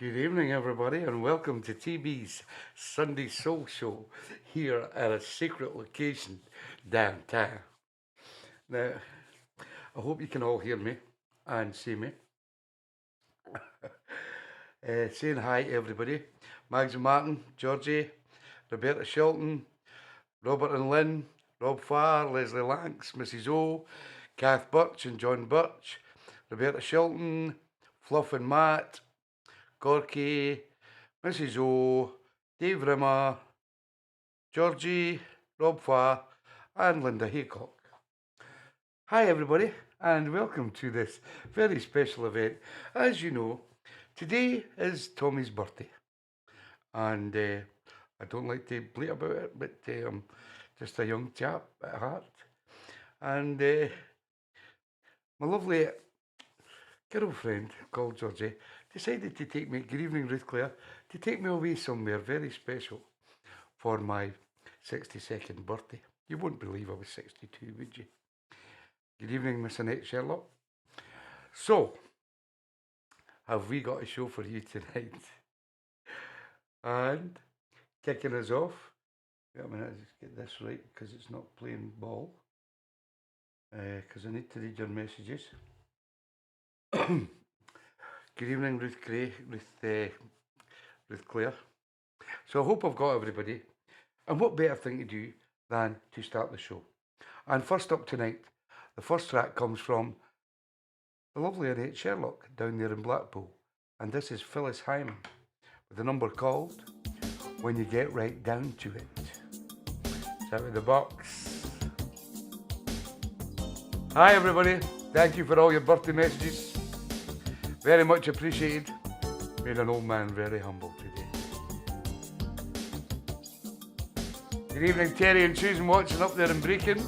Good evening, everybody, and welcome to TeeBee's Sunday Soul Show here at a secret location downtown. Now, I hope you can all hear me and see me. Saying hi, everybody. Mags and Martin, Georgie, Roberta Shelton, Robert and Lynn, Rob Farr, Leslie Lanks, Mrs. O, Kath Birch and John Birch, Roberta Shelton, Fluff and Matt, Gorky, Mrs. O, Dave Rimmer, Georgie, Rob Farr, and Linda Haycock. Hi everybody, and welcome to this very special event. As you know, today is Tommy's birthday, and I don't like to bleat about it, but I'm just a young chap at heart. And my lovely girlfriend called Georgie decided to take me, good evening Ruth Clare, to take me away somewhere very special for my 62nd birthday. You wouldn't believe I was 62, would you? Good evening, Miss Annette Sherlock. So, have we got a show for you tonight? And kicking us off, wait a minute, let's get this right because it's not playing ball. Because I need to read your messages. Good evening, Ruth Clare. So I hope I've got everybody. And what better thing to do than to start the show? And first up tonight, the first track comes from the lovely Annette Sherlock down there in Blackpool. And this is Phyllis Hyman with a number called When You Get Right Down to It. It's out of the box. Hi everybody, thank you for all your birthday messages. Very much appreciated. Made an old man very humble today. Good evening, Terry and Susan watching up there in Brecon.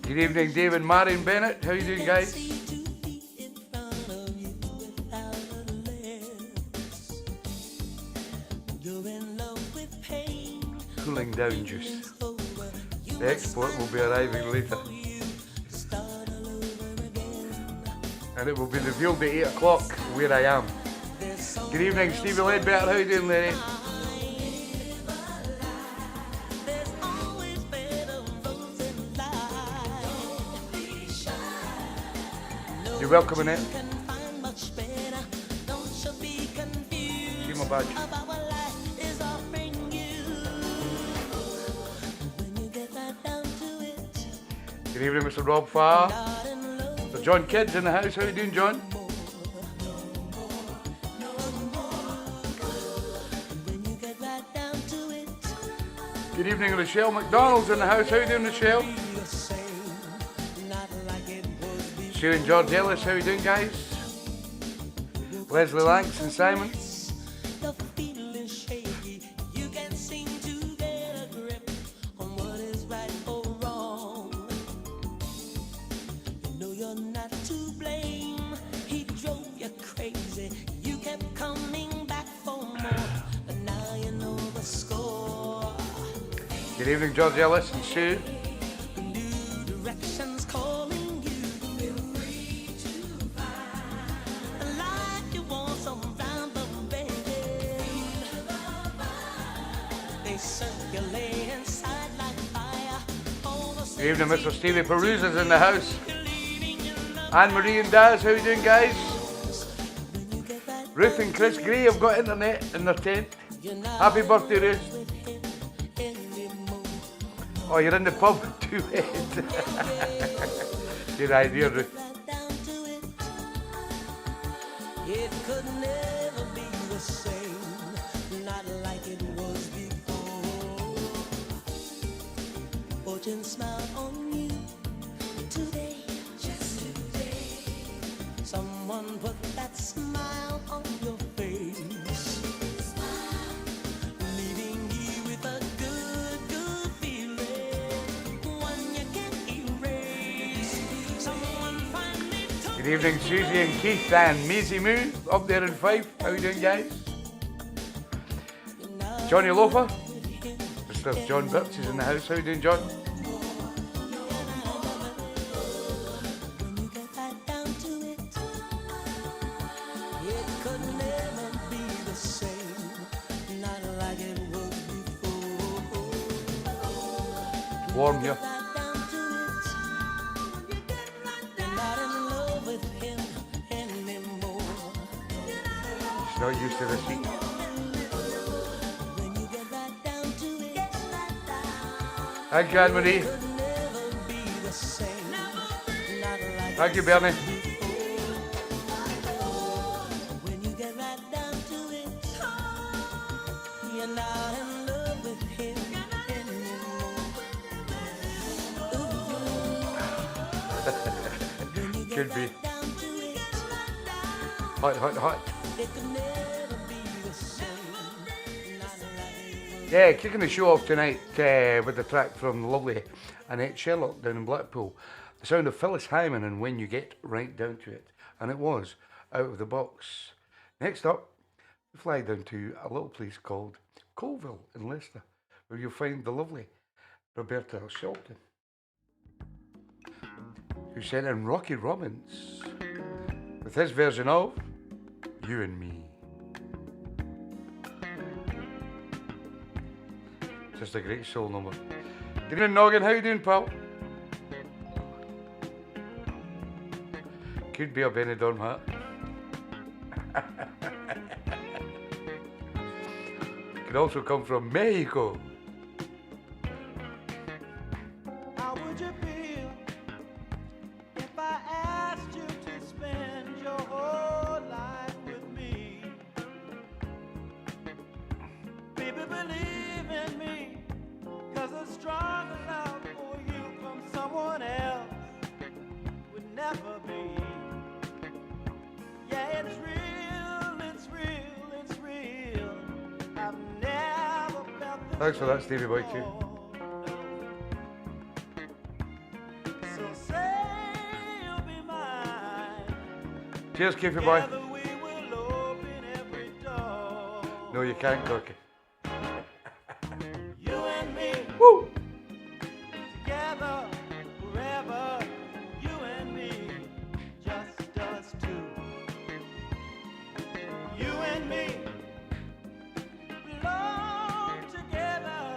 Good evening, David, Mary and Bennett. How you doing, guys? Cooling down juice. The export will be arriving later. And it will be revealed at 8 o'clock where I am. Good evening, Stevie Ledbetter. How you doing, Larry? You're welcome, Annette. See my badge. Good evening, Mr. Rob Farr. Mr. John Kidd's in the house. How you doing, John? Good evening, Rochelle McDonald's in the house. How you doing, Rochelle? Sue and George Ellis. How you doing, guys? Leslie Lanks and Simon. Good evening, George Ellis and Sue. Good evening, Mr. Stevie Perusa's in the house. Anne-Marie and Daz, how you doing, guys? Ruth and Chris Gray have got internet in their tent. Happy birthday, Ruth. Oh, you're in the pub too. Good idea, Ruth. It could never be the same, not like it was before. Fortune smiled on you today, just today. Someone put that smile on your face. Good evening, Susie and Keith and Maisie Moo up there in Fife. How you doing, guys? Johnny Loafer, Mr. John Birch is in the house. How you doing, John? warm here. She's not used to this heat. Thank you, Anne-Marie. Thank you, Bernie. Could be. Hot, hot, hot. Yeah, kicking the show off tonight with the track from the lovely Annette Sherlock down in Blackpool. The sound of Phyllis Hyman and When You Get Right Down to It. And it was out of the box. Next up, we fly down to a little place called Colville in Leicester, where you'll find the lovely Roberta Shelton, who sent in Rocky Robbins with his version of You and Me. Just a great soul number. Good evening, Noggin. How you doing, pal? Could be a Benidorm hat. Could also come from Mexico. How would you feel if I asked you to spend your whole life with me? Baby, believe in me, 'cause a strong love for you from someone else would never be. Yeah, it's real, it's real, it's real. I've never felt this. Thanks for that, Stevie Boy, too. So say you'll be mine. Cheers, Keefy Boy. Together we will open every door. No, you can't, Corky. You and me. Woo! Together forever. You and me. Just us two. You and me. Belong together.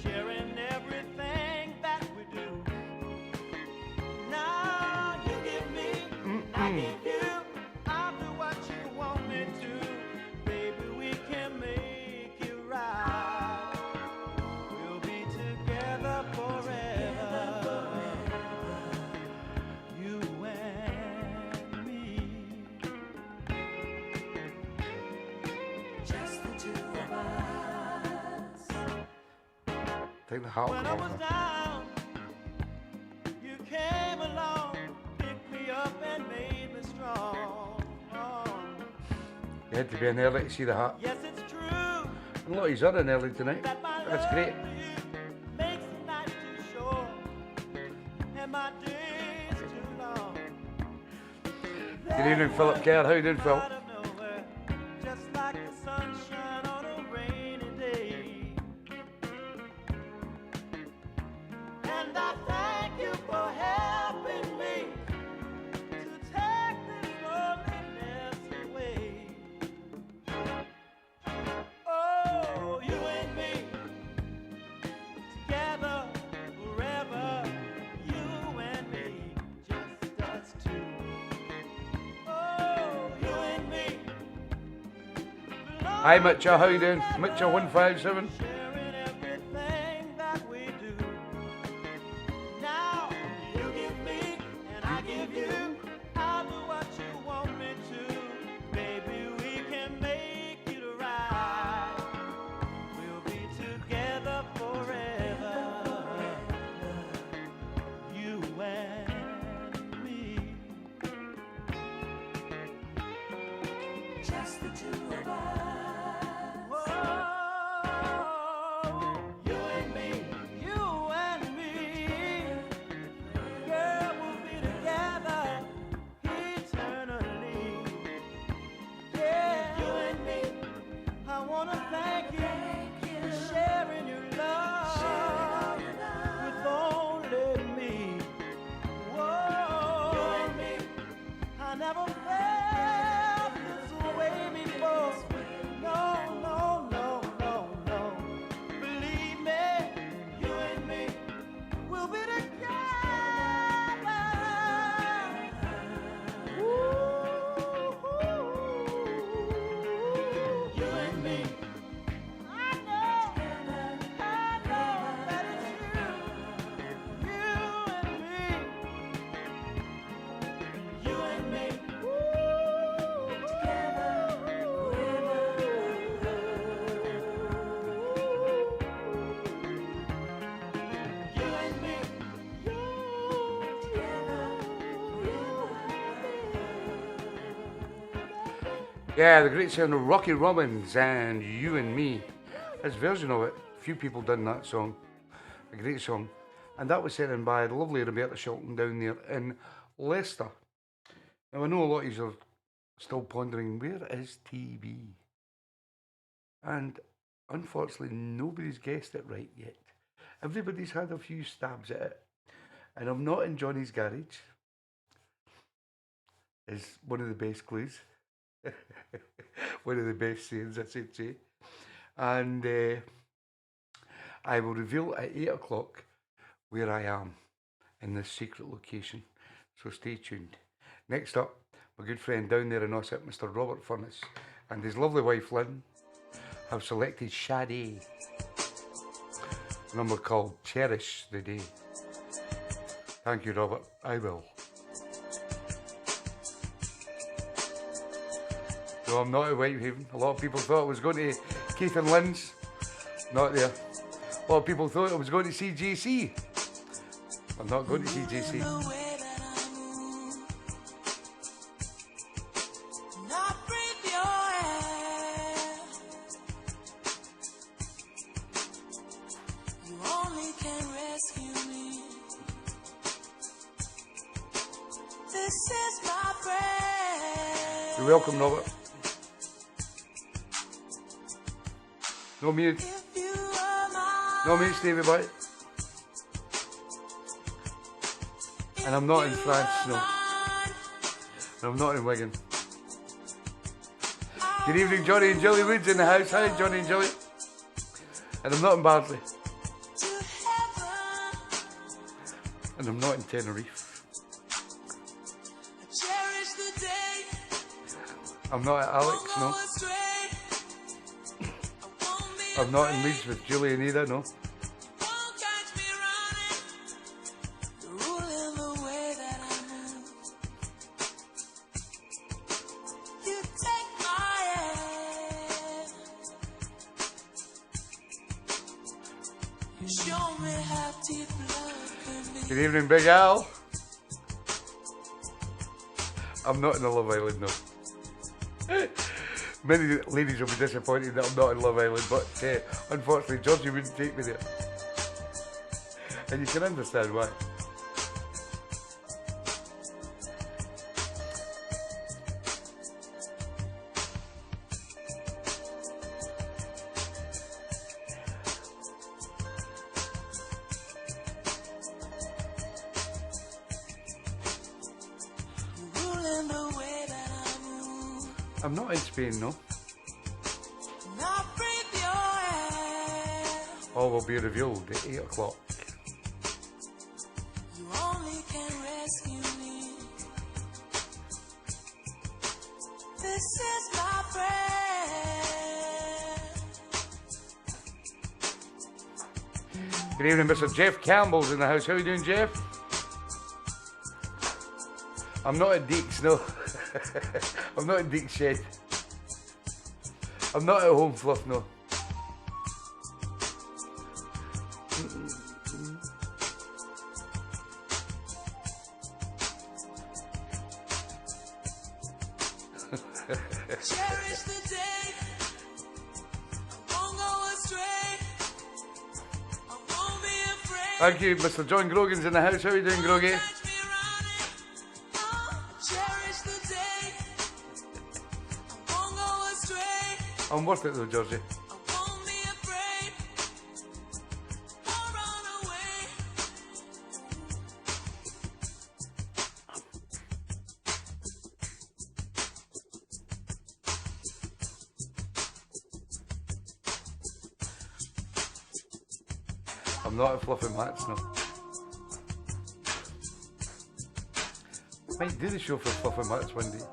Sharing everything that we do. Now you give me. I give you. I'll do what you want me to. Baby, we can make it right. We'll be together forever. You and me. Just the two of us. Take the hat When I off. was down, you came along, picked me up and made me strong. You had to be in early to see the hat. Yes, it's true And look, he's on in early tonight. that my That's love great. for you makes the night too short and my days too long. Good evening, Philip Kerr. How you doing, Phil? Out of nowhere, just like the sunshine on a rainy day. And I thank you for helping me to take this loneliness away. Oh, you and me, together forever. You and me, just us two. Oh, you and me. Hi, Mitchell. How you doing? Mitchell 157. Sharing everything that we do. Now you give me and I give you. I'll do what you want me to. Baby, we can make it right. We'll be together forever. You and me. Just the two of us. Whoa. Yeah, the great sound of Rocky Robbins and You and Me. His version of it, few people done that song. A great song. And that was sent in by the lovely Roberta Shilton down there in Leicester. Now I know a lot of you are still pondering, where is TB? And unfortunately nobody's guessed it right yet. Everybody's had a few stabs at it. And I'm not in Johnny's garage. Is one of the best clues. One of the best sayings, I should say. And I will reveal at 8 o'clock where I am in this secret location. So stay tuned. Next up, my good friend down there in Ossett, Mr. Robert Furness, and his lovely wife Lynn have selected Sade, a number called Cherish the Day. Thank you, Robert. I will. No, I'm not at Whitehaven. A lot of people thought I was going to Keith and Lynn's. Not there. A lot of people thought I was going to CJC. I'm not going to CJC. You're welcome, Robert. No mute. No mute, Stevie boy. And I'm not in France, no. And I'm not in Wigan. Good evening, Johnny and Jilly Woods in the house. Hi, Johnny and Jilly. And I'm not in Bardley. And I'm not in Tenerife. I'm not at Alex, no. I'm not in Leeds with Julian either, no. Good evening, Big Al. I'm not in the Love Island, no. Many ladies will be disappointed that I'm not in Love Island, but unfortunately Georgie wouldn't take me there. And you can understand why. I'm not in Spain, no. All will be revealed at 8 o'clock. You only can rescue me. This is my prayer. Good evening, Mr. Jeff Campbell's in the house. How are you doing, Jeff? I'm not at Deeks, no. I'm not in Deeks Shed. I'm not at Home Fluff, no. Cherish the day. I won't go astray. I won't be afraid. Thank you, Mr. John Grogan's in the house. How are you doing, Grogy? I'm worth it though, Georgie. I'm not a fluffy mats, no. Might do the show for fluffy mats one day.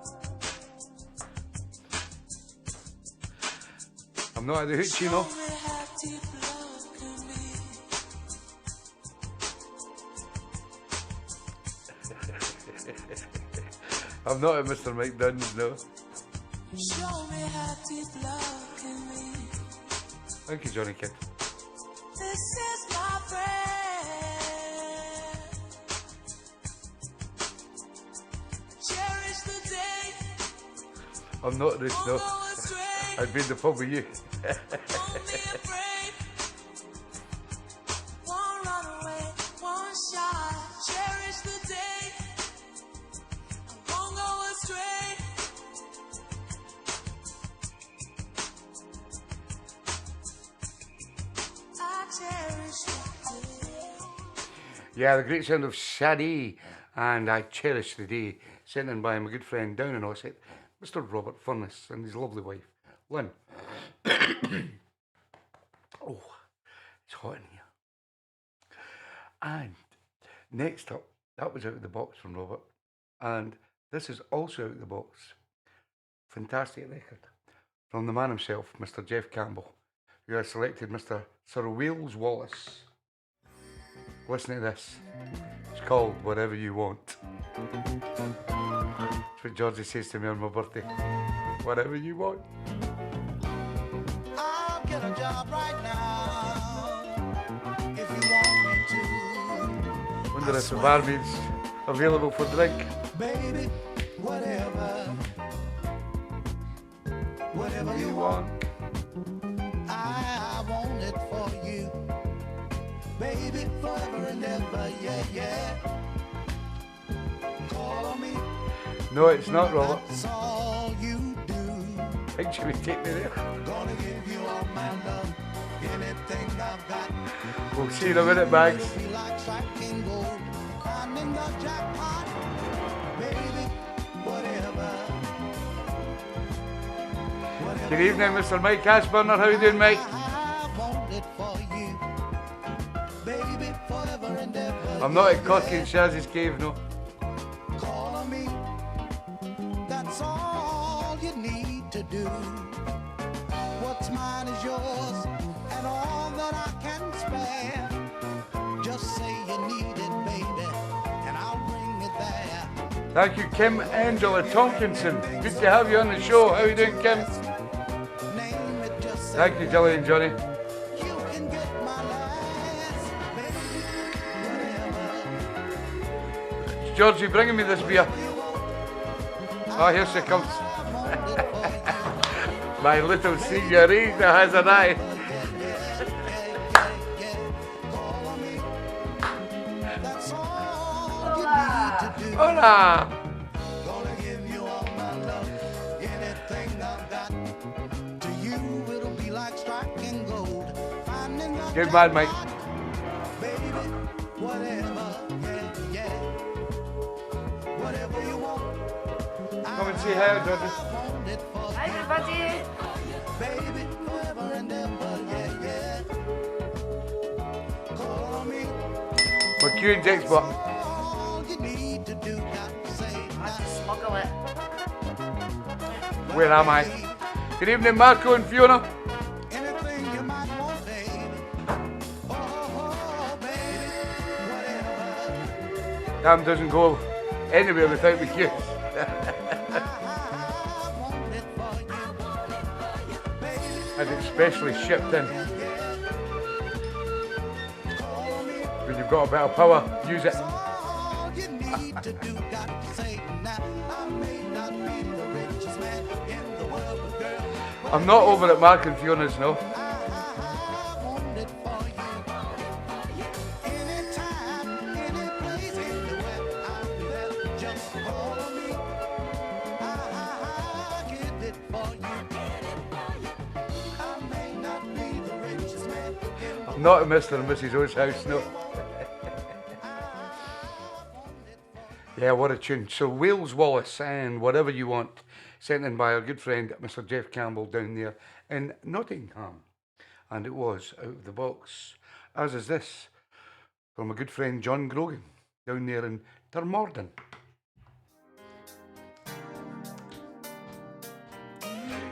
I'm not at the hooch, you know. I'm not at Mr. Mike Dunn's, no. Thank you, Johnny Kid. This is my prayer. Cherish the day. I'm not rich, no. I'd be in the pub with you. Yeah, the great sound of Shadi, and I cherish the day, sent in by my good friend down in Ossett, Mr. Robert Furness, and his lovely wife, Lynn. Oh, it's hot in here. And next up, that was out of the box from Robert, and this is also out of the box. Fantastic record from the man himself, Mr. Jeff Campbell, who has selected Mr. Sir Wales Wallace. Listen to this. It's called Whatever You Want. That's what Georgie says to me on my birthday. Whatever you want. I'll get a job right now if you want me to. Wonder if the barmaid's available for drink. Baby, whatever you want, I want it for you. Baby, forever and ever, yeah, yeah. Call on me. No, it's not, Robert. That's all you do. Think you would take me there? Gonna give you all my love, anything I've got. We'll see in a minute, Bags. It'll be like striking gold, finding the jackpot. Baby, whatever. Good evening, Mr. Mike Ashburner. How you doing, Mike? I want it for you. Baby, forever and ever. I'm not at Corky and Shazzy's cave, no. Call on me. That's all you need to do. What's mine is yours, and all that I can spare. Just say you need it, baby, and I'll bring it there. Thank you, Kim Angela Tompkinson. Good to have you on the show. How you doing, Kim? Name it, just say Thank you, Jilly and Johnny. you can get my last, baby, whatever. Georgie, bringing me this beer. Oh, here she comes. My little señorita has arrived. That's all you need to do. Hola. Gonna give you all my love, anything I've got. To you it'll be like striking gold, finding the Good man, Mike. jackpot. Baby, whatever, yeah, yeah. Whatever you want. Come and say hi, Georgie. I want it for Hi, everybody. baby, forever and ever, yeah, yeah. Call on me. My Q and Jake's butt. All you need to do, got to say now. Smuggle it. Where am I? Good evening, Marco and Fiona. Anything you might want, baby. Oh, baby, whatever. Damn doesn't go anywhere without the Q. I want it for you, baby. And it's specially shipped in. When you've got a bit of power, use it. All you need to do, got to say now. I may not be the richest man in the world, but girl, I'm not over at Mark and Fiona's, no. I want it for you. Anytime, any place, anywhere, I'll be there. Just call on me. I'll get it for you. I may not be the richest man in the I'm not at Mr. and Mrs. O's house, no. Yeah, what a tune. So Wales Wallace and Whatever You Want, sent in by our good friend Mr. Jeff Campbell down there in Nottingham. And it was out of the box, as is this, from a good friend John Grogan down there in Termorden.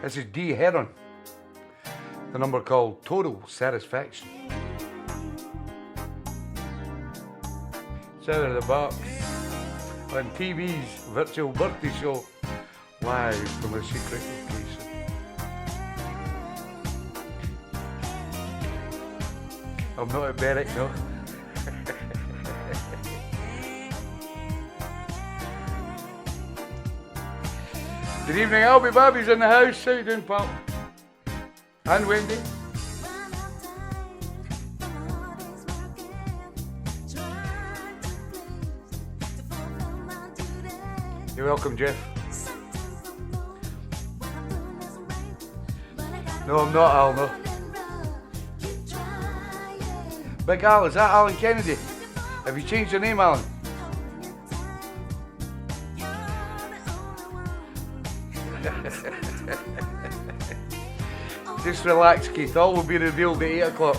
This is D. Heron, the number called Total Satisfaction. It's out of the box on TeeBee's virtual birthday show, live from a secret location. I'm not at Berwick, no. Good evening, Albie Babby's in the house. How you doing, pal? And Wendy. You're welcome, Jeff. No, I'm not Al, no. Big Al, is that Alan Kennedy? Have you changed your name, Alan? Just relax, Keith. All will be revealed at 8 o'clock.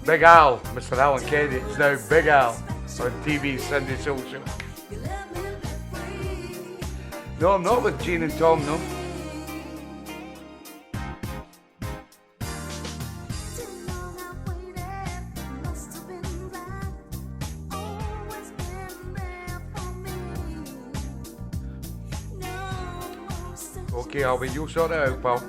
Big Al, Mr. Alan Kennedy, is now Big Al on TeeBee's Sunday Social. No, I'm not with Jean and Tom, no. Okay, Albie, you'll sort it out, pal.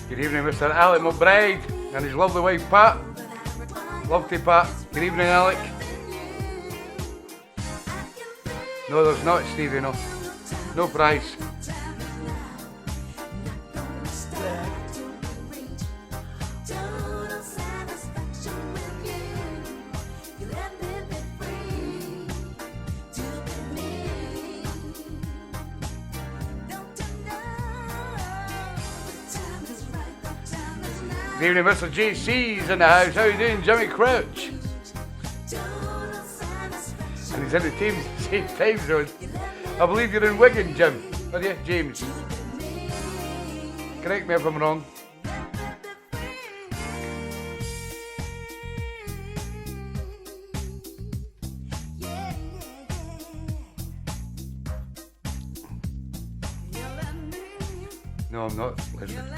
Good evening, Mr. Alec McBride and his lovely wife, Pat. Love to Pat. Good evening, Alec. No, there's not, Stevie, no. No prize. Good evening, Mr. JC's in the house. How you doing, Jimmy Crouch? And he's in the same time zone. I believe you're in Wigan, Jim. Are you, James? Correct me if I'm wrong. No, I'm not. Listen.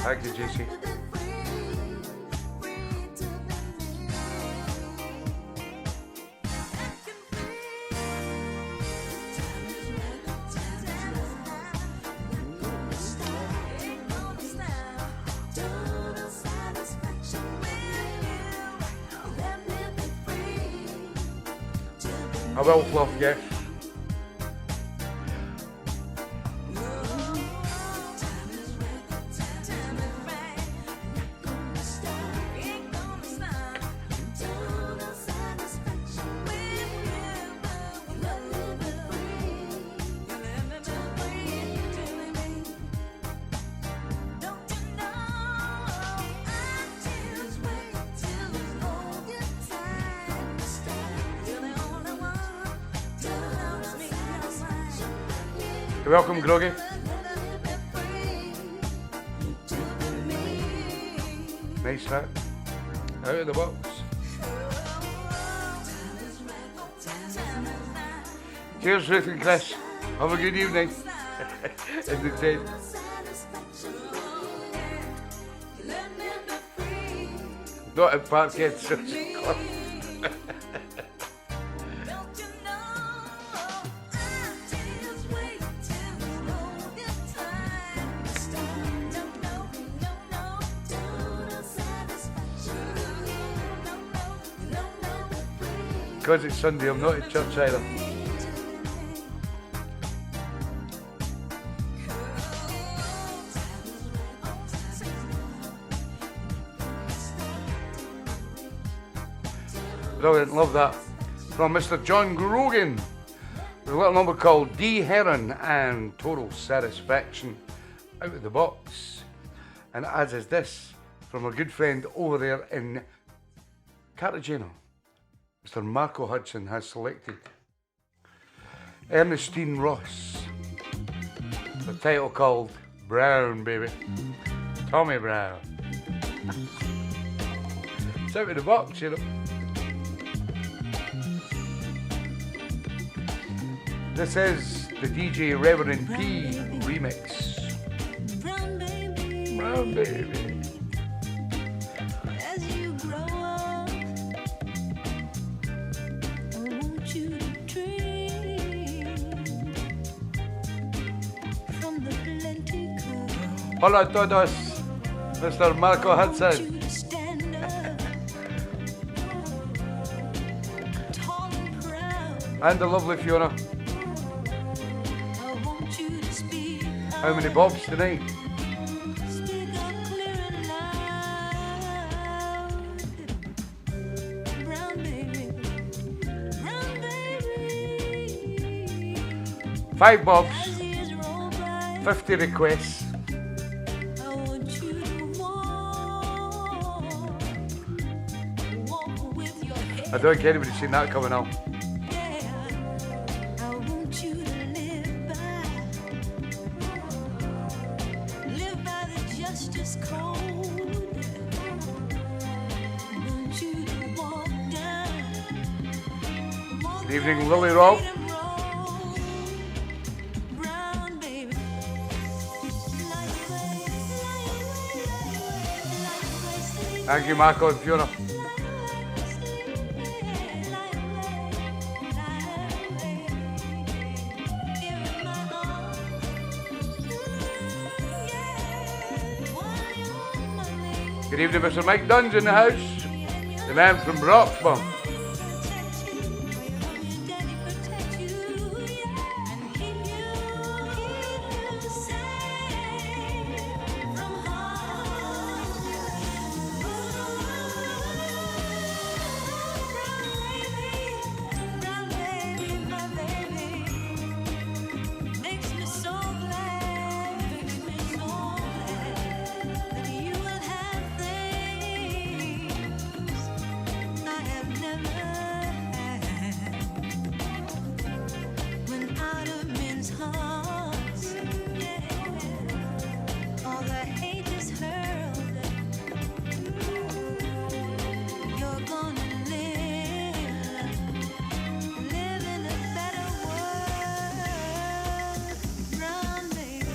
Thank you, JC. I will fluff, yes. You're welcome, Groggy. Nice hat. Out of the box. Cheers, Ruth and Chris. Have a good evening. In the tent. Not at Parkhead Social Club. Because it's Sunday, I'm not at church either. Brilliant, love that. From Mr. John Grogan. With a little number called D Heron and Total Satisfaction out of the box. And as is this from a good friend over there in Cartagena. Mr. Marco Hudson has selected Ernestine Ross. The title called Brown Baby. Tommy Brown. It's out of the box, you know. This is the DJ Reverend P remix. Brown baby, Brown baby. as you grow up, I want you to drink from the plenty cup. Hola a todos, Mr. Marco I want Hudson. you to stand up, tall and proud. And the lovely Fiona. I want you to speak How many bobs tonight? Speak up clear and loud. Brown baby, brown baby. 5 bobs, As years roll by, 50 requests. I want you to walk with your head. I don't think anybody's seen that coming out. I want you to live by the justice code. Want you to walk down. Good evening, Lily Rob. Brown baby, Thank you, Marco and Fiona. Good evening, Mr. Mike Dunn's in the house. The man from Roxburgh. Makes me so glad that you will have things I have never had. When out of men's hearts, all the hate is hurled, you're gonna live in a better world, brown baby.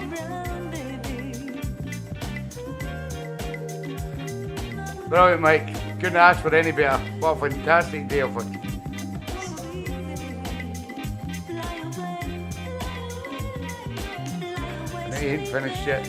Brown baby. Brilliant, Mike. Couldn't ask for any better. What a fantastic day of it. And it ain't finished yet.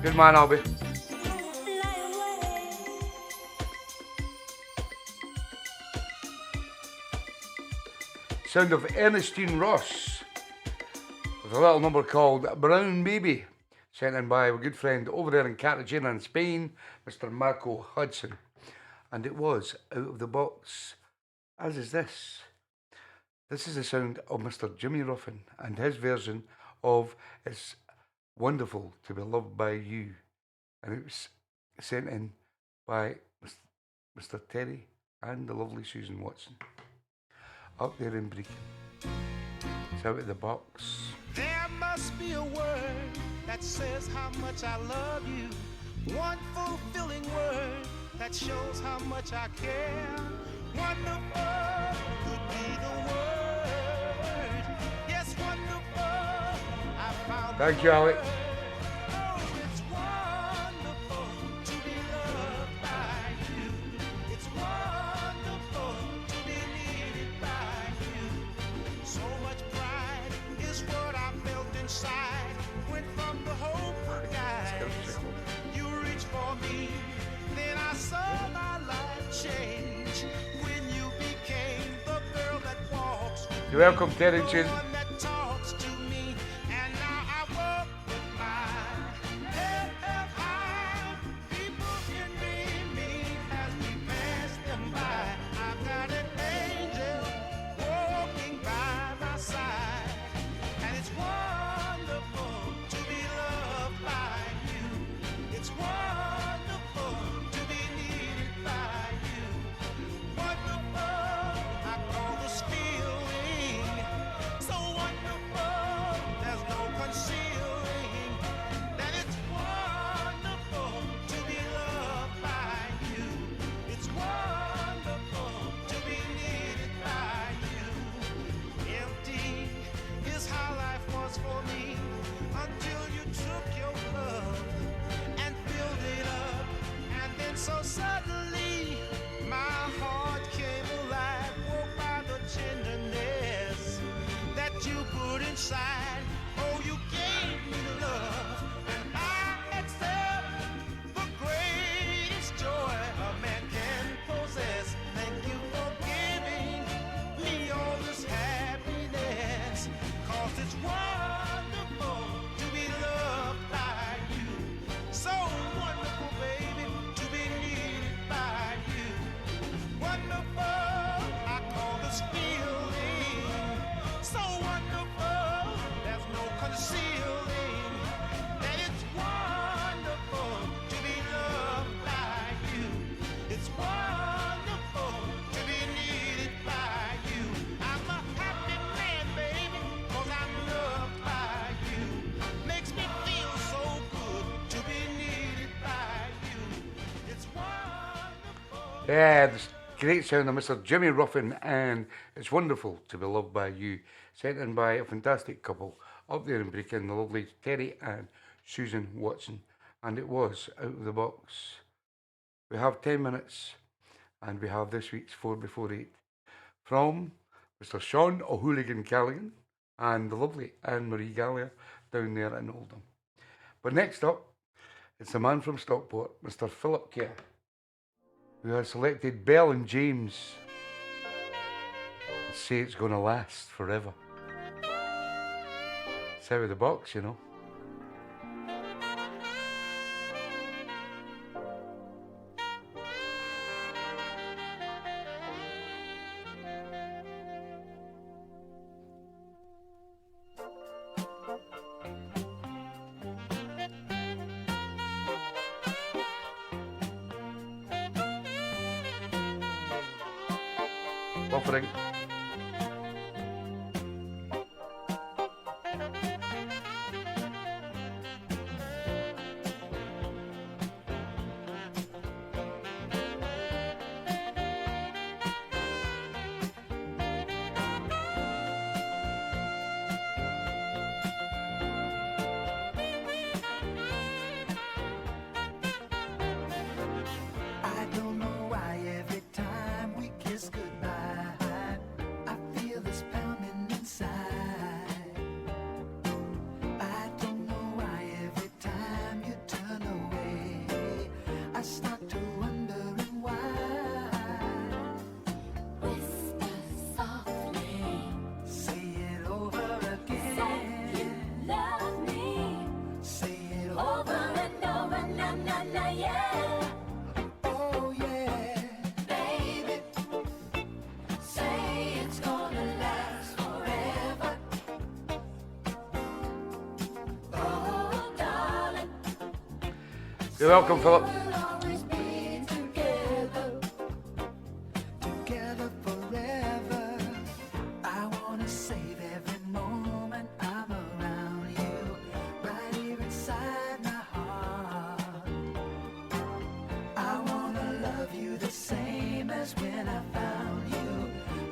Good man, Albie. Sound of Ernestine Ross with a little number called Brown Baby, sent in by a good friend over there in Cartagena in Spain, Mr. Marco Hudson. And it was out of the box, as is this. This is the sound of Mr. Jimmy Ruffin and his version of It's Wonderful to Be Loved by You. And it was sent in by Mr. Terry and the lovely Susan Watson. Up there in Brecon. It's out of the box. There must be a word that says how much I love you. One fulfilling word that shows how much I care. Wonderful could be the word. Yes, wonderful. I found Thank you, Alec. oh, it's wonderful to be loved by you. It's wonderful to be needed by you. So much pride is what I felt inside when from the hope skies you reached for me. Then I saw my life change when you became the girl that walks You're welcome, Terry Chin. one that talks to me, and now I walk with my head held high. People envy me as we pass them by. I've got an angel walking by my side, and it's wonderful to be loved by you. It's wonderful to be needed by you. Wonderful, I call this feeling. So wonderful, there's no concealing that it's wonderful to be loved by you. It's wonderful to be needed by you. Empty is how life was for me until you took your love and filled it up. And then so suddenly my heart came alive, woke by the tenderness that you put inside. Oh, you gave me love, and I accept the greatest joy a man can possess. Thank you for giving me all this happiness, 'cause it's wonderful to be loved by you. So wonderful, baby, to be needed by you. Wonderful, I call this feeling. So wonderful, there's no concealing that it's wonderful to be loved by you. It's wonderful to be needed by you. I'm a happy man, baby, 'cause I'm loved by you. Makes me feel so good to be needed by you. It's wonderful. Yeah, this great sound of Mr. Jimmy Ruffin, and it's wonderful to be loved by you. Sent in by a fantastic couple up there in Brecon, the lovely Terry and Susan Watson, and it was out of the box. We have 10 minutes, and we have this week's 4 before 8 from Mr. Sean O'Hooligan Callaghan and the lovely Anne Marie Gallia down there in Oldham. But next up, it's the man from Stockport, Mr. Philip Kerr, who has selected Belle and James and Say It's Gonna Last Forever. It's out of the box, you know. Buffering. I don't know why every time we kiss goodbye, I feel this pounding inside. I don't know why every time you turn away, I start to wondering why. Whisper softly, Say it over again. say you love me. Say it Over and over, na na na, yeah. Oh yeah. Baby, say it's gonna last forever. Oh, darling, You're welcome, Philip. we'll always be together. Together forever. I wanna save every moment I'm around you, right here inside my heart. I wanna love you the same as when I found you.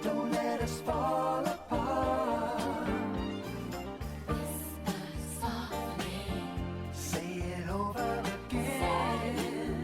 Don't let us fall apart. Whisper softly, Say it over again. say you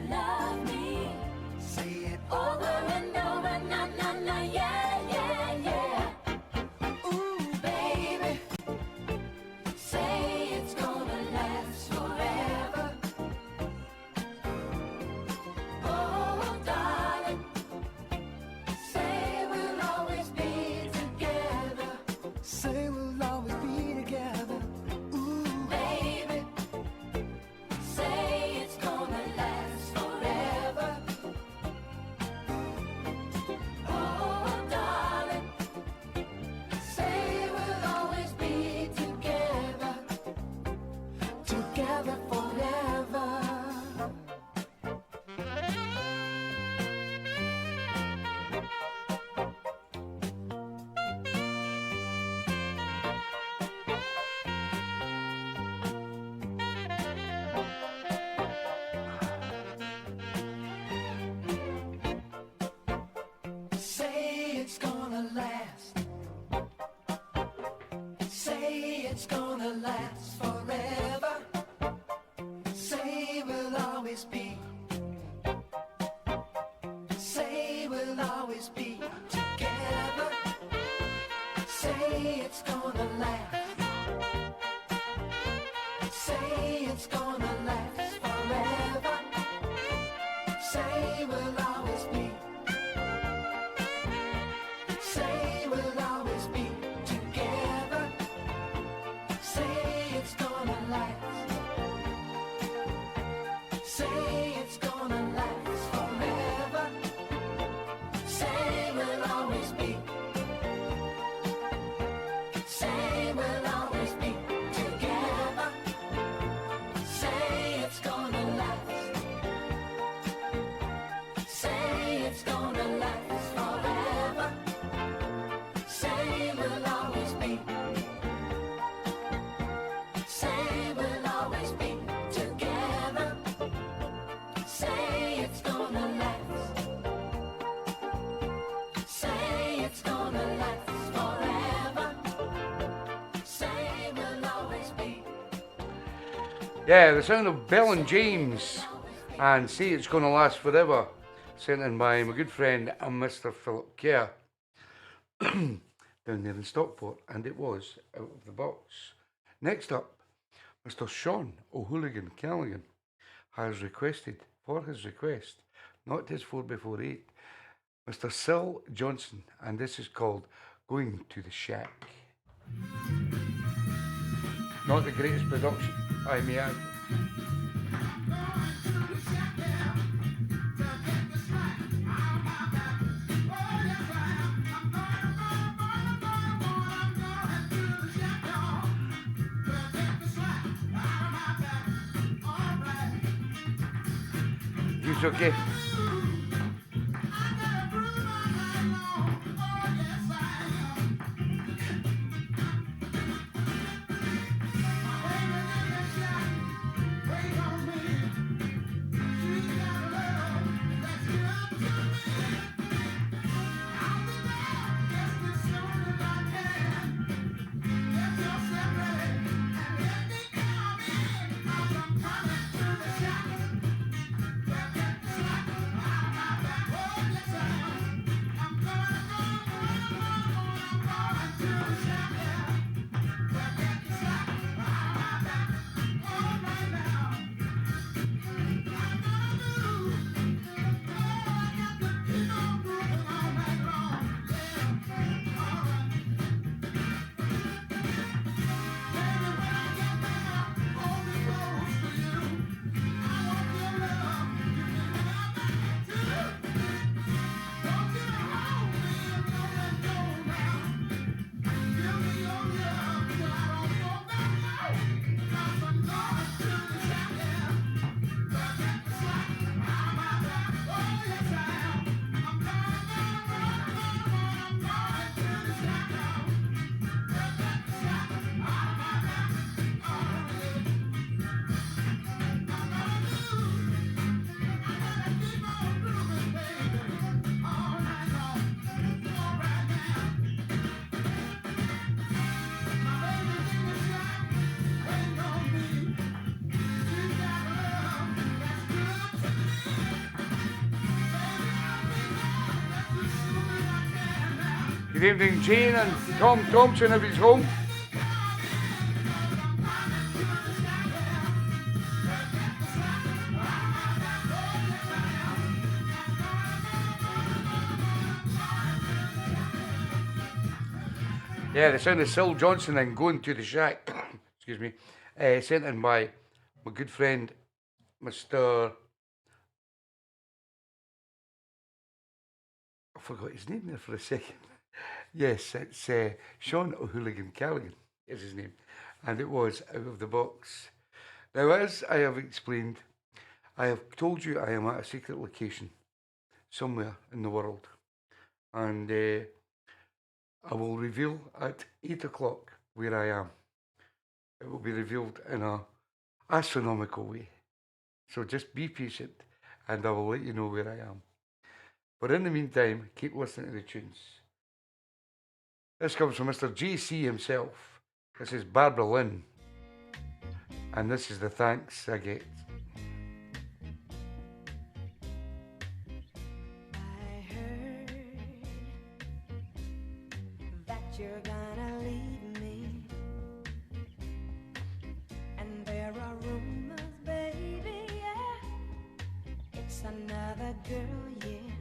it's gonna last forever. Say we'll always be. Say we'll always be together. Say it's gonna last. Say it's gonna last forever. Say we'll always be. Say we'll always be together. Say it's gonna last. Say it's gonna last forever. Say we'll always be. Say we'll always be together. Say it's gonna last. Say it's gonna last forever. Say we'll always be. Say we'll always be together. Say it's gonna last. Say it's gonna last forever. Say we'll always be. Yeah, the sound of Bell and James and Say It's Gonna Last Forever, sent in by my good friend Mr. Philip Kerr down there in Stockport, and it was out of the box. Next up, Mr. Sean O'Hooligan Callaghan has requested, for his request, not his 4x48, Mr. Sil Johnson, and this is called Going to the Shack. Not the greatest production, I may add. It's okay. Good evening, Jane and Tom Thompson if he's home. Yeah, the sound of Sil Johnson and Going to the Shack. Excuse me. Sent in by my good friend, Mr. I forgot his name there for a second. Yes, it's Sean O'Hooligan Callaghan is his name. And it was out of the box. Now, as I have explained, I have told you I am at a secret location somewhere in the world. And I will reveal at 8 o'clock where I am. It will be revealed in a astronomical way. So just be patient and I will let you know where I am. But in the meantime, keep listening to the tunes. This comes from Mr. JC himself, This is Barbara Lynn, and this is the thanks I get. I heard that you're gonna leave me, and there are rumors, baby, yeah, it's another girl, yeah.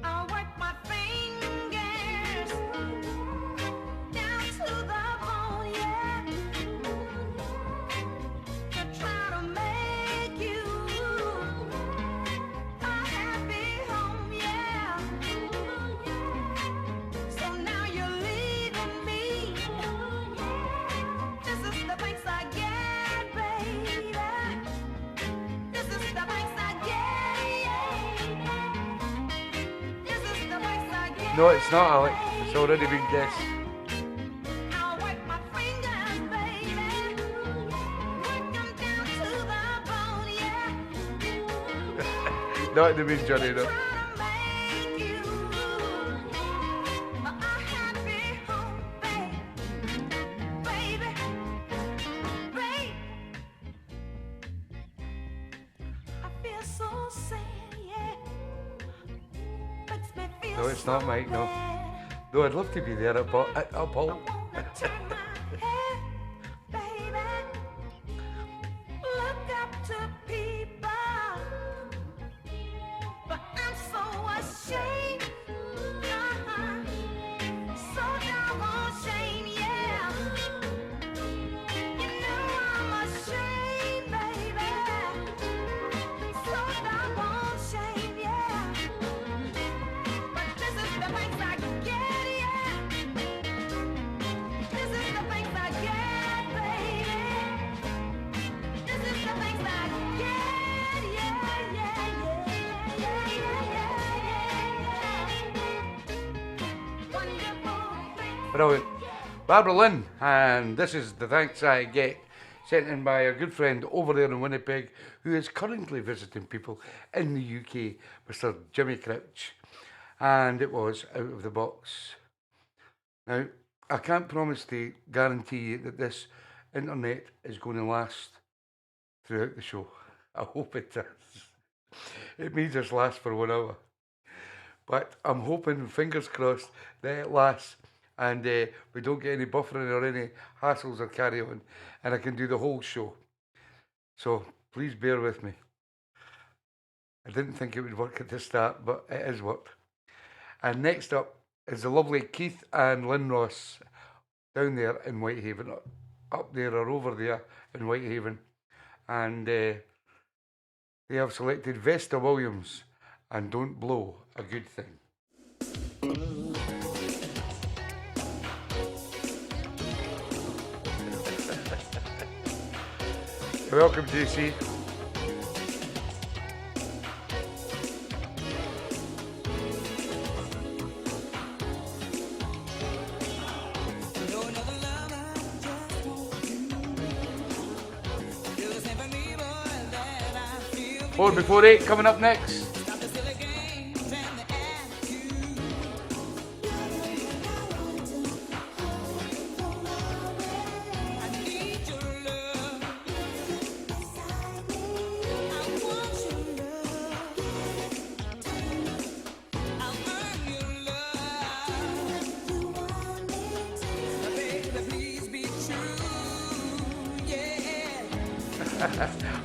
I'll work my fingers down to the bone, yeah, to try to make you a happy home, yeah. So now you're leaving me. This is the thanks I get, baby. This is the thanks I get. This is the thanks I get. No, it's not, Alec. It's already been guessed. I'll work my fingers, baby. Work 'em down to the bone, yeah. Not the main Johnny, no. Try to make you a happy home, baby. I feel so sad, yeah. Makes me feel No, it's not, so Mike, no. bad. No, I'd love to be there at Paul. I wanna turn my head, baby. Look up to people, but I'm so ashamed. So doggone ashamed, yeah. You know I'm ashamed, baby. So doggone ashamed, yeah. But this is the thanks I get, yeah. This is the thanks I get, baby. This is the thanks I get, yeah, yeah, yeah. Wonderful things. Brilliant. Barbara Lynn, and this is the thanks I get, sent in by a good friend over there in Winnipeg, who is currently visiting people in the UK, Mr. Jimmy Crouch. And it was out of the box. Now, I can't promise to guarantee you that this internet is going to last throughout the show. I hope it does. It may just last for 1 hour. But I'm hoping, fingers crossed, that it lasts and we don't get any buffering or any hassles or carry on, and I can do the whole show. So please bear with me. I didn't think it would work at the start, but it has worked. And next up is the lovely Keith and Lynn Ross down there in Whitehaven, up there or over there in Whitehaven. And they have selected Vesta Williams and Don't Blow a Good Thing. Welcome, JC. Four before 8 coming up next.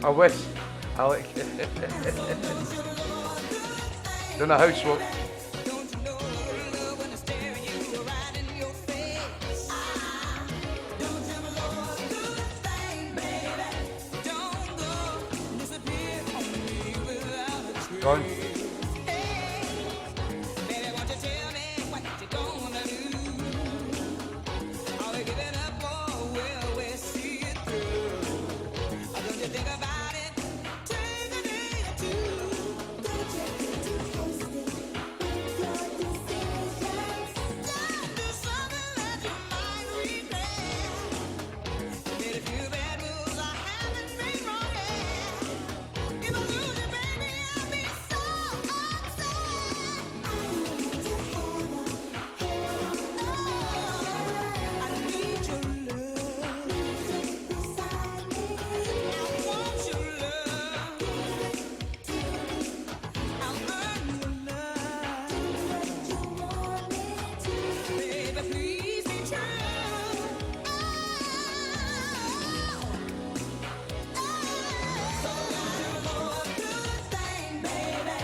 I wish, Alec. Doing a housework. Go on.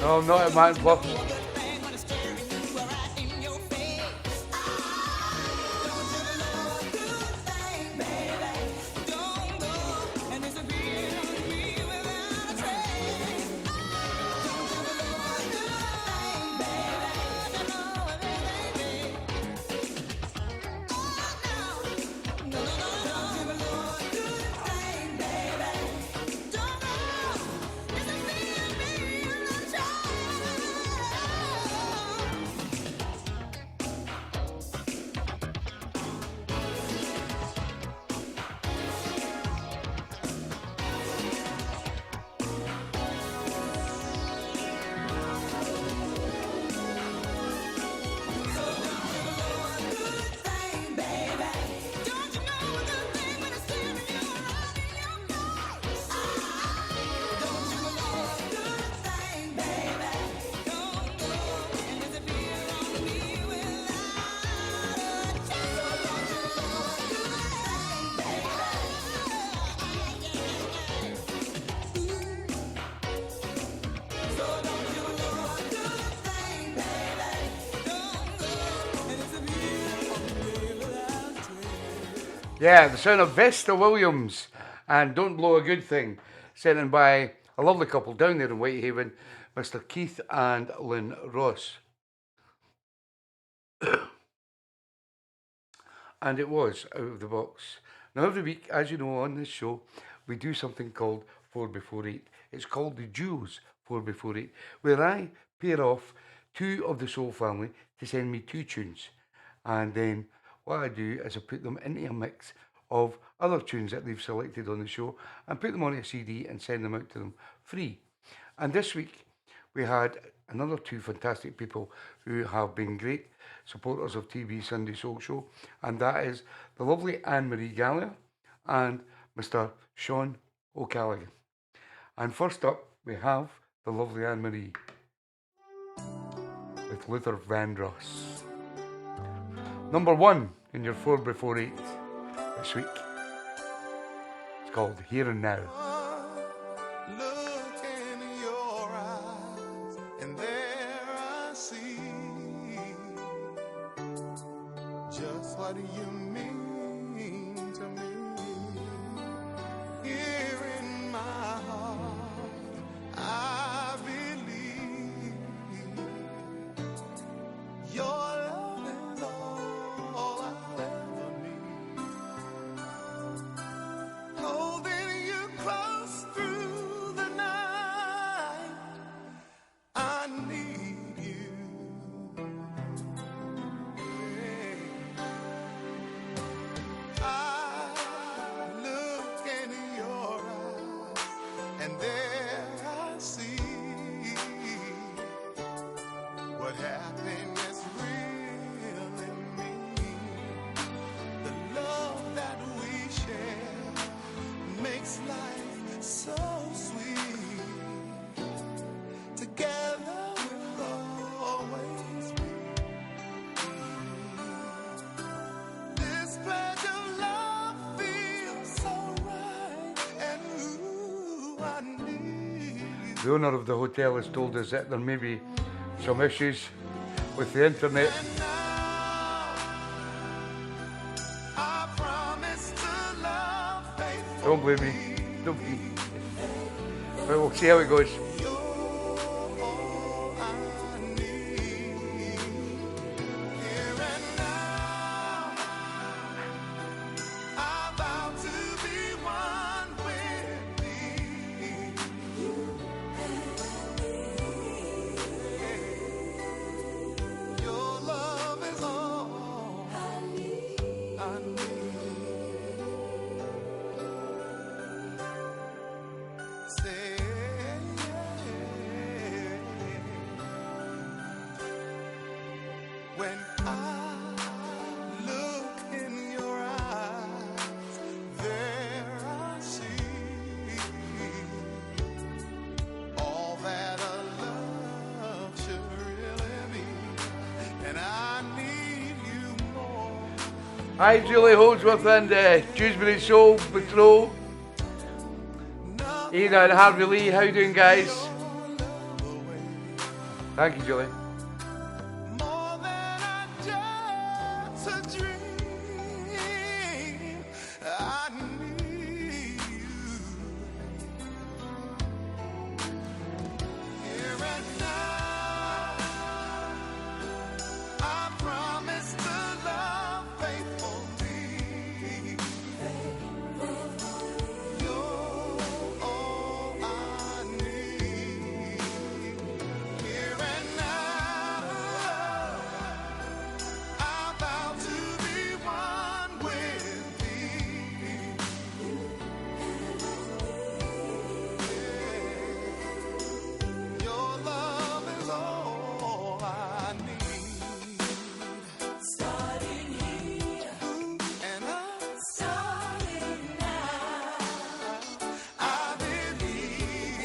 No, I'm not a man bluff. Yeah, the sound of Vesta Williams and Don't Blow a Good Thing, sent in by a lovely couple down there in Whitehaven, Mr. Keith and Lynn Ross. And it was out of the box. Now, every week, as you know, on this show, we do something called 4 before 8. It's called the Duos 4 before 8, where I pair off two of the Soul family to send me two tunes. And then what I do is I put them into a mix of other tunes that they've selected on the show and put them on a CD and send them out to them free. And this week we had another two fantastic people who have been great supporters of TeeBee's Sunday Soul Show, and that is the lovely Anne-Marie Gallagher and Mr. Sean O'Callaghan. And first up we have the lovely Anne-Marie with Luther Vandross. Number 1 in your 4 before 8 this week. It's called Here and Now. Look in your eyes, and there I see just what you mean to me. Here in my heart, I believe your love is all I'll ever need. Holding you close through the night, I need you. I look in your eyes, and there I see what happiness really means. The love that we share makes life so sweet. Together we'll always be. This pledge of love feels so right, and ooh, I need you. The owner of the hotel has told us that there may be some issues with the internet. And now I promise to love faithfully. Don't blame me. Don't blame me. But we'll see how it goes. You're all I need. Here and now, I vow to be one with thee. Your love is all I need. Say, when I look in your eyes, there I see all that a love should really be, and I need you more. Hi, Julie Holdsworth and Dewsbury Soul Patrol. Ian and Harvey Lee, how you doing, guys? Thank you, Julie. More than just a dream, I need you here and now. I promise to love faithfully. You're all I need here and now. I vow to be one with thee. Your love is all I need. Starting here, And starting now. I believe.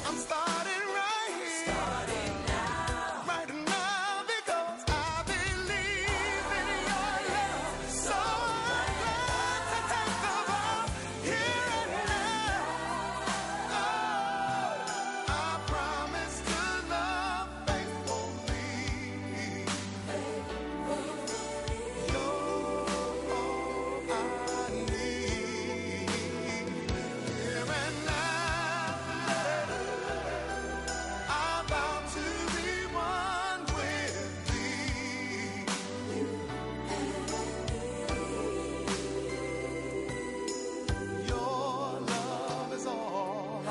I'm starting right here. Right now because I believe in your love. So I'm glad to take the vow here and now. I promise to love faithfully. You're all I need here and now. I vow to be one with thee. Your love is all I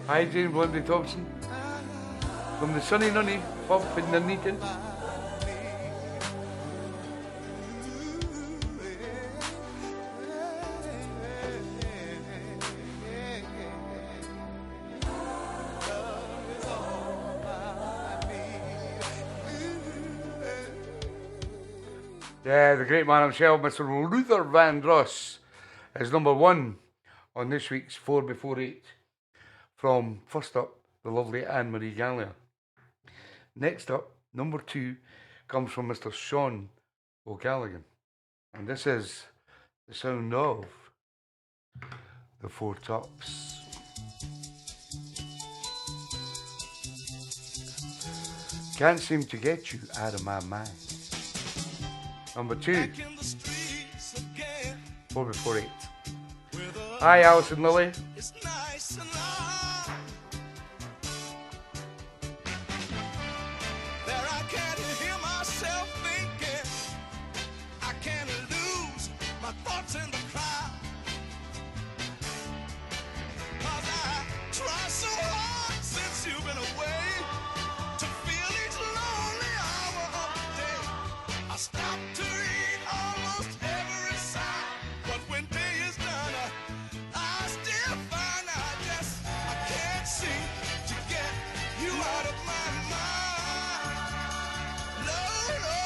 Hi, Jane Blundy Thompson. From the sunny nunny pub in Nuneaton. Yeah, the great man himself, Mr. Luther Vandross, is number 1 on this week's 4 before 8. From first up, the lovely Anne Marie Gallagher. Next up, number 2, comes from Mr. Sean O'Callaghan. And this is the sound of the Four Tops. Can't seem to get you out of my mind. Number 2, in the streets again. 4 before 8. Hi, Alison Lilly. It's nice and loud. There I can't hear myself thinking. I can't lose my thoughts in the crowd. 'Cause I try so hard since you've been away to feel each lonely hour of the day. I stop to read almost every sign, but when day is done, I still find I can't seem to get you out of my mind. No,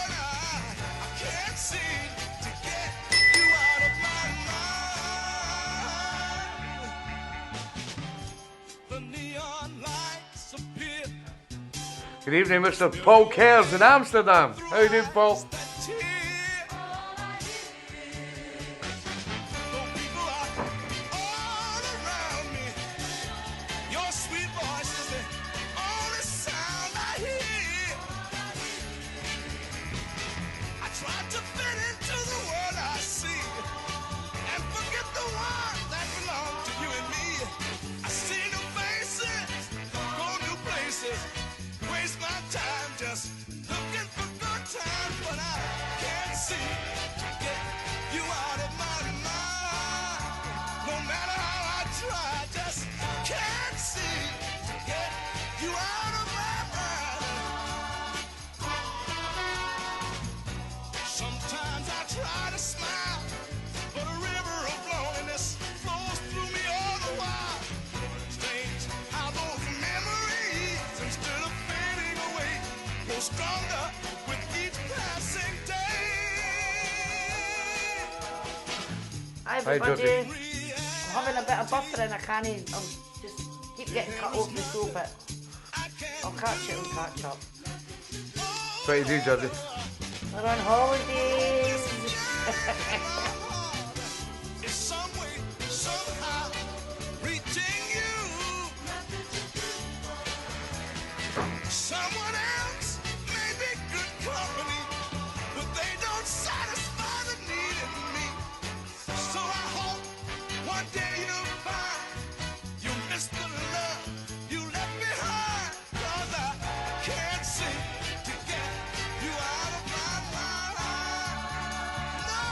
I can't seem to get you out of my mind. The neon lights appear. Good evening, Mr. Paul Cares in Amsterdam. How you doing, Paul? That tear. The people are all around me. Your sweet voice is the only sound I hear. I try to fit into the world I see and forget the one that belongs to you and me. I see new faces, go new places, waste my time just looking for good times, but I can't seem to get you out of my mind. No matter how I try, I just can't seem to get you out of my mind. Sometimes I try to smile, but a river of loneliness flows through me all the while. Strange how those memories, instead of fading away, grow stronger with each passing day. Hi Hi, everybody. Georgie. I'm having a bit of buffering, I can't even, I'm just keep getting cut off the show, but I'll catch it and catch up. What do you do, Georgie? We're on holidays. It's some way, somehow reaching you. Someone else may be good company, but they don't satisfy the need in me. So I hope one day you'll find you missed the love you left behind. 'Cause I can't seem to get you out of my mind. No,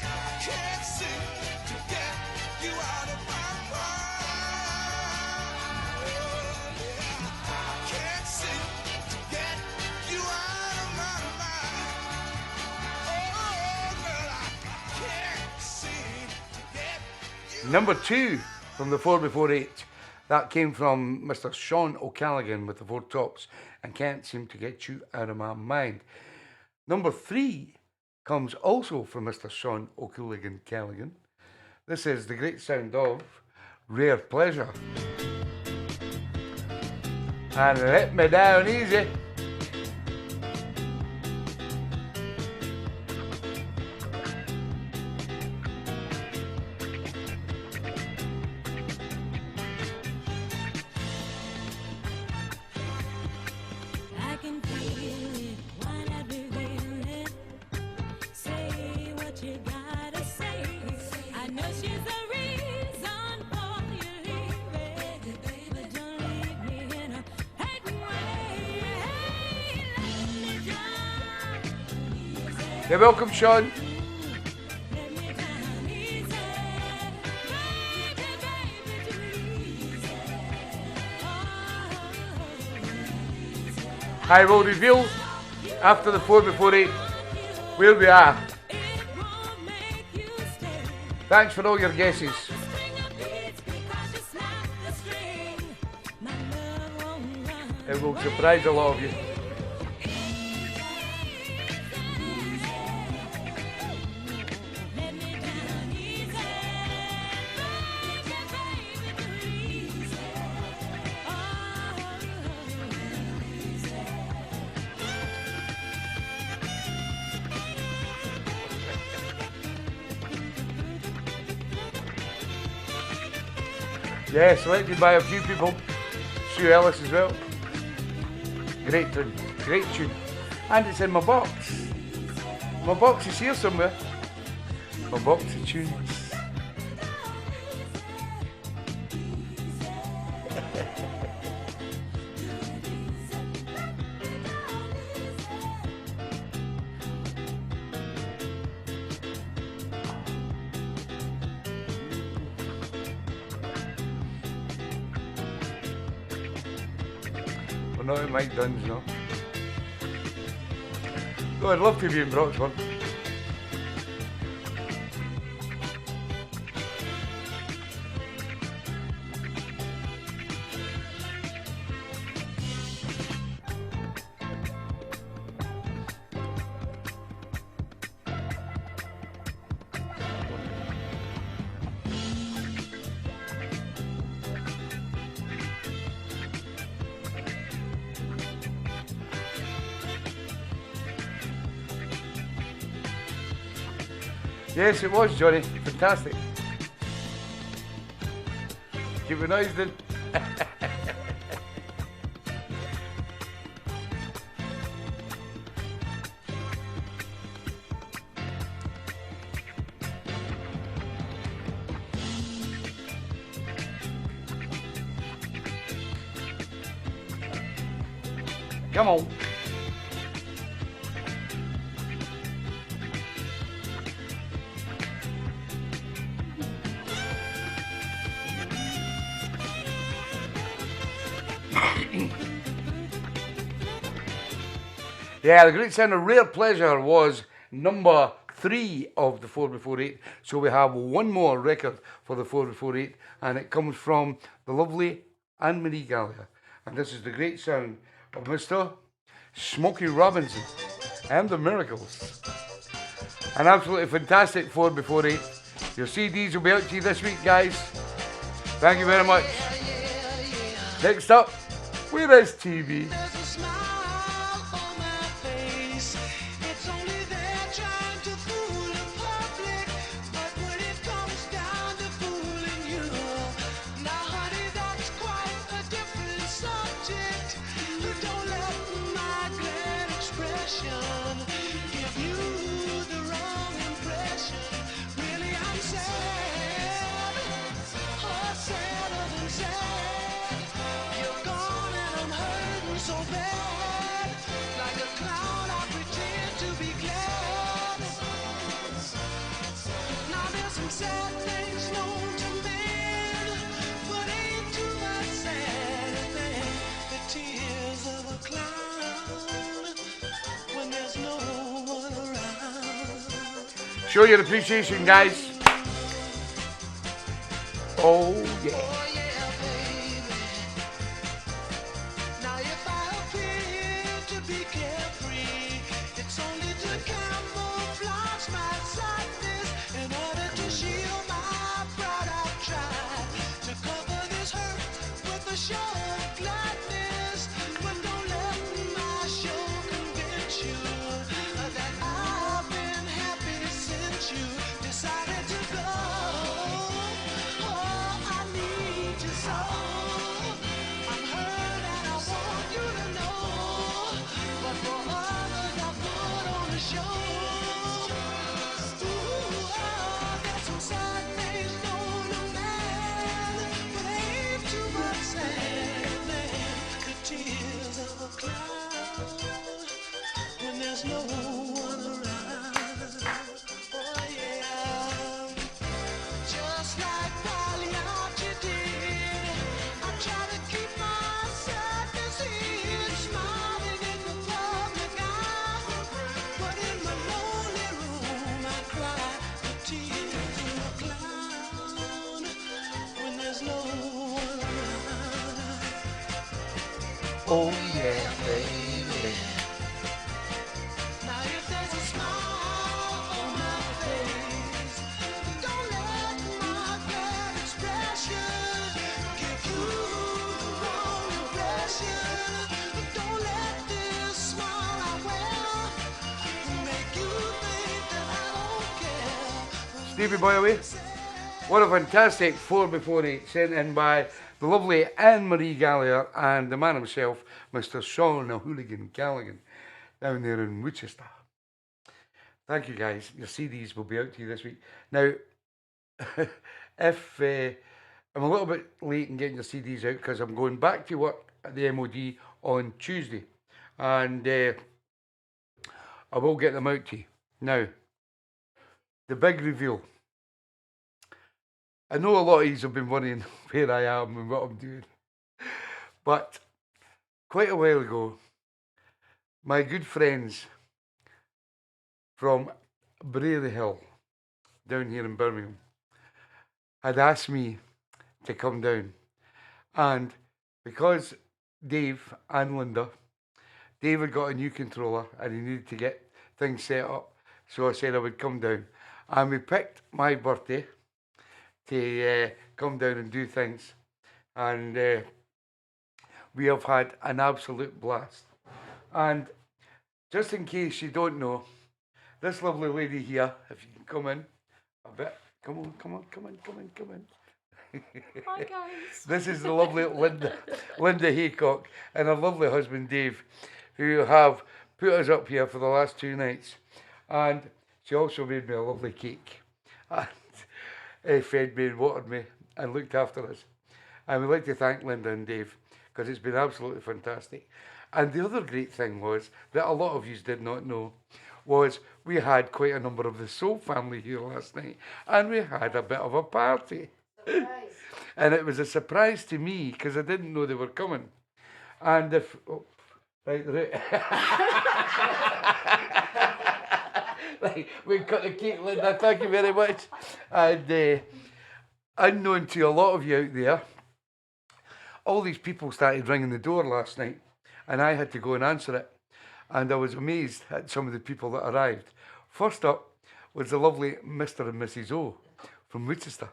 I can't seem to get you out of my mind. Oh, yeah. I can't seem to get you out of my mind. Oh, girl, I can't seem to get you. Number 2 from the 4x48. That came from Mr. Sean O'Callaghan with the Four Tops and Can't Seem to Get You Out of My Mind. Number 3 comes also from Mr. Sean O'Callaghan. This is the great sound of Rare Pleasure. And Let Me Down Easy. I can feel it, why not reveal it? Say what you gotta say. I know she's the reason for you leaving, but don't leave me in a hating way. Let me down easy. You're welcome, Sean. Let me down easy. Baby, baby, too easy. Oh, I will reveal after the 4x48 where we are. it won't make you stay. Thanks for all your guesses. String of beads because you snap the string. My love won't run. It will surprise a lot of you. Let me down easy. Baby, baby, too easy. Oh, Yeah, selected by a few people. Sue Ellis as well. Great tune, great tune. And it's in my box. My box is here somewhere. My box of tunes. We're not at Mike Dunn's, no. Oh, I'd love to be in Broxburn. Yes, it was, Johnny. Fantastic. Keep your noise then. Come on. Yeah, the great sound of Rare Pleasure was number 3 of the 4x48. So we have one more record for the 4x48, and it comes from the lovely Anne-Marie Gallagher. And this is the great sound of Mr. Smokey Robinson and the Miracles. An absolutely fantastic 4x48. Your CDs will be out to you this week, guys. Thank you very much. Next up, where is TV? There's a smile on my face. It's only there trying to Show your appreciation, guys. Oh, yeah. Oh yeah, baby. Now if I appear to be carefree, it's only to camouflage my sadness. In order to shield my pride, I've tried to cover this hurt with a show of gladness. But don't let my show convince you that I've been happy since you decided to go. Oh, I need you so. I'm hurt and I want you to know. But for others, I put on a show. Ooh, oh, there's some sad things known to man, but ain't too much sadness. The tears of a cloud when there's no one around. Oh yeah. Just like Pagliacci did, I try to keep my sadness hid, smiling in the public eye. But in my lonely room, I cry the tears of a clown when there's no one around. Oh, yeah, baby. Now if there's a smile on my face, don't let my bad expression give you the wrong impression. Don't let this smile I wear make you think that I don't care. Stevie Boy away. What a fantastic 4 before 8 sent in by the lovely Anne-Marie Gallagher and the man himself, Mr. Sean the Hooligan Callaghan, down there in Winchester. Thank you, guys. Your CDs will be out to you this week. Now, if I'm a little bit late in getting your CDs out because I'm going back to work at the MOD on Tuesday, and I will get them out to you. Now, the big reveal. I know a lot of you have been wondering where I am and what I'm doing, but quite a while ago, my good friends from Brary Hill, down here in Birmingham, had asked me to come down. And because Dave and Linda, Dave had got a new controller and he needed to get things set up, so I said I would come down. And we picked my birthday to come down and do things. And we have had an absolute blast. And just in case you don't know, this lovely lady here, if you can come in a bit, come on. Hi guys. This is the lovely Linda Haycock and her lovely husband Dave, who have put us up here for the last 2 nights. And she also made me a lovely cake. And fed me and watered me and looked after us. And we'd like to thank Linda and Dave because it's been absolutely fantastic. And the other great thing was that a lot of you did not know was we had quite a number of the Soul family here last night, and we had a bit of a party. Surprise. And it was a surprise to me because I didn't know they were coming. And if right, right, we cut the cake, Linda. Thank you very much. And unknown to a lot of you out there, all these people started ringing the door last night, and I had to go and answer it. And I was amazed at some of the people that arrived. First up was the lovely Mr. and Mrs. O from Winchester.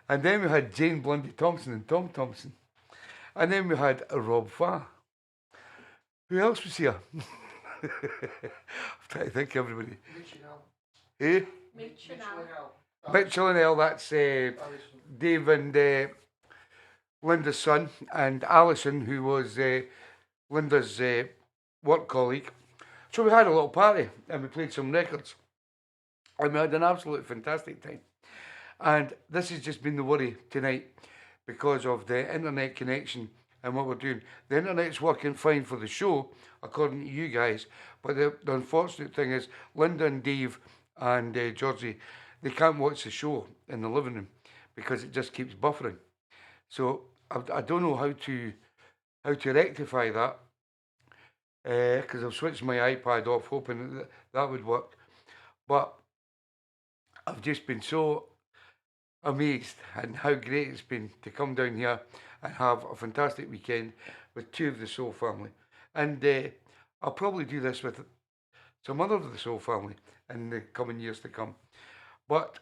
And then we had Jane Blundy Thompson and Tom Thompson. And then we had Rob Farr. Who else was here? I'm trying to think of everybody. Eh? Mitchell and Elle, that's Dave and Linda's son, and Alison, who was Linda's work colleague. So we had a little party and we played some records. And we had an absolutely fantastic time. And this has just been the worry tonight because of the internet connection and what we're doing. The internet's working fine for the show, according to you guys. But the unfortunate thing is, Linda and Dave and Georgie, they can't watch the show in the living room because it just keeps buffering. So I don't know how to rectify that because I've switched my iPad off hoping that would work. But I've just been so amazed at how great it's been to come down here and have a fantastic weekend with two of the Soul family. And I'll probably do this with some other of the Soul family in the coming years to come. But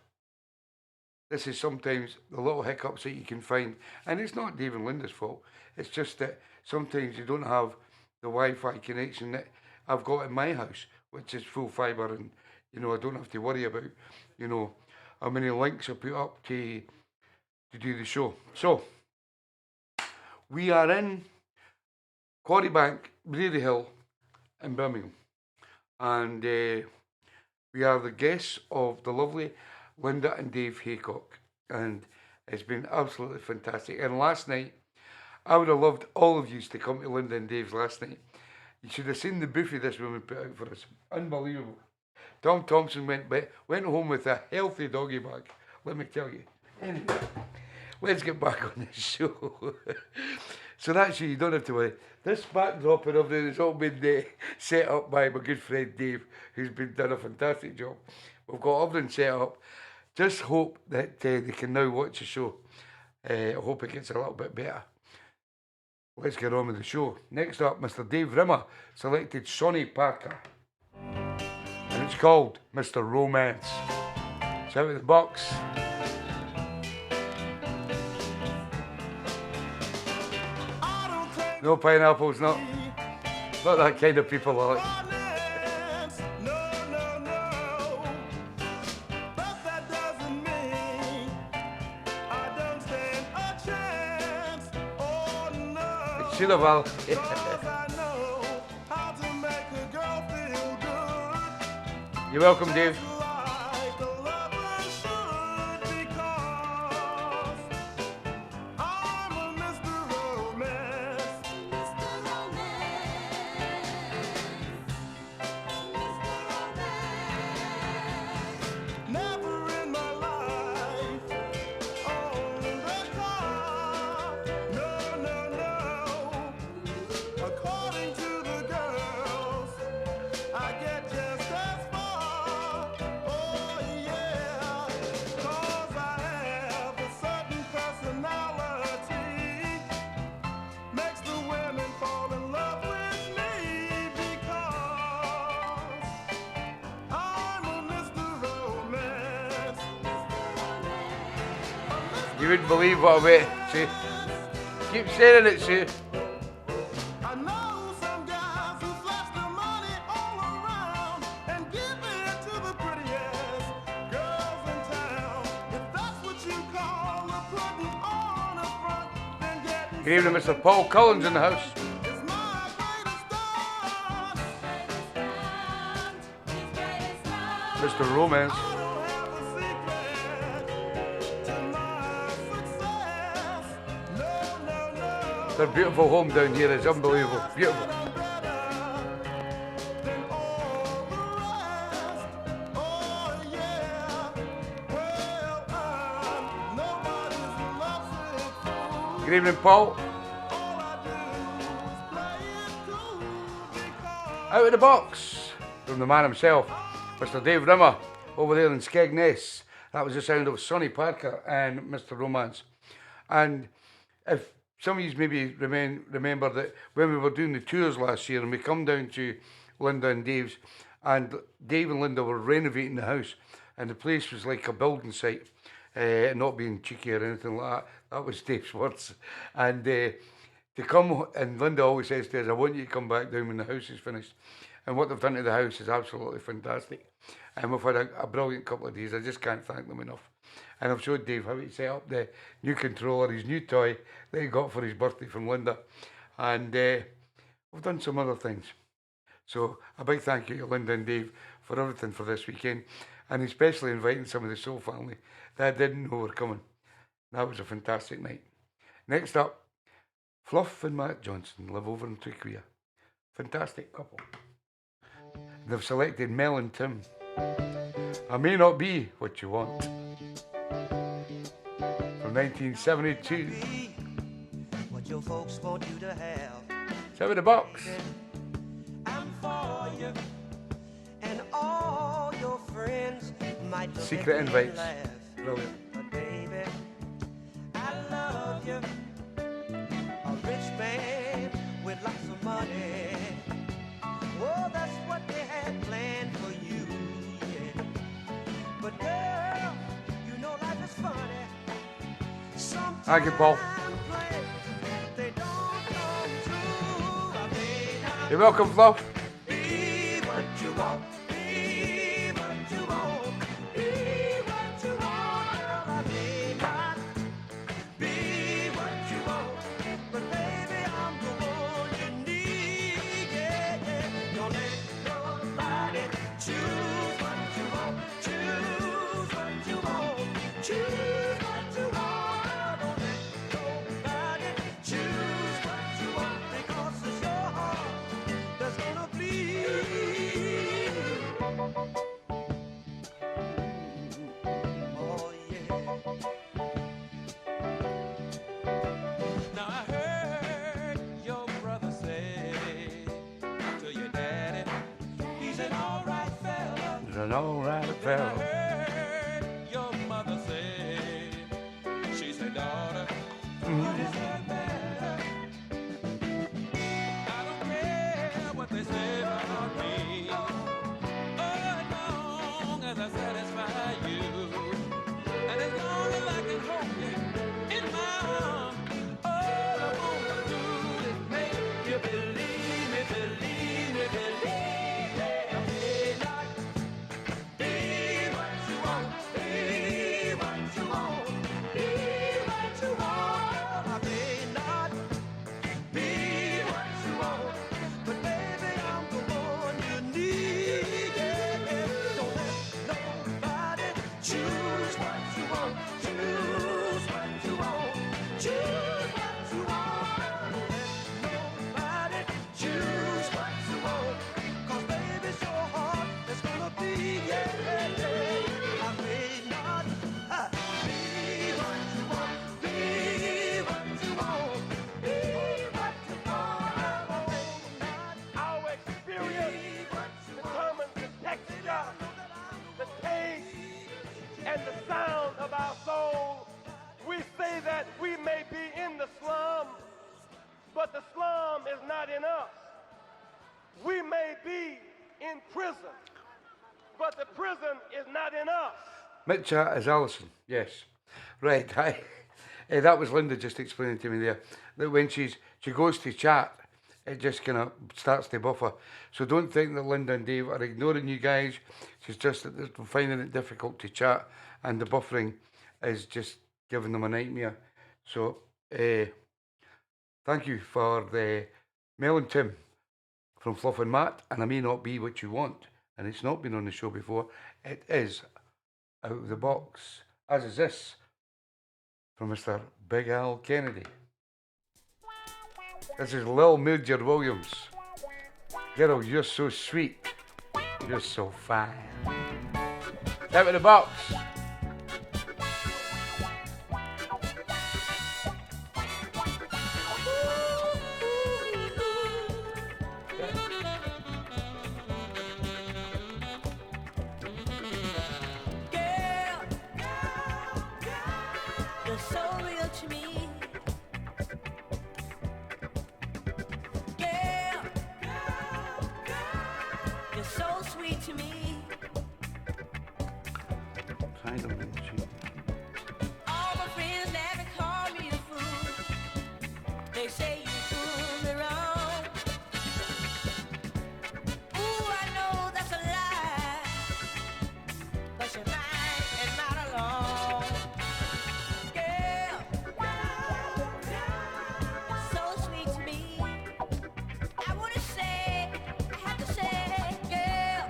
this is sometimes the little hiccups that you can find, and it's not Dave and Linda's fault. It's just that sometimes you don't have the Wi-Fi connection that I've got in my house, which is full fibre, and I don't have to worry about how many links I put up to do the show. So we are in Quarry Bank, Brady Hill, in Birmingham, and we are the guests of the lovely Linda and Dave Haycock, and it's been absolutely fantastic. And last night, I would have loved all of you to come to Linda and Dave's last night. You should have seen the buffet this woman put out for us. Unbelievable. Tom Thompson went home with a healthy doggy bag, let me tell you. Anyway, let's get back on the show. So that's you don't have to worry. This backdrop and everything has all been set up by my good friend Dave, who's been done a fantastic job. We've got everything set up. Just hope that they can now watch the show. I hope it gets a little bit better. Let's get on with the show. Next up, Mr. Dave Rimmer selected Sonny Parker. And it's called Mr. Romance. It's out of the box. No pineapples, not that kind of people, Alex. Should have well. You're welcome, Dave. You wouldn't believe what I met, see? Keep saying it, see? I know some guys who flash their money all around and give it to the prettiest girls in town. If that's what you call a putting on a front, then getting Good evening, Mr. Paul Collins in the house. is my greatest art. Mr. Romance. I don't have a secret to my success. No, no, no. Their beautiful home down here is unbelievable. Beautiful. Good evening, Paul. Out of the box from the man himself, Mr. Dave Rimmer, over there in Skegness. That was the sound of Sonny Parker and Mr. Romance. And if some of you maybe remember that when we were doing the tours last year and we come down to Linda and Dave's, and Dave and Linda were renovating the house, and the place was like a building site, not being cheeky or anything like that. That was Dave's words. And to come, and Linda always says to us, I want you to come back down when the house is finished. And what they've done to the house is absolutely fantastic. And we've had a brilliant couple of days. I just can't thank them enough. And I've showed Dave how he set up the new controller, his new toy that he got for his birthday from Linda. And we've done some other things. So a big thank you to Linda and Dave for everything for this weekend. And especially inviting some of the Soul family that I didn't know were coming. That was a fantastic night. Next up, Fluff and Matt Johnson live over in Twequia. Fantastic couple. They've selected Mel and Tim. I may not be what you want. From 1972. What your folks want you to have. It's out of the box. I'm for you and all your friends. might look Secret at me invites. last, Brilliant. but baby, I love you. A rich man with lots of money. Oh, that's what they had planned for you, yeah. But girl, you know life is funny. Sometimes Thank you, Paul. plans, they don't come true. I may not You're welcome, Fluff. be what you want. Be what you want. Be what you want. Girl, I may not be what you want, but baby, I'm the one you need. Yeah, yeah. Don't let nobody choose what you want. Choose what you want. Choose what you want. Don't let nobody choose what you want, because it's your heart that's gonna bleed. Oh yeah. Now I heard your brother say to your daddy, he's an alright fella. He's an alright I fella. heard your mother say, she said, daughter, you deserve better. I don't care what they say about me, as long as I satisfy you, and as long as I can hold you in my arms, all I wanna do is make you believe me, believe me, believe me. I may not be what you want, be what you want, be what you want. I may not be what you want, but baby, I'm the one you need. Yeah, yeah. Don't let nobody choose what you want, choose what you want, choose what you want. Don't let nobody choose what you want, 'cause baby, it's your heart that's gonna be. Yeah, yeah, yeah. I may not be what you want, be what you want, be what you want. Our experience determines the texture, the taste, and the sound of our soul. We say that we may be in the slum, but the slum is not in us. We may be in prison, but the prison is not in us. Mitcha is Alison. Yes. Right. Hi. That was Linda just explaining to me there that when she goes to chat, it just kind of starts to buffer. So don't think that Linda and Dave are ignoring you guys. She's just that they're finding it difficult to chat, and the buffering is just giving them a nightmare. So thank you for the Mel and Tim from Fluff and Matt, and I may not be what you want, and it's not been on the show before. It is out of the box, as is this from Mr. Big Al Kennedy. This is Lil Major Williams. Girl, you're so sweet. You're so fine. Out of the box. Girl, you're so real to me. Girl, you're so sweet to me. Kind of cheap. All my friends laugh and call me a fool. They say you do me wrong. Ooh, I know that's a lie, but you're mine and mine alone. Girl, so sweet to me. I wanna say, I have to say, girl,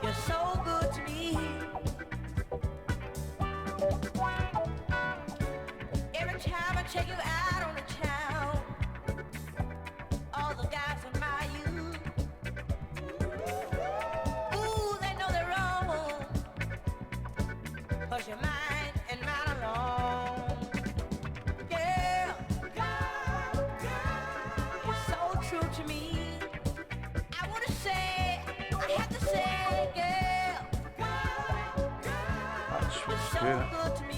you're so good to me. tune. good to me.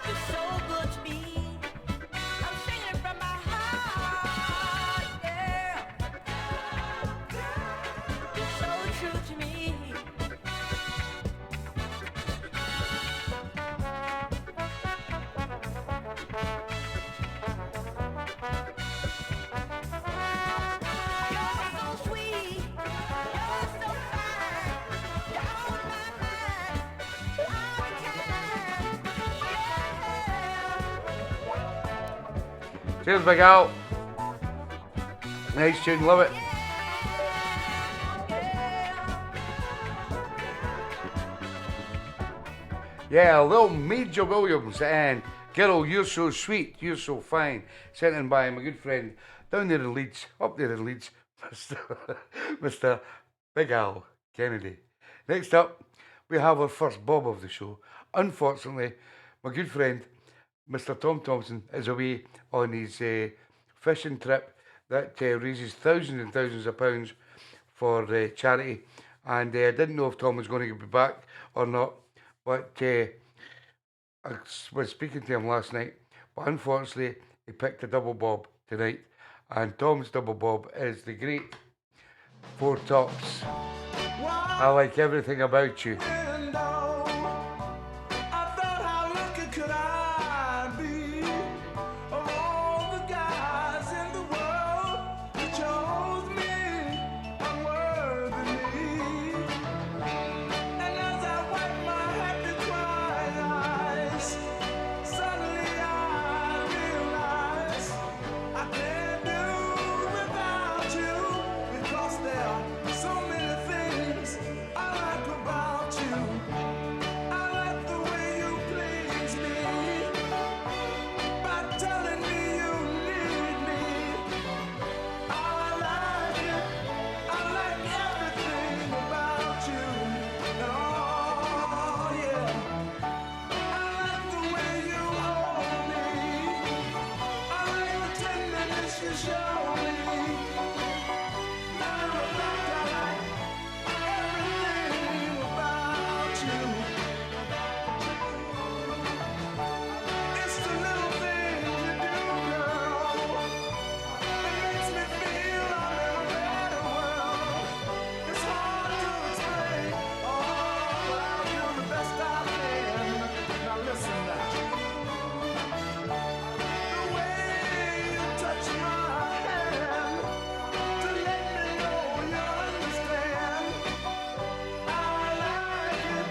You're so good to me. I'm singing it from my heart. Yeah. You're so true to me. You're so sweet. You're so fine. You're on my mind all the time. Yeah. Cheers, Big Al. Nice tune, love it. Yeah, little Major Williams and Girl, You're So Sweet, You're So Fine. Sent in by my good friend down there in Leeds, up there in Leeds, Mr. Big Al Kennedy. Next up, we have our first Bob of the show. Unfortunately, my good friend, Mr. Tom Thompson, is away on his fishing trip that raises thousands and thousands of pounds for charity. And I didn't know if Tom was going to be back or not. But I was speaking to him last night, but unfortunately he picked a double bob tonight. And Tom's double bob is the great Four Tops. I Like Everything About You. window. I thought, how lucky could I be? Of all the guys in the world, you chose me, unworthy me. And as I wipe my happy quiet eyes, suddenly I realize I can't do without you, because there are so many things I like about you. I like the way you please me by telling me you need me. I like it. I like everything about you. Oh yeah. I like the way you hold me. I like the tenderness you show me. Matter of fact, I like everything about you. It's the little things you do, girl. It makes me feel I'm in a better world. It's hard to explain. Oh, I'll do the best I can. Now listen now. The way you touch my hand to let me know you understand. I like it.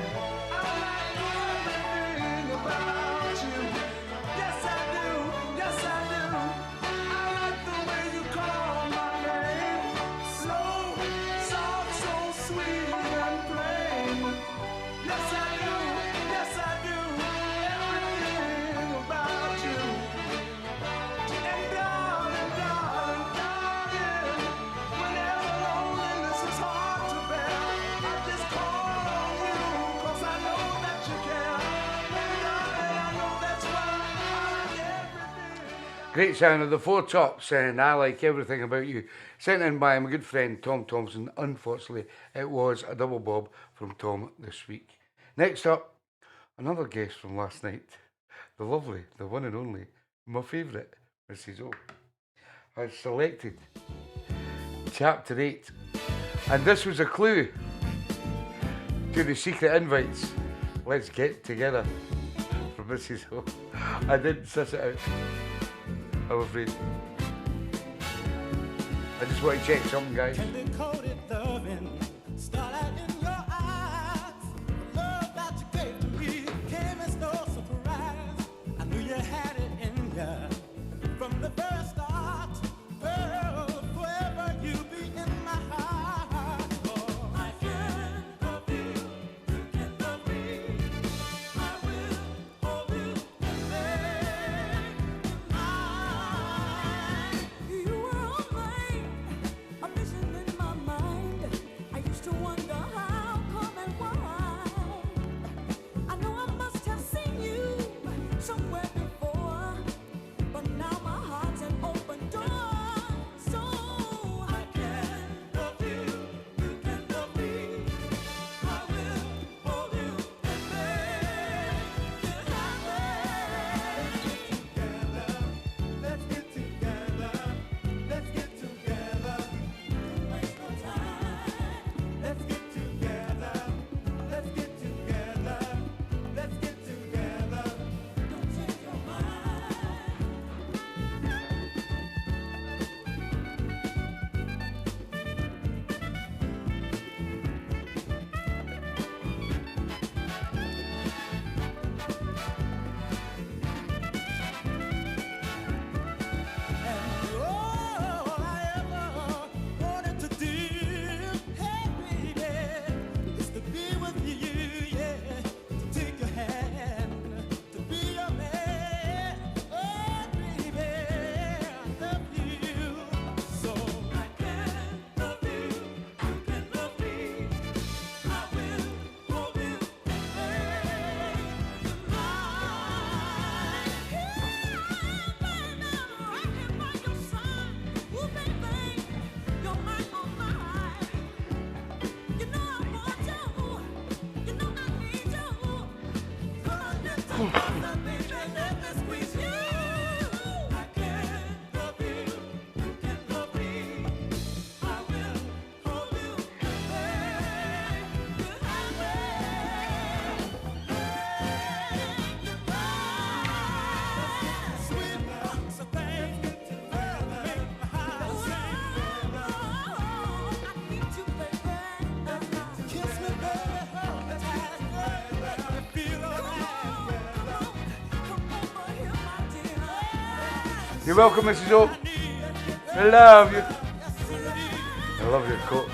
I like everything about you. Yes, I do. Yes, I do. I like the way you call my name. Slow, soft, so sweet and plain. Yes, I do. Yes, I do. Everything about you. And darling, darling, darling, whenever loneliness is hard to bear, I just call on you, 'cause I know that you care. And darling, I know that's why I like everything. Great sound of the Four Tops, and I Like Everything About You. Sent in by my good friend Tom Thompson. Unfortunately, it was a double bob from Tom this week. Next up, another guest from last night. The lovely, the one and only, my favourite, Mrs. O, has selected Chapter 8. And this was a clue to the secret invites. Let's get together from Mrs. O. I didn't suss it out, I'm afraid. I just want to check something, guys. Candy-coated loving, starlight in your eyes. The love that you gave to me came as no surprise. I knew you had it in ya from the very start. Girl, forever you be in my heart. Oh, I can't love you, you can love me. I will hold you and make you mine. You were all mine. You're welcome, Mrs. O. I love you. I love your coat.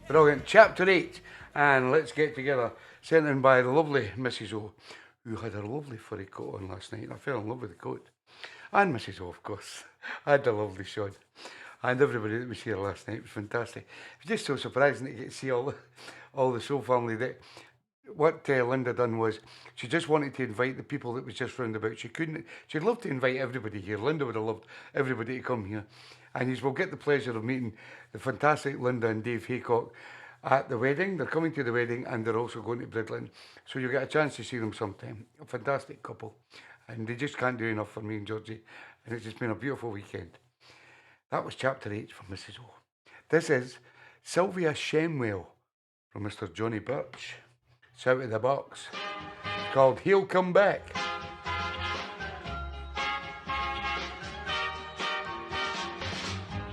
Brilliant. Chapter 8. And let's get together. Sent in by the lovely Mrs. O, who had a lovely furry coat on last night. And I fell in love with the coat. And Mrs. O, of course. I had a lovely Sean. And everybody that was here last night was fantastic. It was just so surprising to get to see all the Soul family. That what Linda done was she just wanted to invite the people that was just round about. She'd love to invite everybody here. Linda would have loved everybody to come here. And you will get the pleasure of meeting the fantastic Linda and Dave Haycock at the wedding. They're coming to the wedding and they're also going to Bridland. So you'll get a chance to see them sometime. A fantastic couple. And they just can't do enough for me and Georgie. And it's just been a beautiful weekend. That was chapter 8 from Mrs. O. This is Sylvia Shemwell from Mr. Johnny Birch. It's out of the box. It's called He'll Come Back.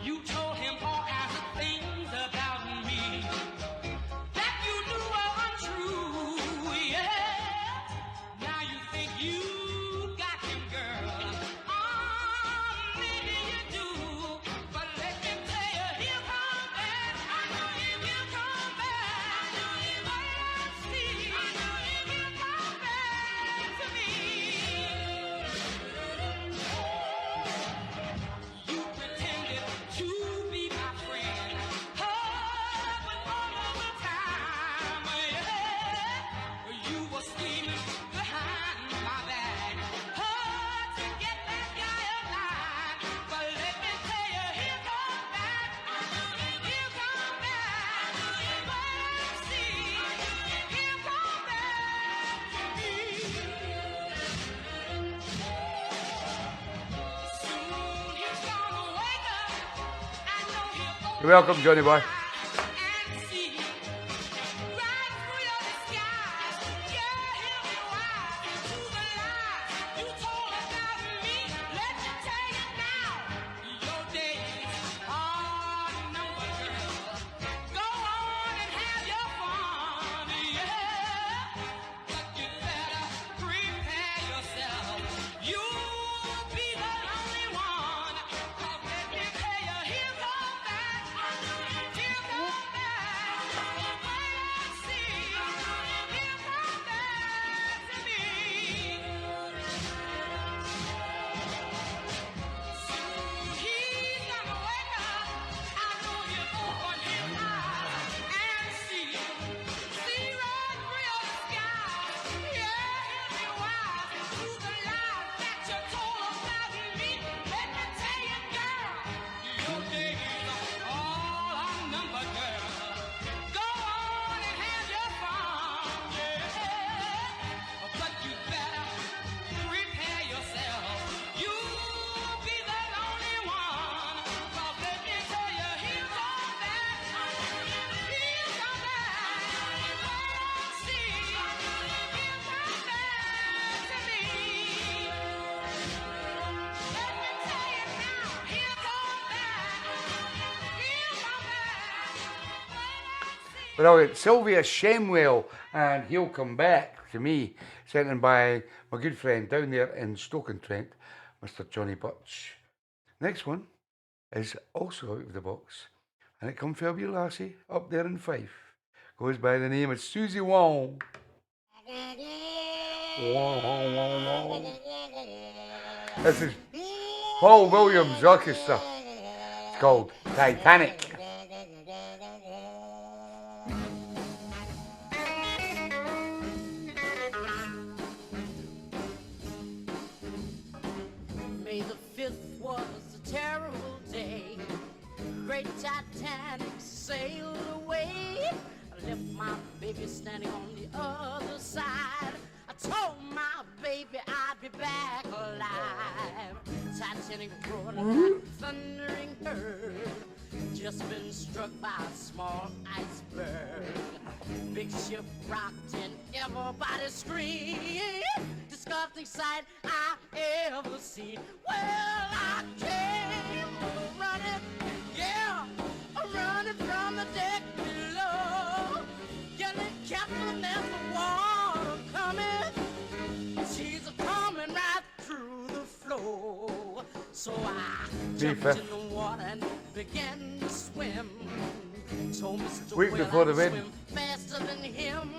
You told him all kinds of things about me that you knew were untrue, yeah. Now you think you got him, girl. Oh, maybe you do. But let me tell you, he'll come back. I know he will come back. I know he will see. I know he will come back to me. You pretended to be my friend, but all of the time, yeah, you were scheming behind my back, to get that guy alive. But let me tell you, he'll come back. He'll come back. But see, he'll come back to me. Soon he's gonna wake up. I know he'll open You're welcome, Johnny boy. and see right through your disguise. Yeah, he'll be wise to the lies you told about me. Let me tell you now, your days are numbered, girl. Go on and have your fun, yeah. But you better prepare yourself. You'll be the only one. 'Cause let me tell you, he'll come back. He'll come back. Wait and see. He'll come back to me. Soon he's gonna wake up. I know he'll open his eyes and see right through your disguise. Yeah, he'll be wise to the lies that you told about me. Let me tell you, girl, your days all are numbered, girl. Go on and have your fun, yeah. But you better prepare yourself. You'll be the only one. 'Cause let me tell you, he'll come back. He'll come back. Wait and see. He'll come back to me. Let me tell you now, he'll come back. He'll come back. Wait and see. Brilliant. Sylvia Shemwell and He'll Come Back to me. Sent in by my good friend down there in Stoke-on-Trent, Mr. Johnny Birch. Next one is also out of the box. And it comes from a wee lassie up there in Fife. Goes by the name of Susie Wong. This is Paul Williams Orchestra. It's called Titanic. May the 5th was a terrible day. Great Titanic sailed away. I left my baby standing on the other side. I told my baby I'd be back alive. Titanic roared like a thundering herd. Just been struck by a small iceberg. Big ship rocked and everybody screamed. Disgusting sight I ever seen. Well, I came running, yeah, running from the deck below. Yelling, Captain, there's the water coming. She's coming right through the floor. So I jumped in the water and began to swim. Told Mr. Week Whale before the I'd win. swim faster than him.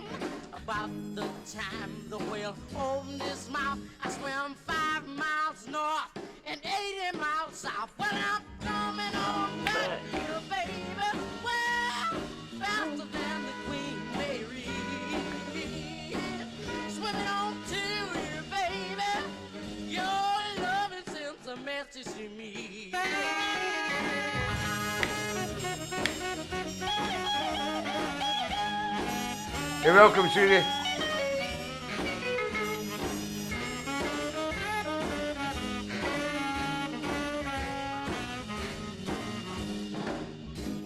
About the time the whale opened his mouth, I swam 5 miles north and 80 miles south. Well, I'm coming on back here, baby. Well, faster than the Queen Mary. Swimming on to you, baby. Your loving sends a message to me. You're welcome, Susie.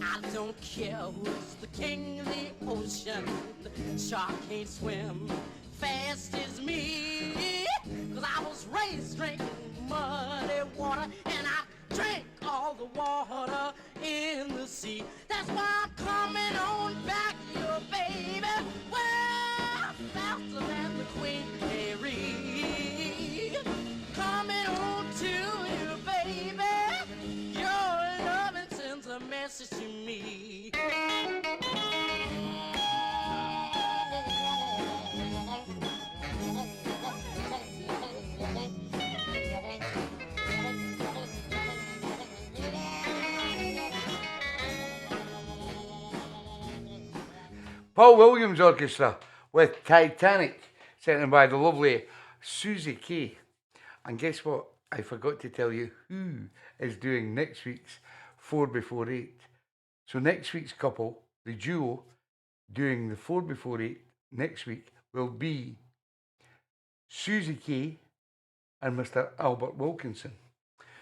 I don't care who's the king of the ocean. The shark can't swim fast as me. 'Cause I was raised drinking muddy water, and I drank all the water in the sea. That's why I'm coming on back here, baby. Well, faster than the Queen Mary. Coming on to you, baby. Your loving sends a message to me. Paul Williams Orchestra with Titanic, sent in by the lovely Susie Kay. And guess what? I forgot to tell you who is doing next week's 4 before 8. So next week's couple, the duo, doing the 4 before 8 next week will be Susie Kay and Mr. Albert Wilkinson.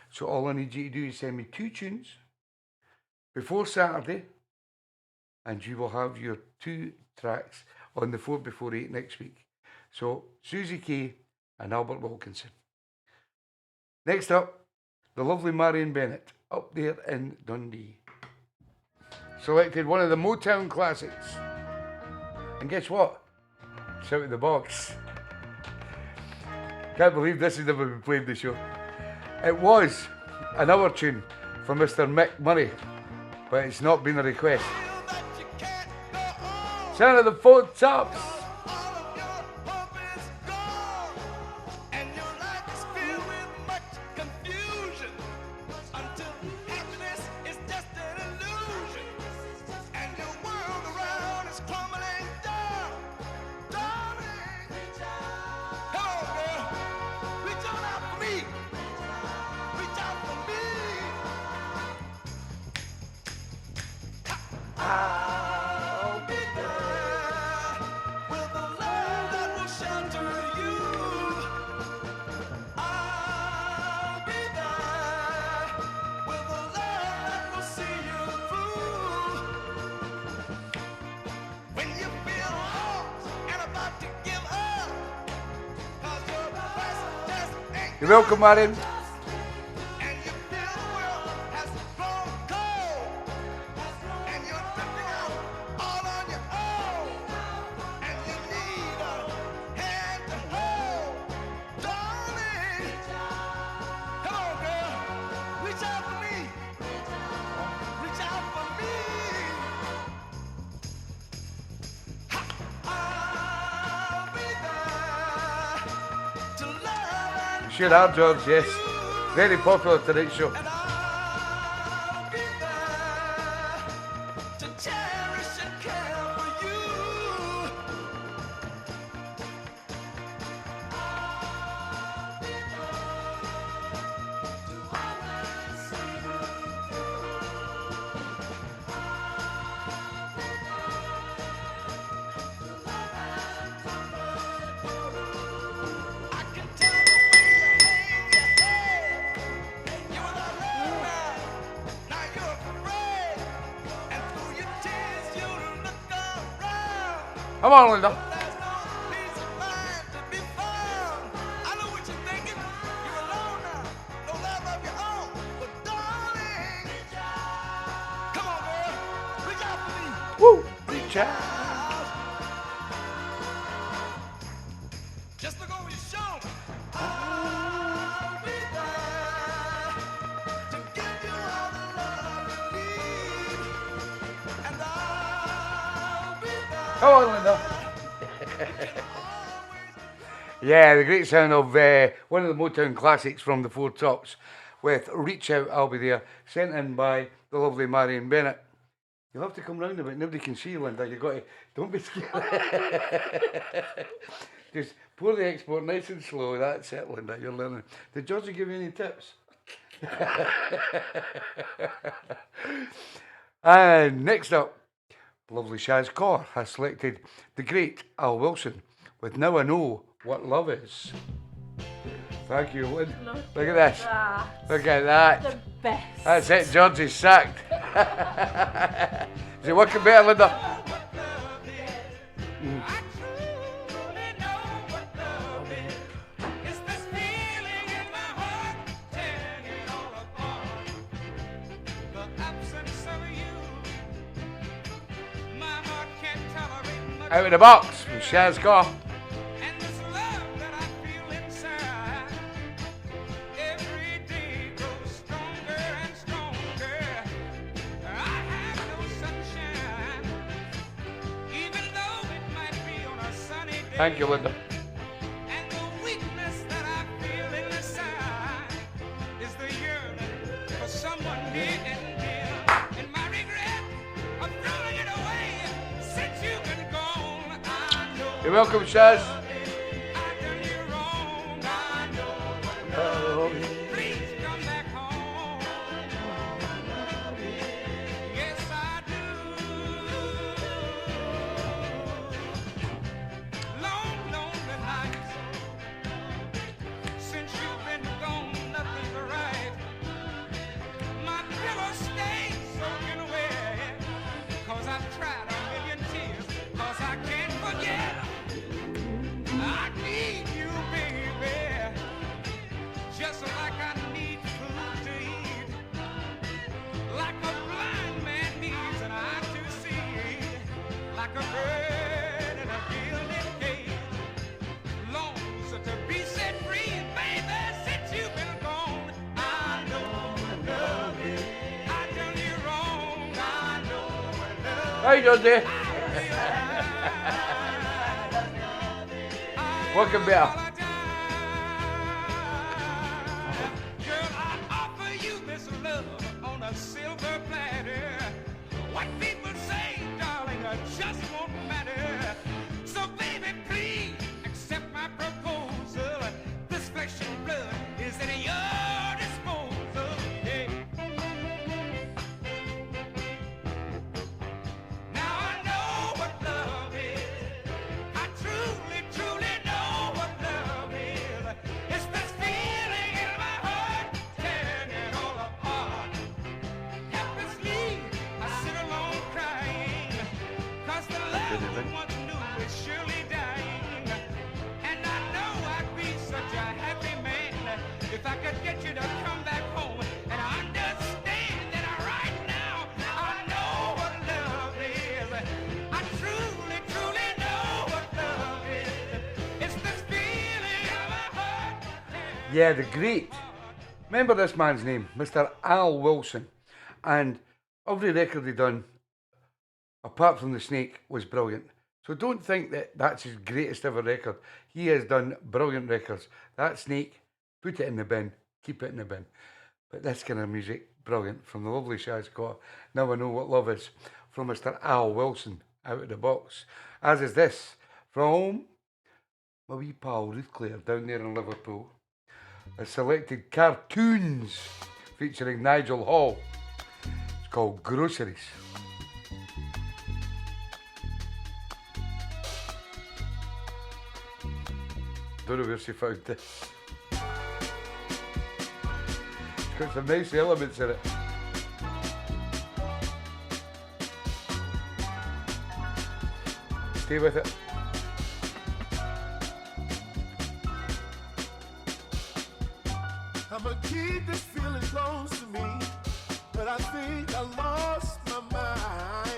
So all I need you to do is send me 2 tunes before Saturday, and you will have your 2 tracks on the 4 before 8 next week. So Susie Kay and Albert Wilkinson. Next up, the lovely Marion Bennett, up there in Dundee. Selected one of the Motown classics. And guess what? It's out of the box. Can't believe this has never been played in the show. It was another tune from Mr. Mick Murray, but it's not been a request. Sound of the Four Tops. You're welcome, Marion. Sure are, George, yes. Very popular today's show. Come on, Linda. Peace of mind to be found. I know what you're thinking. You're alone now. No love of your own. But darling, come on, girl. Reach out for me. Woo! Reach out. Just look over your shoulder. I'll be there to give you all the love you need. And I'll be there. Come on, Linda. Yeah, the great sound of one of the Motown classics from the Four Tops with Reach Out, I'll Be There, sent in by the lovely Marion Bennett. You'll have to come round a bit, nobody can see you, Linda, you've got to, don't be scared. Just pour the export nice and slow, that's it, Linda, you're learning. Did Georgie give you any tips? And next up, lovely Shaz Kaur has selected the great Al Wilson with Now I Know What Love Is. Thank you, Lynn. Look at this. Look at that. The best. That's it, Georgie's sacked. Is it working better, Linda? I truly know what love is. It's this feeling in my heart, tearing it all apart. The absence of you, my heart can't tolerate much. Out of the box from Shaz Kaur. And this love that I feel inside, every day grows stronger and stronger. I have no sunshine, even though it might be on a sunny day. Thank you, Linda. And the weakness that I feel inside is the yearning for someone near and dear. And my regret of throwing it away since you've been gone. I know You're welcome, Shaz. I've done you wrong. I know what love is. Please come back home. Yes, I do. Long, lonely nights since you've been gone, nothing's right. My pillow stays soaking wet, 'cause I've tried a million tears, 'cause I can't forget. I need you, baby, just like I need food to eat, like a blind man needs an eye to see, like a bird in a gilded cage, longs to be set free, baby, since you've been gone. I know what love is. I done you wrong. I know what love How you doing, dear? is. Welcome better. Girl, I offer you this love on a silver platter. What people say, darling, just won't matter. So, baby, please accept my proposal. This flesh and blood is at your disposal. Yeah. Now I know what love is. I truly, truly know what love is. It's this feeling in my heart, tearing it all apart. Helplessly, I sit alone crying, 'cause the love I once knew is surely dying. And I know I'd be such a happy man if I could get you to come back home and understand that right now I know what love is. I truly, truly know what love is. It's this feeling in my heart. Yeah, the great. Remember this man's name, Mr. Al Wilson. And every record he done, apart from The Snake, was brilliant. So don't think that that's his greatest ever record. He has done brilliant records. That Snake, put it in the bin, keep it in the bin. But this kind of music, brilliant. From the lovely Shaz Kaur, Now I Know What Love Is, from Mr. Al Wilson, out of the box. As is this, from my wee pal Ruth Clare, down there in Liverpool. A selected Cartoons, featuring Nigel Hall. It's called Groceries. Don't know where she found this. It's got some nice elements in it. Stay with it. I'ma keep this feeling close to me, but I think I lost my mind.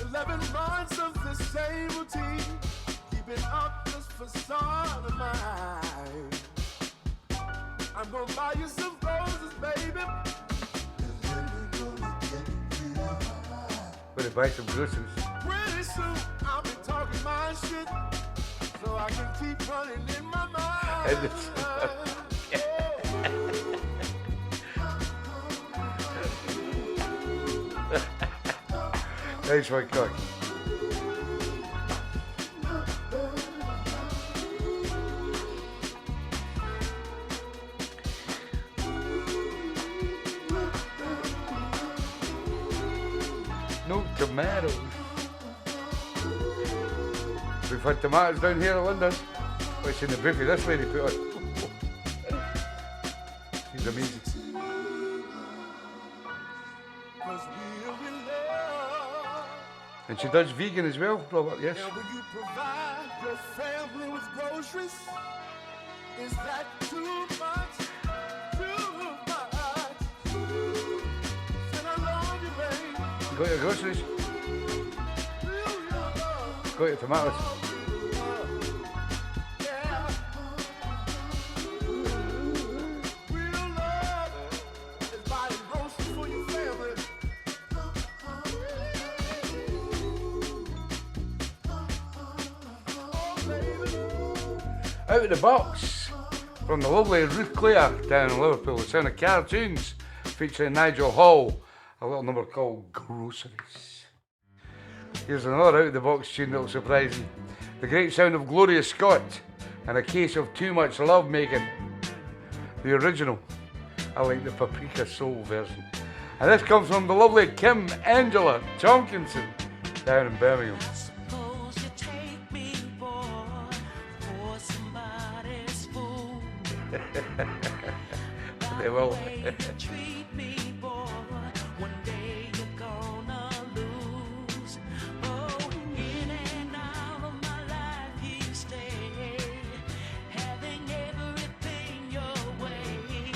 11 months of the same routine, keeping up this facade of mine. I'm gonna buy you some roses, baby. Gonna buy some groceries. Pretty soon I'll be talking my shit, so I can keep running in my mind. And it's- Nice one, cock. No tomatoes. We've had tomatoes down here in London, which in the buffet this lady put on. She's amazing. 'Cause we're in love. And she does vegan as well, Robert, yes. And will you provide your family with groceries? Is that too much? Too much? Said I love you, babe. Got your groceries, Real love. got your tomatoes. Yeah. Real love is buying groceries for your family. Oh, baby. Out of the box from the lovely Ruth Clare down in Liverpool, the sound of cartoons featuring Nigel Hall, a little number called Groceries. Here's another out of the box tune that'll surprise you. The great sound of Gloria Scott and A Case of Too Much Love Making. The original. I like the Paprika Soul version. And this comes from the lovely Kim Angela Tompkinson down in Birmingham. Suppose you take me, boy, for somebody's fool. They will. Way you treat me, boy, one day you're gonna lose. Oh, in and out of my life you stay, having everything your way.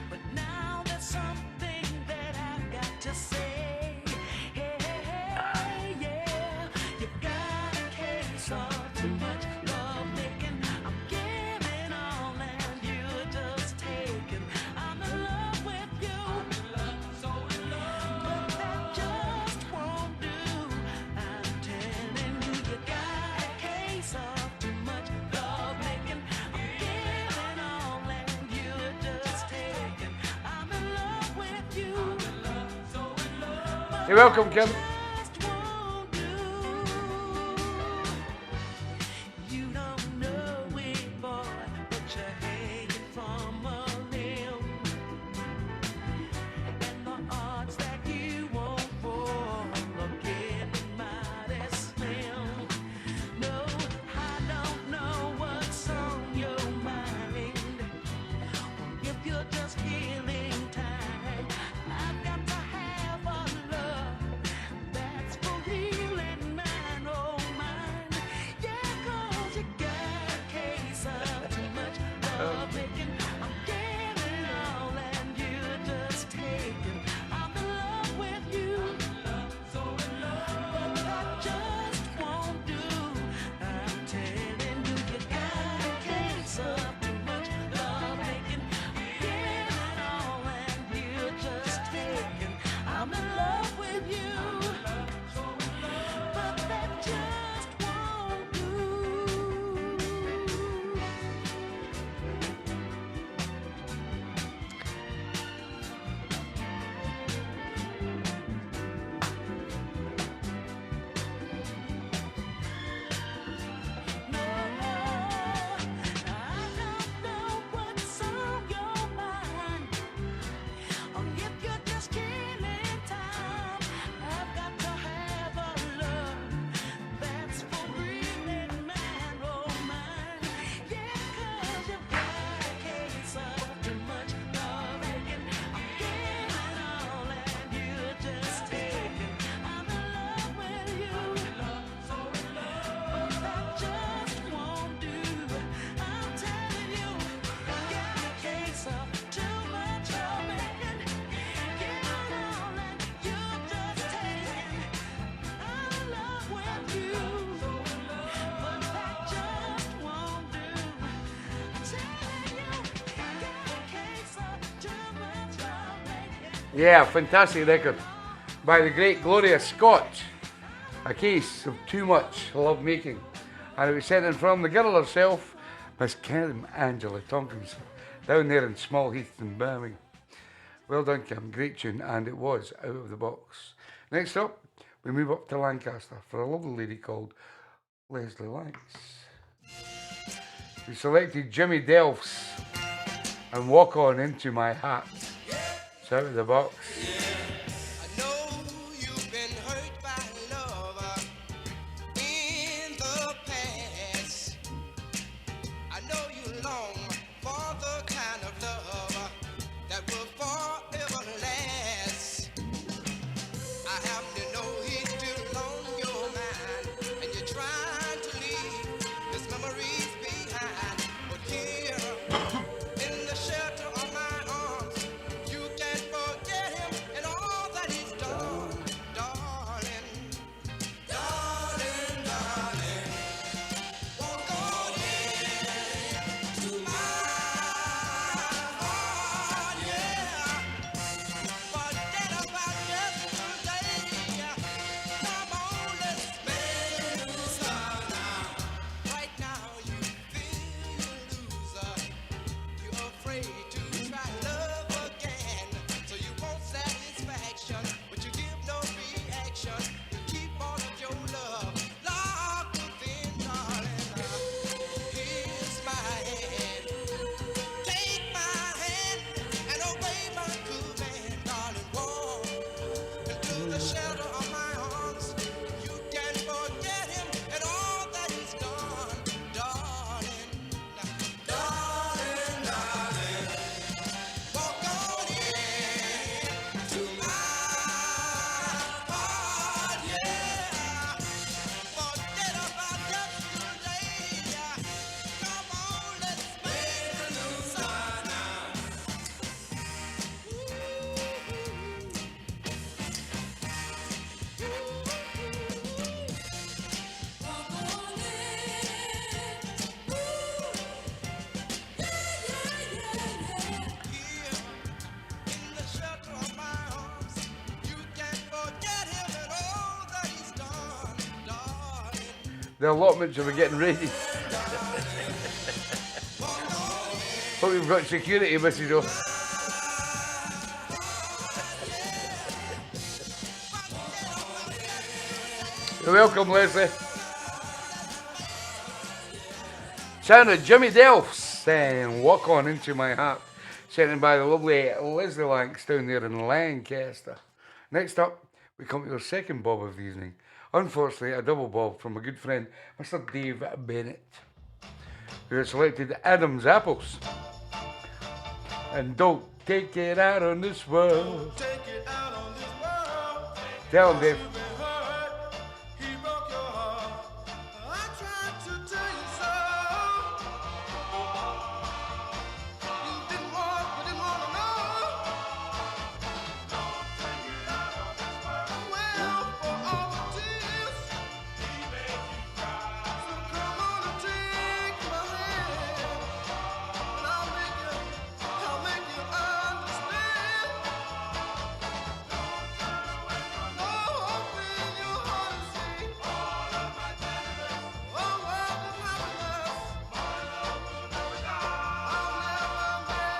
But now there's something that I've got to say. Hey, hey, yeah, you've got a case of too much love making. I'm giving all and you're just taking. I'm in love with you. But that just won't do. I'm telling you, you got a case of too much love making. I'm giving all and you're just taking. I'm in love with you. You're welcome, Kim. Just won't do. You don't know it, boy, but you're hanging from a limb. And the odds that you won't fall are getting mighty slim. No, I don't know what's on your mind, or if you're just killing time. I've got to have a love that's for real and mine, oh mine. Yeah, 'cause you got a case of too much love making. I'm giving all and you're just taking. I'm in love with you. But that just won't do. I'm telling you, you got a case of too much love making. I'm giving all and you're just taking. I'm in love with you. But that just won't do. Yeah, fantastic record by the great Gloria Scott. A case of too much love making. And it was sent in from the girl herself, Miss Kim Angela Tompkins, down there in Small Heath in Birmingham. Well done, Kim. Great tune, and it was out of the box. Next up, we move up to Lancaster for a lovely lady called Leslie Lanks. We selected Jimmy Delph's and Walk On Into My Heart. It's out of the box. I know you've been hurt by love in the past. I know you long for the kind of love that will forever last. I happen to know he's still on your mind, and you're trying to leave his memories behind. But here, in the shelter of my arms, you can't forget him and all that he's done, darling. Darling, darling, walk on into my heart, yeah. Forget about yesterday. Come on, let's make a new start now. Right now you feel you loser. You're afraid to try love again. So you want satisfaction, but you give no reaction. You keep all of your love locked within, darling. Here's my hand. Take my hand and obey my command, darling. Walk into the shelter of my arms. You can forget him and all that he's done, darling. Darling, darling, walk on into my heart, yeah. Forget about yesterday. Come on, let's make a new start now. Here in the shelter of my arms, you can forget him and all that he's done, darling. The allotments are getting ready. Hope you've got security, Mrs. O. You're welcome, Leslie. Sound of Jimmy Delph's and Walk On Into My Heart, sent in by the lovely Leslie Lanks down there in Lancaster. Next up, we come to our second bob of the evening. Unfortunately, a double bob from a good friend, Mr. Dave Bennett, who has selected Adam's Apples. And don't take it out on this world. Take it out on this world. Tell him, Dave. You've been hurt. He broke your heart. I tried to tell you so. You didn't want to know. Well, for all the tears, he made you cry. So come on and take my hand, and I'll make you understand. No hope in your heart to see all of my tenderness, all of the happiness. I'll never make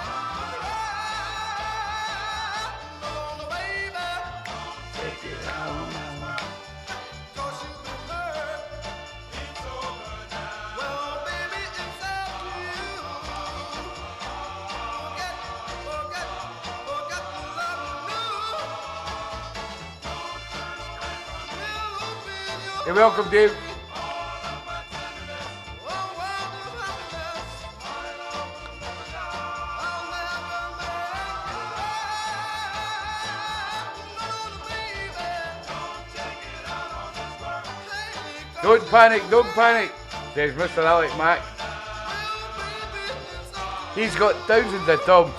no, baby. Take it out. 'Cause you've been hurt. It's over now. Well, baby, it's up to you. Forget the love you knew. You're welcome, Dave. Don't panic, says Mr. Alec Mack. He's got thousands of tubs.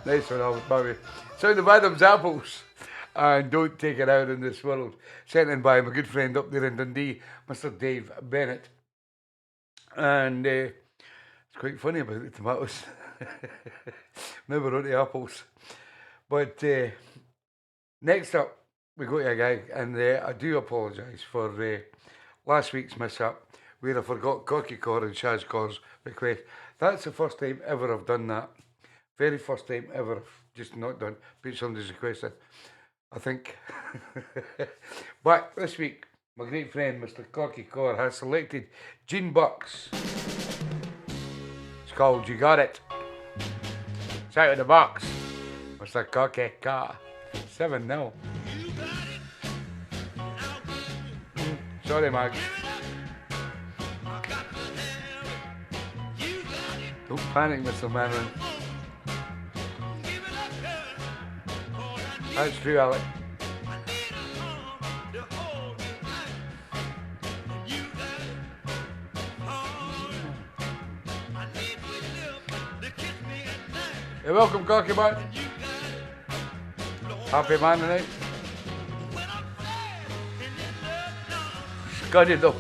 Nice one, Albert Bowie. Sound of Adam's Apples. And Don't Take It Out in This World. Sent in by my good friend up there in Dundee, Mr. Dave Bennett. And it's quite funny about the tomatoes. Now we're on to apples. But next up, we go to a guy, and I do apologise for last week's mishap, where I forgot Cocky Core and Shaz Core's request. That's the first time ever I've done that. Very first time ever I've just not done, put somebody's request in, I think. But this week, my great friend, Mr. Cocky Core, has selected Gene Bucks. It's called You Got It. It's out of the box. Mr. Cocky Core. 7-0. Sorry, Mag. Don't panic, Mr. Manlin. That's true, Alec. You're welcome, Cocky Man. Happy man tonight. Scudded up.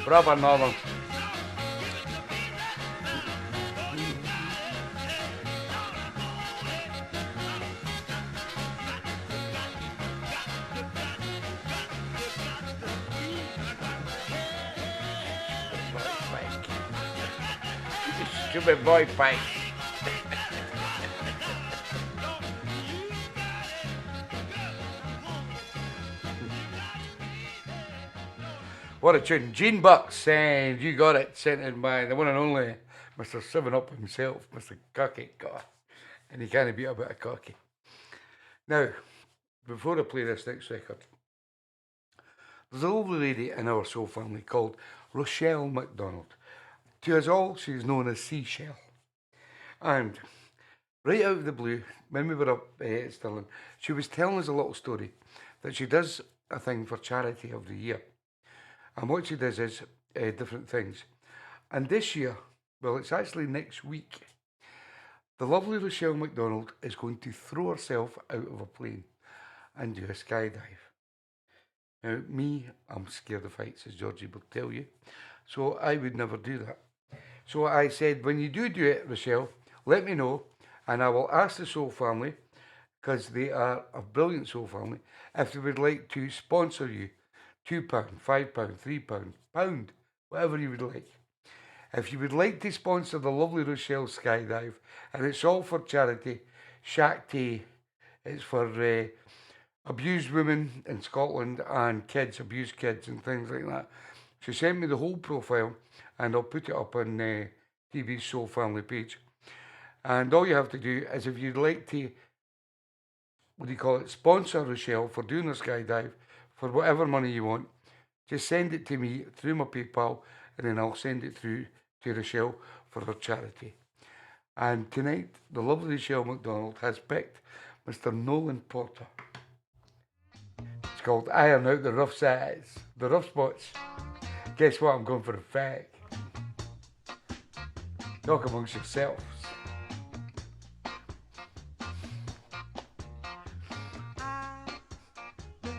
Proper normal. Stupid boy fight. What a tune. Gene Bucks, and You Got It, sent in by the one and only Mr. 7-Up himself, Mr. Cocky God. And he can't beat a bit of cocky. Now, before I play this next record, there's a lovely lady in our soul family called Rochelle MacDonald. To us all, she's known as Seashell. And right out of the blue, when we were up at Stirling, she was telling us a little story that she does a thing for charity every year. And what she does is different things. And this year, well, it's actually next week, the lovely Rochelle MacDonald is going to throw herself out of a plane and do a skydive. Now, me, I'm scared of heights, as Georgie will tell you. So I would never do that. So I said, when you do it, Rochelle, let me know, and I will ask the Soul family, because they are a brilliant Soul family, if they would like to sponsor you. £2, £5, £3, pound, whatever you would like. If you would like to sponsor the lovely Rochelle Skydive, and it's all for charity, Shakti, it's for abused women in Scotland and kids, abused kids and things like that. She sent me the whole profile, and I'll put it up on TeeBee's Soul Family page. And all you have to do is, if you'd like to, sponsor Rochelle for doing the skydive, for whatever money you want, just send it to me through my PayPal, and then I'll send it through to Rochelle for her charity. And tonight, the lovely Rochelle MacDonald has picked Mr. Nolan Porter. It's called Iron Out the Rough Sides, the rough spots. Guess what? I'm going for a fag. Talk amongst yourselves. Been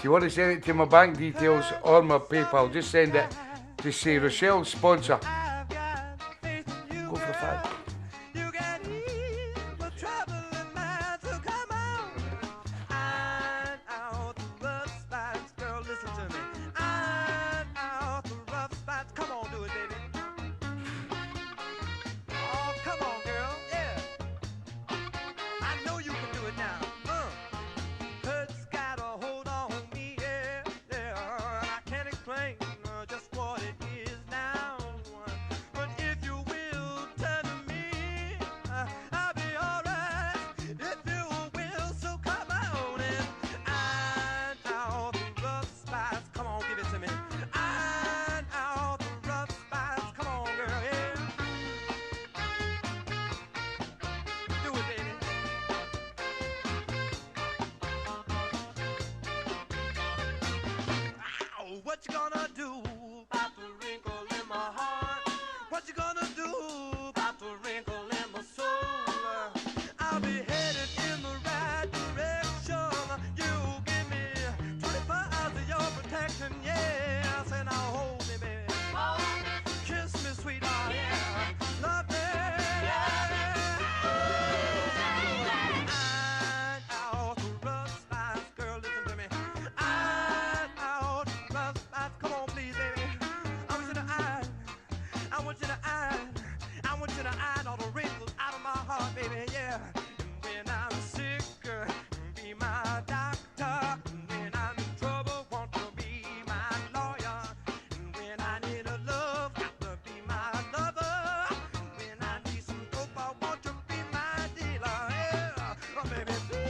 If you want to send it to my bank details or my PayPal, just send it to say Rochelle sponsor. I've got faith in you, Go for a girl. fact. You can ease my troubling mind, so come on. Iron out the rough spots, girl, listen to me. Iron out the rough spots. Come on, do it, baby. Oh, come on, girl, yeah. I know you can do it now. Hurt's got a hold on me, yeah, yeah. I can't explain just what it is now. But if you will turn to me, I'll be alright. If you will, so come on and iron out the rough spots. Come on, give it to me. Iron out the rough spots. Come on, girl, yeah. Do it, baby. Ow, what you gonna do about the wrinkle in my heart? What you gonna do about the wrinkle in my soul? I'll be headed in the right direction. You give me 24 hours of your protection, yes, and now hold me, baby. Kiss me, sweetheart, yeah. Love me, Iron out the rough spots, girl, listen to me. Iron out the rough spots. Come on, please, baby. I want you to iron. I want you to iron. I want you to iron all the wrinkles out of my heart, baby, yeah. And when I'm sick, be my doctor. And when I'm in trouble, want to be my lawyer. And when I need a love, got to be my lover. And when I need some dope, I want to be my dealer, yeah. Oh, baby, please,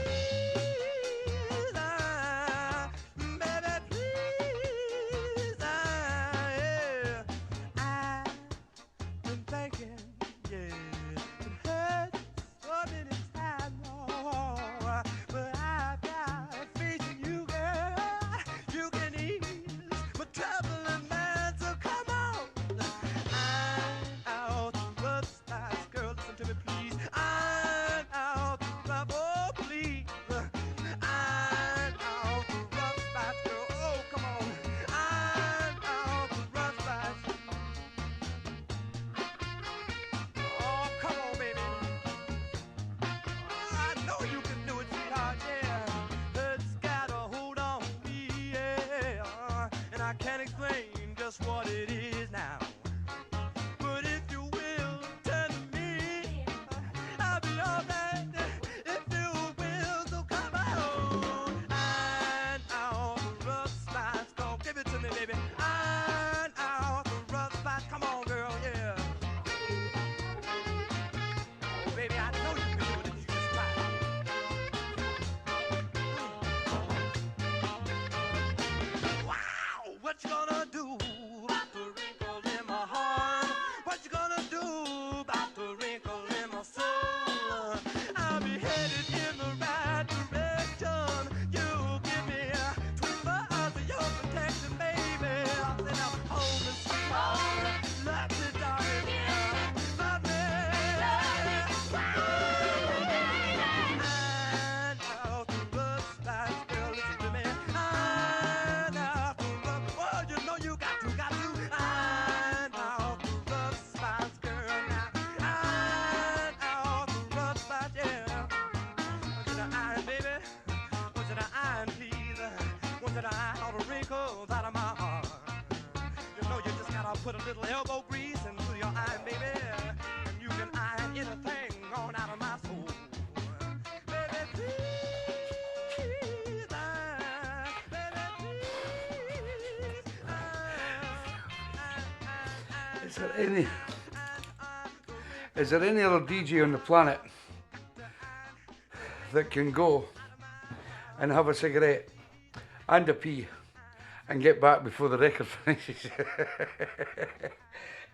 baby, please, yeah. I've been thinking, yeah, it hurts so many times, oh, but I've got faith in you, girl. You can ease my troubling mind, so come on. Iron out the rough spots, girl, listen to me, please. Iron out the rough, oh, please. Iron out the rough spots, girl, oh, come on. Iron out the rough spots. Oh, come on, baby. I know you can do it, sweetheart, yeah. Hurt's got a hold on me, yeah. And I can't explain just what it is now. But if you will turn to me, I'll be alright. If you will, so come on. Iron out the rough spots. Go, give it to me, baby. Iron out the rough spots. Come on, girl, yeah. Oh, baby, I know you can do it if you just try. Wow, what you gonna do about the wrinkle in my heart? What you gonna do about the wrinkle in my soul? I'll be headed in the right direction. You give me 24 hours of your protection, baby. I'll say now, hold me, sweetheart. Love me, darling. Love me. Iron out the rough spots, girl, listen to me. Iron out the rough, oh, you know you got to iron out the rough spots, girl, now. Iron out the rough spots, yeah. Want you to iron, baby. Want you to iron, please. Want you to iron all the wrinkles out of my heart. You know you just gotta put a little elbow grease into your iron, baby. And you can iron anything on out of my soul. Baby, please, baby, please, Is there any other DJ on the planet that can go and have a cigarette and a pee and get back before the record finishes?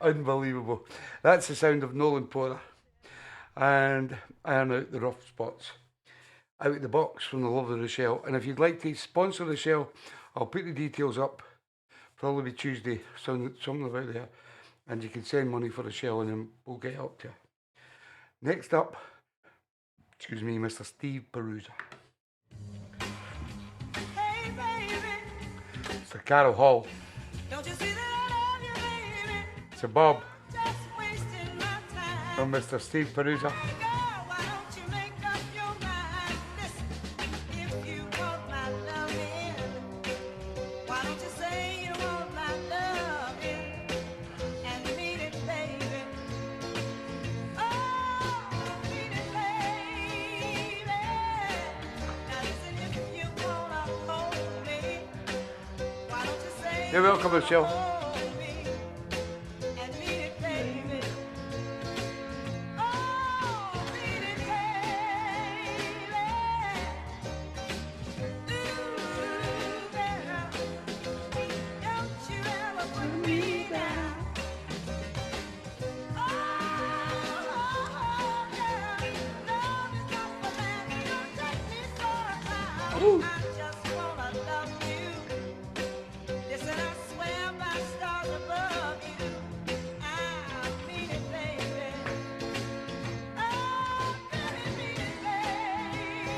Unbelievable. That's the sound of Nolan Porter and Iron Out the Rough Spots. Out the box from the lovely Rochelle. And if you'd like to sponsor Rochelle, I'll put the details up. Probably be Tuesday, something about there. And you can send money for Rochelle and then we'll get up to you. Next up, excuse me, Mr. Steve Perusa. Hey, baby. Mr. Carol Hall. Don't you see that I love you, baby? It's a Bob Just wasting my time. from Mr. Steve Perusa. Girl, why don't you make up your mind? Listen, if you want my loving, why don't you say you want my loving and mean it, baby? Oh, mean it, baby. Now listen, if you wanna hold me, why don't you say You're welcome, Michelle. hold me and mean it, baby? Oh, mean it, baby. Ooh, girl, don't you ever put me down. Oh, girl, love is not for that. Don't take me for a clown. I just wanna love you. Listen, I swear by stars above you, I mean it, baby. Oh, baby, mean it, baby.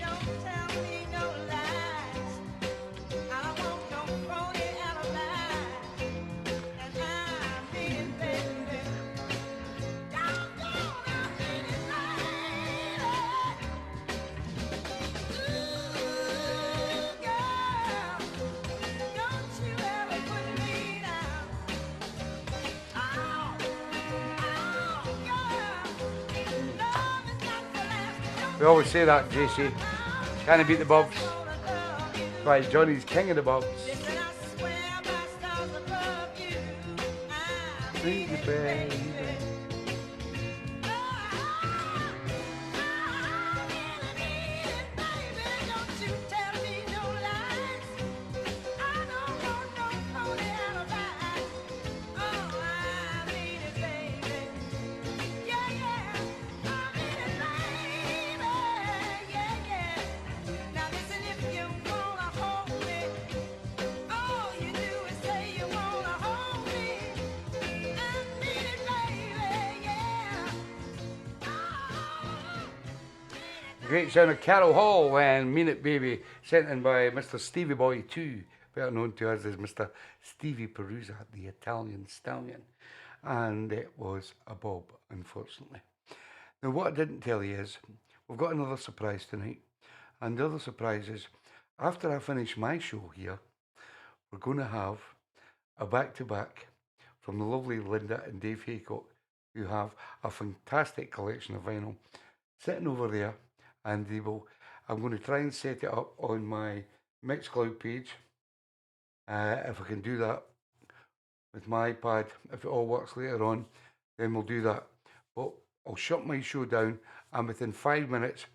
Don't tell me no lies. I don't want no phony alibi. And I mean it, baby. Don't go, I mean it, baby. Ooh, girl, don't you ever put me down. Oh, girl, love is not for last. We always say that, JC. Can't beat the Bobs. Wanna love you. Right, Johnny's king of the Bobs. Listen, I swear by stars above you, I Mean mean it, it, baby. baby. Don't you tell me no lies. I don't want no phony alibi. Oh, I mean it, baby. Yeah, yeah, I mean it, baby. Yeah, yeah. Now listen, if you wanna hold me, all you do is say you wanna hold me. I mean it, baby. Yeah. Great sound of Carol Hall and Mean It Baby, sent in by Mr. Stevie Boy 2, better known to us as Mr. Stevie Perusa, the Italian stallion. And it was a Bob, unfortunately. Now, what I didn't tell you is, we've got another surprise tonight. And the other surprise is, after I finish my show here, we're going to have a back-to-back from the lovely Linda and Dave Haycock, who have a fantastic collection of vinyl sitting over there, and they will. I'm going to try and set it up on my Mixcloud page, if I can do that with my iPad. If it all works later on, then we'll do that. But I'll shut my show down, and within 5 minutes,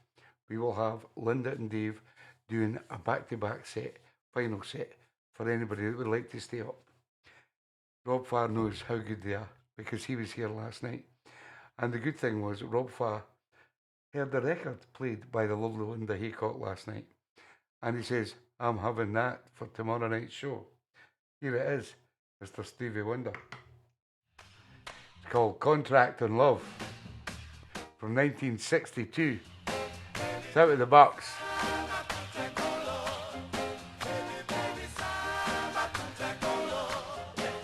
we will have Linda and Dave doing a back-to-back set, final set, for anybody that would like to stay up. Rob Farr knows how good they are, because he was here last night. And the good thing was, Rob Farr heard the record played by the lovely Linda Haycock last night. And he says, I'm having that for tomorrow night's show. Here it is, Mr. Stevie Wonder. It's called Contract and Love from 1962. It's out of the box.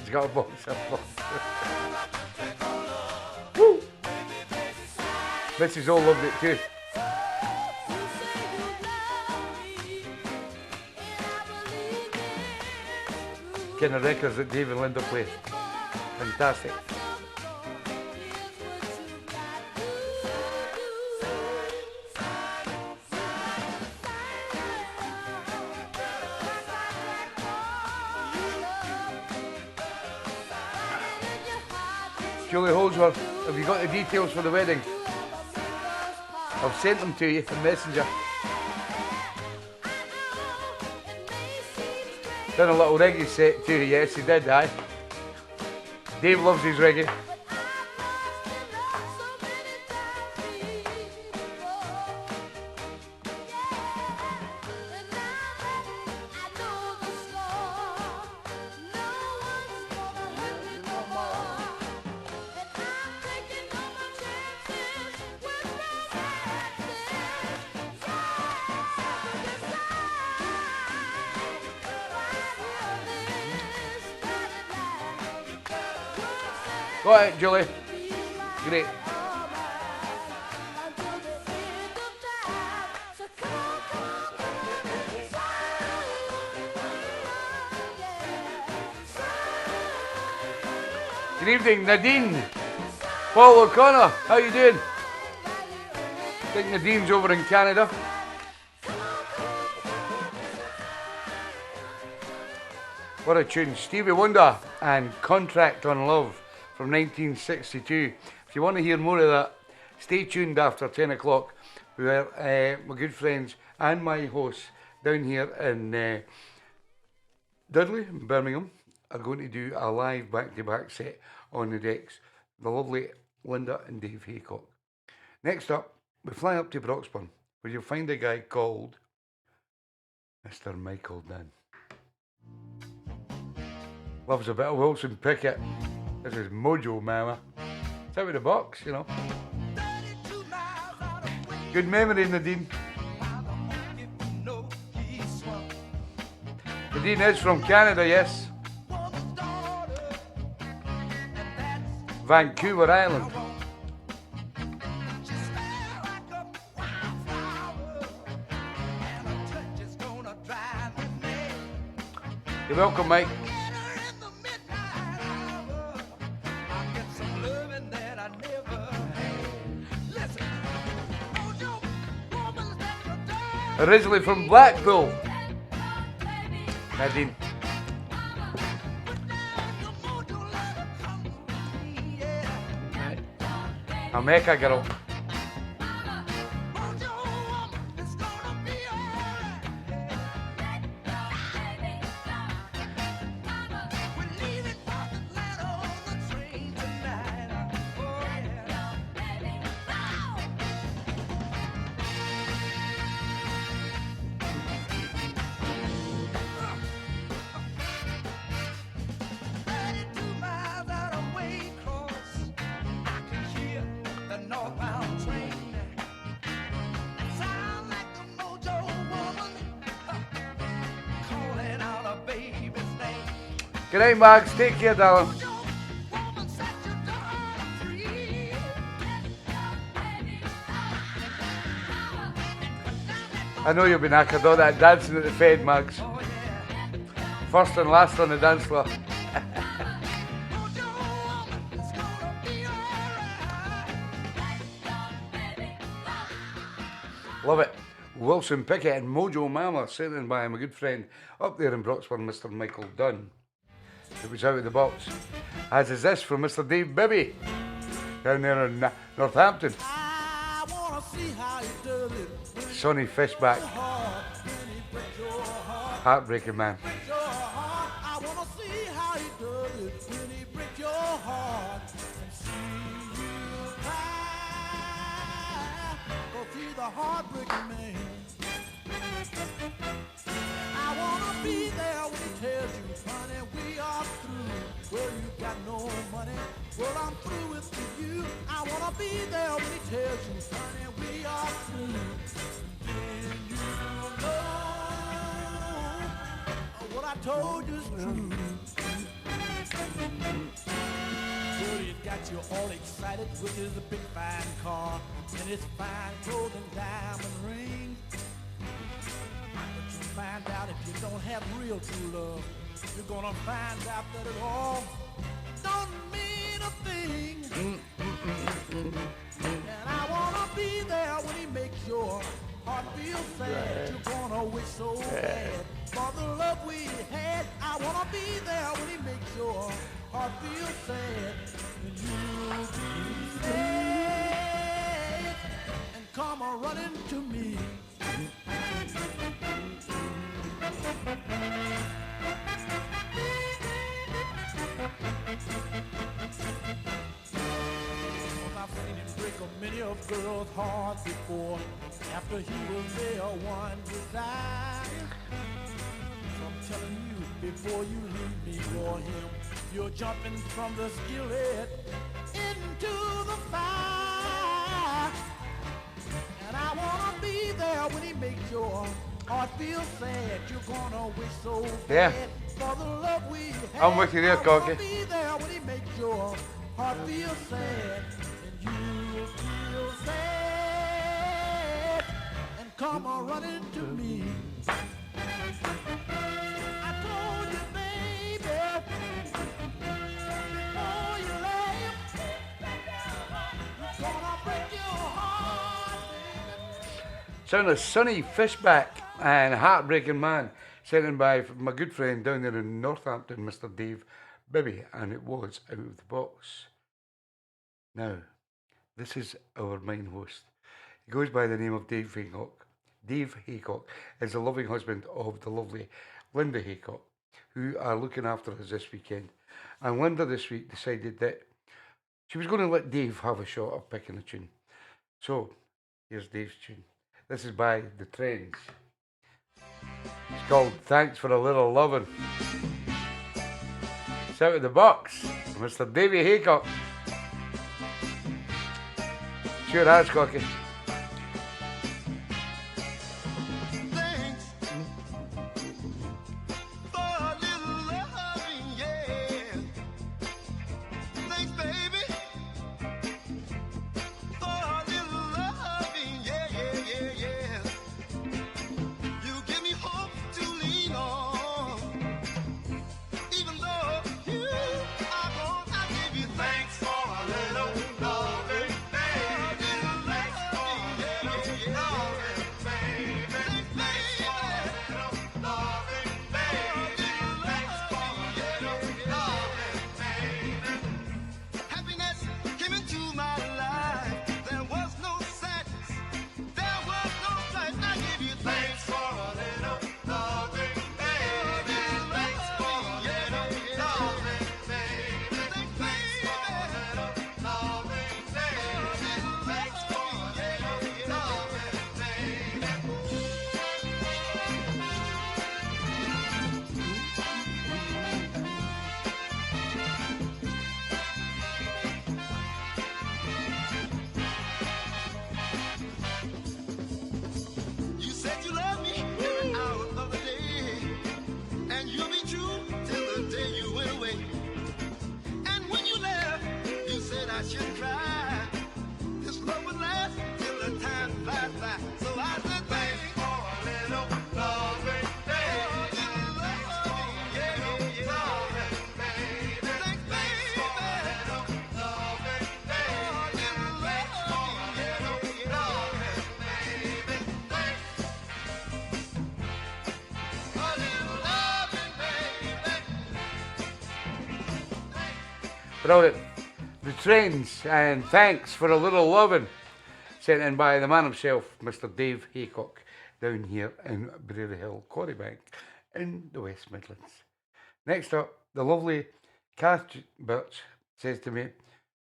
It's got a box of Woo! Mrs. O loved it too. Kind of records that Dave and Linda play. Fantastic. Julie Holdsworth, have you got the details for the wedding? I've sent them to you in Messenger. Done a little reggae set too, yes he did, aye. Dave loves his reggae. Go ahead, Julie. Great. Good evening, Nadine. Paul O'Connor, how you doing? I think Nadine's over in Canada. What a tune. Stevie Wonder and Contract on Love from 1962. If you want to hear more of that, stay tuned after 10 o'clock where my good friends and my hosts down here in Dudley, in Birmingham, are going to do a live back-to-back set on the decks. The lovely Linda and Dave Haycock. Next up, we fly up to Broxburn, where you'll find a guy called Mr. Michael Dunn. Loves a bit of Wilson Pickett. This is Mojo Mama. It's out of the box, you know. Good memory, Nadine. Nadine is from Canada, yes. Vancouver Island. You're welcome, Mike. Originally from Blackpool. Nadine. A Mecca girl. Good night, Max. Take care, darling. I know you'll be knackered all that dancing at the Fed, Max. First and last on the dance floor. Love it. Wilson Pickett and Mojo Mama, sitting by my good friend up there in Broxburn, Mr. Michael Dunn. It was out of the box. As is this from Mr. Dave Bibby down there in Northampton. Sonny Fishback. Heartbreaking man. I wanna see how he does it when he breaks your heart and see you cry. 'Cause he's a heartbreaking man. I wanna be there when he tells you, honey, we are through. Well, you got no money. Well, I'm through with you. I wanna be there when he tells you, honey, we are through. Then you know what I told you is true. Well, it got you all excited with his big fine car and his fine gold and diamond ring. But you find out if you don't have real true love, you're gonna find out that it all don't mean a thing. And I wanna be there when he makes your heart feel sad. You're gonna wish so bad for the love we had. I wanna be there when he makes your heart feel sad. And you'll be sad and come a running to me. I've seen him break a many of girls' hearts before. After he was their one desire. So I'm telling you, before you leave me for him, you're jumping from the skillet into the fire. And I wanna be there when he makes your heart feel sad. You're gonna wish so bad for the love we had. I'm with you there, Cocky. Be there when he makes your heart feels sad, and you feel sad, and come on running to me. I told you, baby, before you left, you're gonna break your heart, baby. Sound of Sonny Fishback and Heartbreaking Man, sent in by my good friend down there in Northampton, Mr. Dave Bibby, and it was Out of the Box. Now, this is our main host. He goes by the name of Dave Haycock. Dave Haycock is the loving husband of the lovely Linda Haycock, who are looking after us this weekend. And Linda this week decided that she was going to let Dave have a shot of picking a tune. So, here's Dave's tune. This is by The Trends. It's called Thanks for a Little Lovin'. It's Out of the Box, Mr. Davey Haycock. Sure has, Cocky. Thanks for a little loving, yeah. Thanks, baby, for a little loving, yeah, yeah, yeah, yeah. You give me hope to lean on, even though you are gone. I give you thanks for a little loving, baby. Thanks for a little loving, baby. Thanks, baby. Loving, baby. Thanks for a little loving, baby. Happiness came into my life. There was no sadness. There was no strife. I give you thanks for a little loving, baby. Thanks for a little loving, baby. Thanks, baby. For a little loving, baby. Thanks for a little loving, baby. You said you love me every hour of the day, and you'll be true till the day you went away. And when you left, you said I shouldn't cry. This love would last till the time flies by. So I said thanks for a little loving, baby. Thanks for a little loving, baby. Thanks, baby. For a little loving, baby. Thanks for a little loving, baby. Thanks. A little loving, baby. Brilliant. The Trends and Thanks for a Little Lovin', sent in by the man himself, Mr. Dave Haycock, down here in Brary Hill, Quarry Bank, in the West Midlands. Next up, the lovely Kath Birch says to me,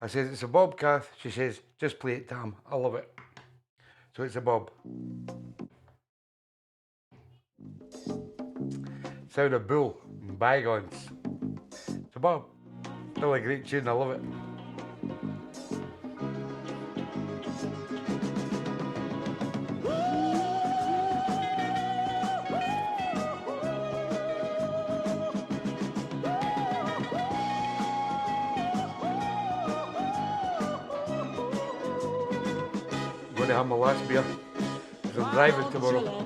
I says, it's a bob, Kath. She says, just play it, Tam. I love it. So it's a bob. Sound of Bull and Bygones. It's a bob. Still a great tune, I love it. I'm going to have my last beer because I'm driving tomorrow.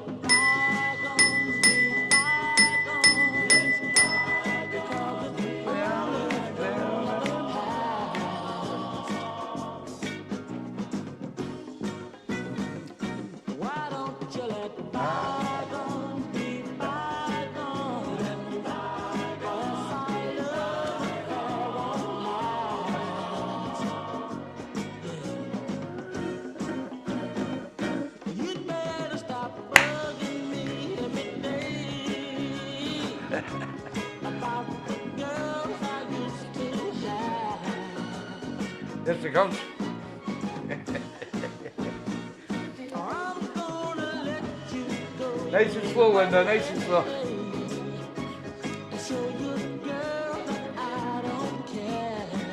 Here she comes. Nice and slow, Linda, nice and slow.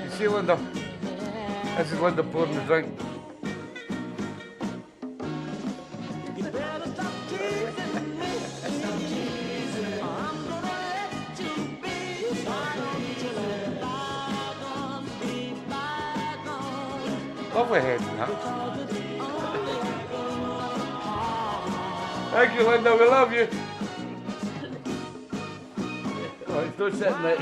You see, Linda? This is Linda pouring the drink. Lovely head in that. Thank you, Linda, we love you. Oh, it's not sitting right.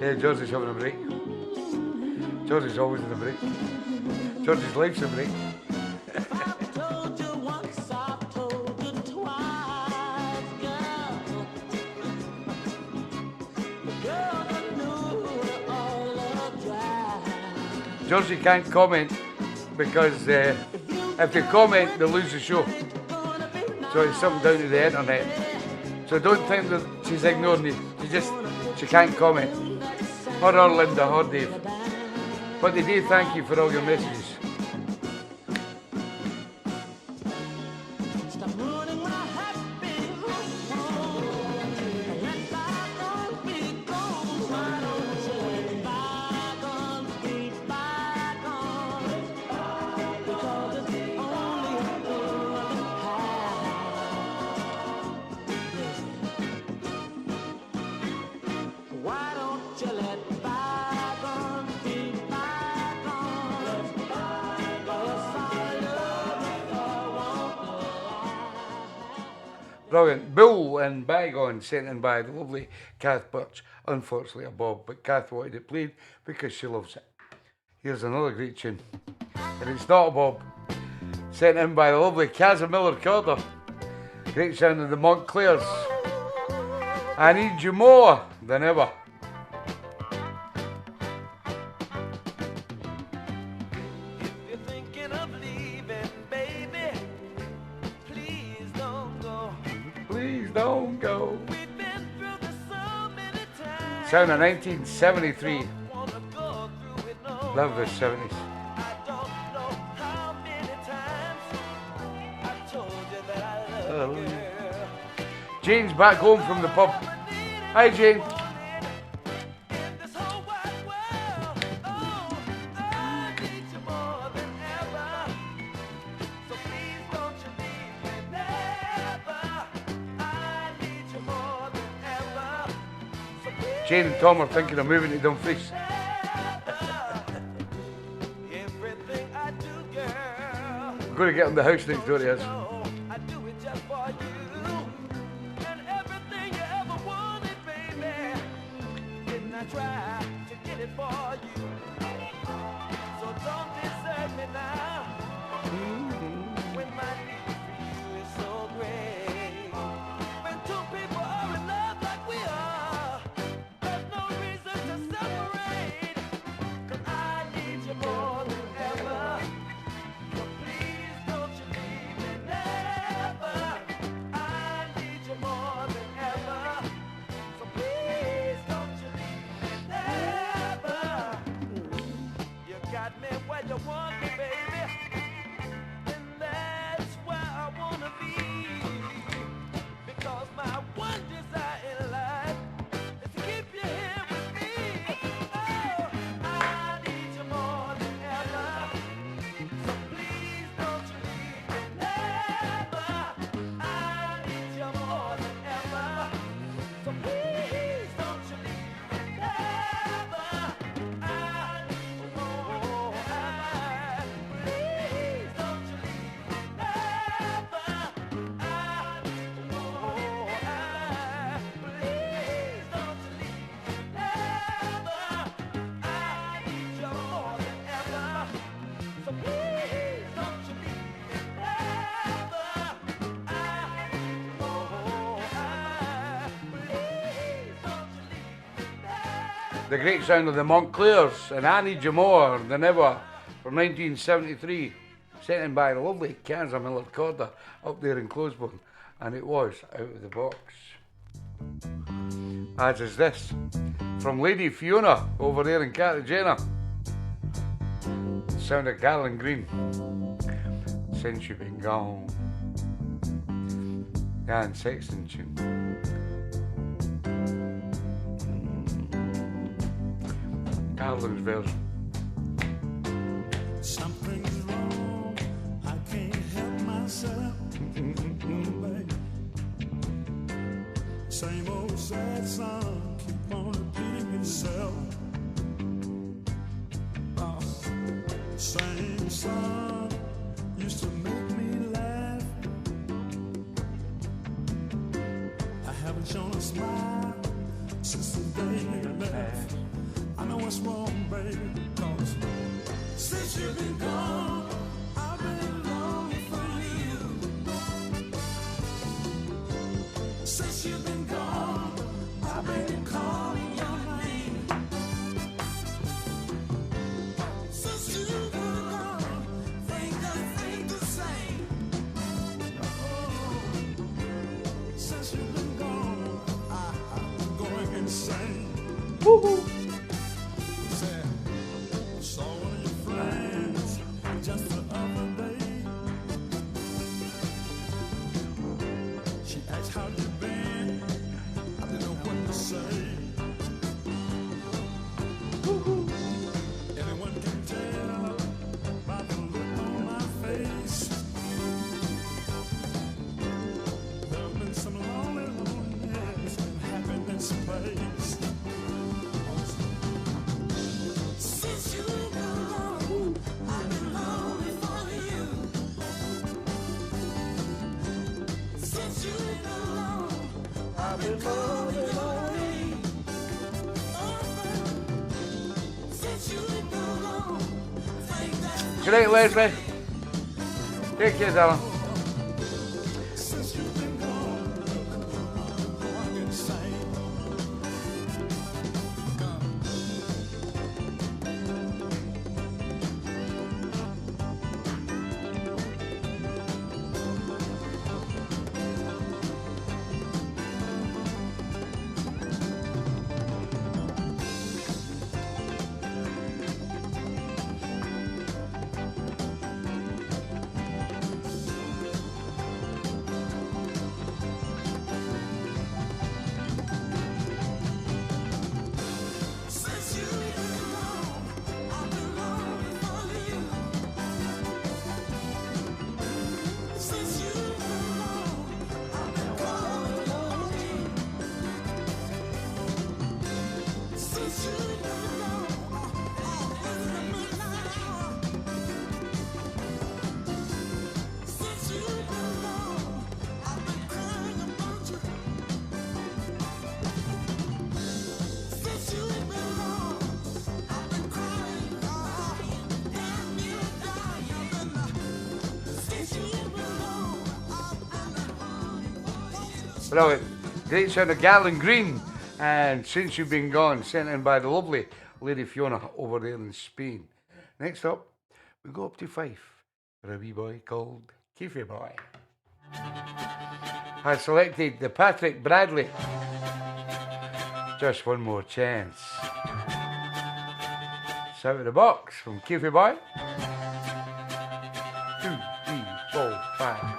Yeah, Georgie's having a break. Georgie's always in a break. Georgie's life's a break. I've told you once, I've told you twice, girl. Girl, I knew all the drive. Georgie can't comment because if they comment, they lose the show. So it's something down to the internet. So don't think that she's ignoring you. She can't comment. Or Linda, or Dave. But they do thank you for all your messages. Stop ruining my happy home. Let bygones be gone. Why don't you let bygones be bygones? Because it's the only thing I can have. Why don't you let bygones be bygones? Yes, I love you, I won't lie. Brilliant. Bull and Bygone sent in by the lovely Kath Birch. Unfortunately a Bob, but Kath wanted it played because she loves it. Here's another great tune. And it's not a Bob. Sent in by the lovely Casimir Corder. Great sound of the Montclairs. I need you more than ever. If you're thinking of leaving, baby, please don't go. Please don't go. We've been through this so many times. Sound of 1973. Wanna go through it no Love the 70s. I don't know how many times I've told you that I love you, girl. Jane's back home from the pub. Hi, Jane. In this whole wide world, oh, I need you more than ever. So please don't you leave me, never. I need you more than ever. So please Jane and Tom are thinking of moving to Dumfries. everything I do, girl. We're going to get on the house next door to us. No, I do it just for you. And everything you ever wanted, baby. Didn't I try to get it for you? So don't desert me now. When my need for you is so great. When two people are in love like we are, there's no reason to separate. 'Cause I need you more than ever. So please don't you leave me, never. I need you more than ever. So please don't you leave me, never. You got me where you want me, baby, and that's where I wanna be. Because my one desire in life is to keep you here with me. Oh, I need you more than ever. So please don't you leave me, never. I need you more than ever. So please don't you leave me, never. I need you more. Please don't you leave me, never. I need you more. Please don't you leave me, never. I need you more than ever. So please don't you leave me, never. I need you more. Please don't you leave me, never. The great sound of the Montclairs and I Need You More Than Ever from 1973. Sent in by the lovely Casimir Corder up there in Closeburn. And it was out of the box. As is this from Lady Fiona over there in Cartagena. Sound of Garland Green. Since you've been gone. Dan Sexton tune. Carlin's version. Something's wrong, I can't help myself. Babe. Same old sad song, keep on repeating itself. Same song used to make me laugh. I haven't shown a smile since the day you left. I know what's wrong, baby, 'cause since you've been gone, I've been longing for you. Since you've been gone, I've been calling your name. Since you've been gone, things ain't the same. Oh, since you've been gone, I'm going insane. Woohoo! Saw one of your friends just the other day. She asked how you been. I didn't know what to say. Anyone can tell by the look on my face. There's been some loneliness been happening in space. Since you've been gone, I've been lonely for you. Since you've been gone, I've been calling your name. Since you've been gone, think that Good night, Leslie. Take care, darling. since you've been gone, I'm insane. Since you've been gone, I've been longing for you. Since you've been gone, I've been calling your name. Since you've been gone, listen to me now. Since you've been gone, I've been crying about you. Since you've been gone, I've been crying, damn you dying. Since you've been gone, I've been Brilliant. Great sound of Garland Green. And Since You've Been Gone, sent in by the lovely Lady Fiona over there in Spain. Next up, we go up to Fife for a wee boy called Keefy Boy. I selected the Patrick Bradley. Just One More Chance. It's out of the box from Keefy Boy. 2, 3, 4, 5.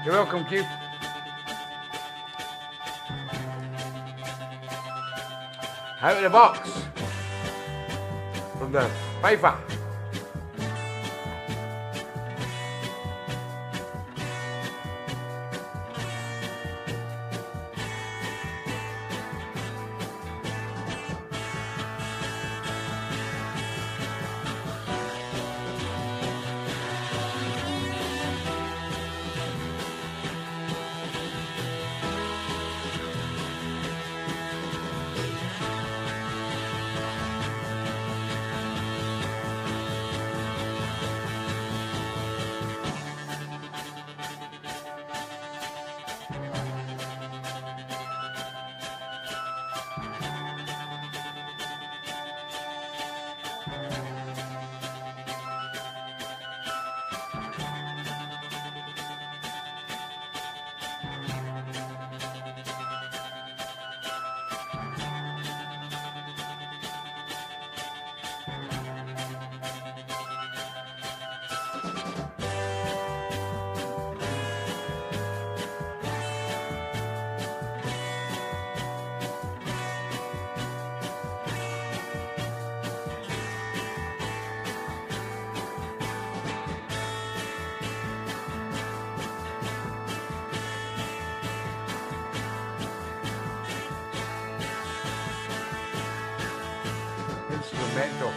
You're welcome, Keith. Out of the box from the Fifer. mental.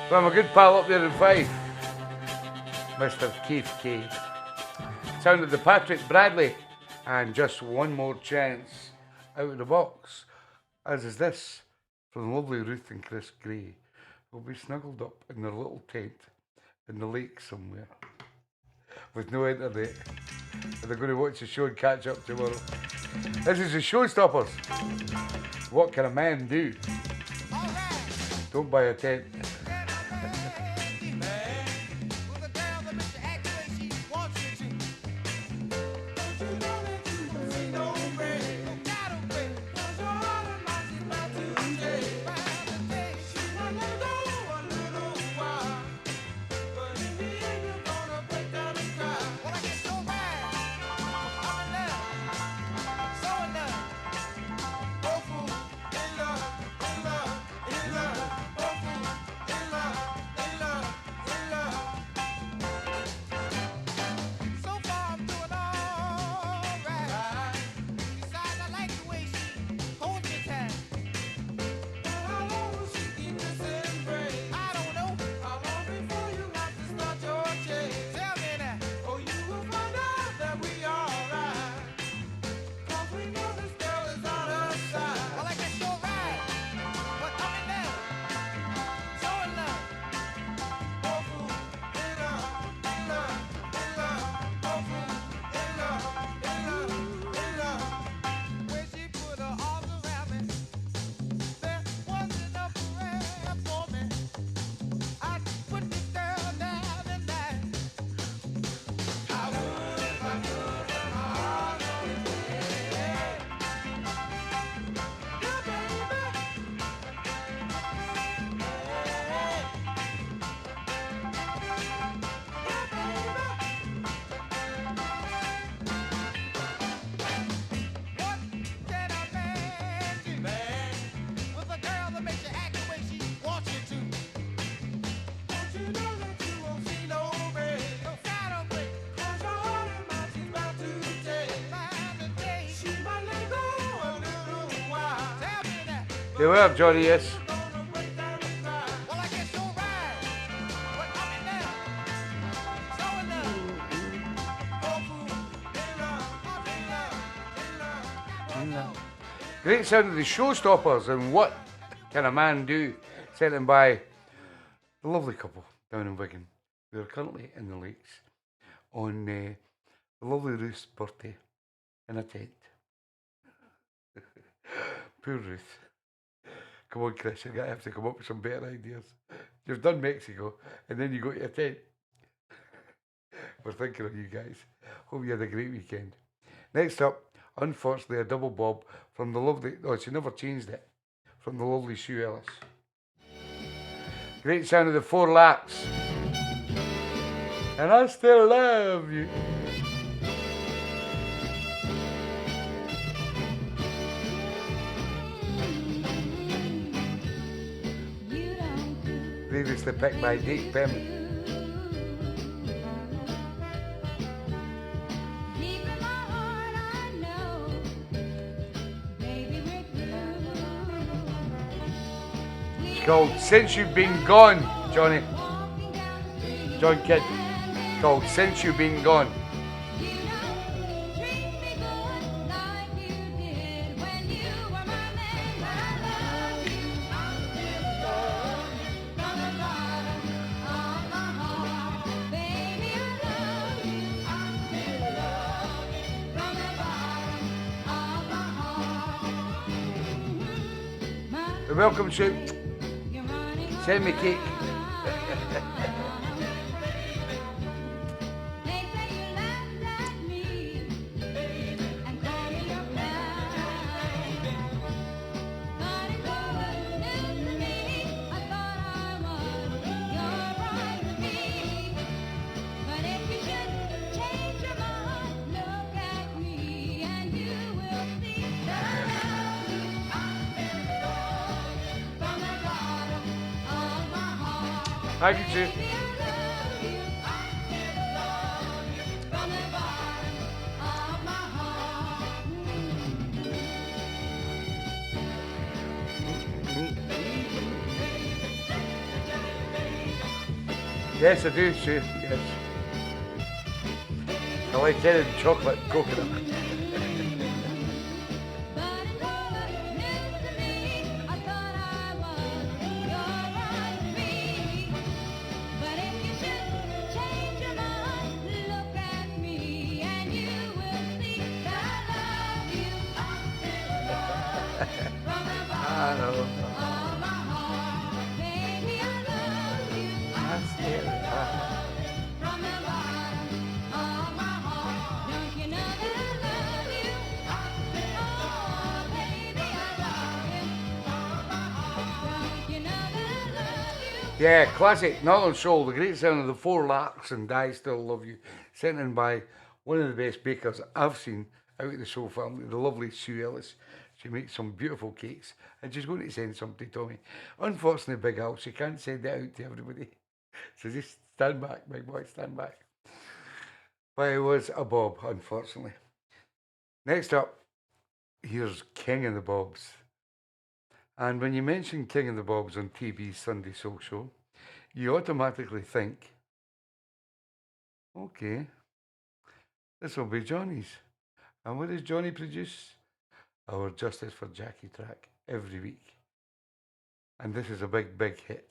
From a good pal up there in Fife, Mr. Keith K. Sounded the Patrick Bradley, and Just One More Chance out of the box, as is this from the lovely Ruth and Chris Gray, who'll be snuggled up in their little tent in the lake somewhere with no internet, and they're going to watch the show and catch up tomorrow. This is the Showstoppers. What can a man do? Don't buy a tent. You were, Johnny, yes. Great sound of the Showstoppers and What Can a Man Do? Sent in by the lovely couple down in Wigan. We are currently in the lakes on the lovely Ruth's birthday in a tent. Poor Ruth. Come on, Chris, you're going to have to come up with some better ideas. You've done Mexico, and then you go to your tent. We're thinking of you guys. Hope you had a great weekend. Next up, unfortunately, a double bob from the lovely... Oh, she never changed it. From the lovely Sue Ellis. Great sound of the Four Laps. And I still love you. Previously picked by Dick Pym. It's called Since You've Been Gone, Johnny. John Kidd. It's called Since You've Been Gone. Welcome, Sue. Send me cake. Thank you, Sue. Yes, I do, Sue. Yes. I like anything chocolate and coconut. I know. That's it. Yeah, classic Northern Soul, the great sound of the Four Larks and I Still Love You, sent in by one of the best bakers I've seen out of the Soul family, the lovely Sue Ellis. She makes some beautiful cakes and she's going to send something to me. Unfortunately, Big Al, she can't send it out to everybody. So just stand back, big boy, stand back. But it was a bob, unfortunately. Next up, here's King of the Bobs. And when you mention King of the Bobs on TeeBee's Sunday Soul Show, you automatically think, okay, this will be Johnny's. And what does Johnny produce? Our Justice for Jackie track every week. And this is a big, big hit.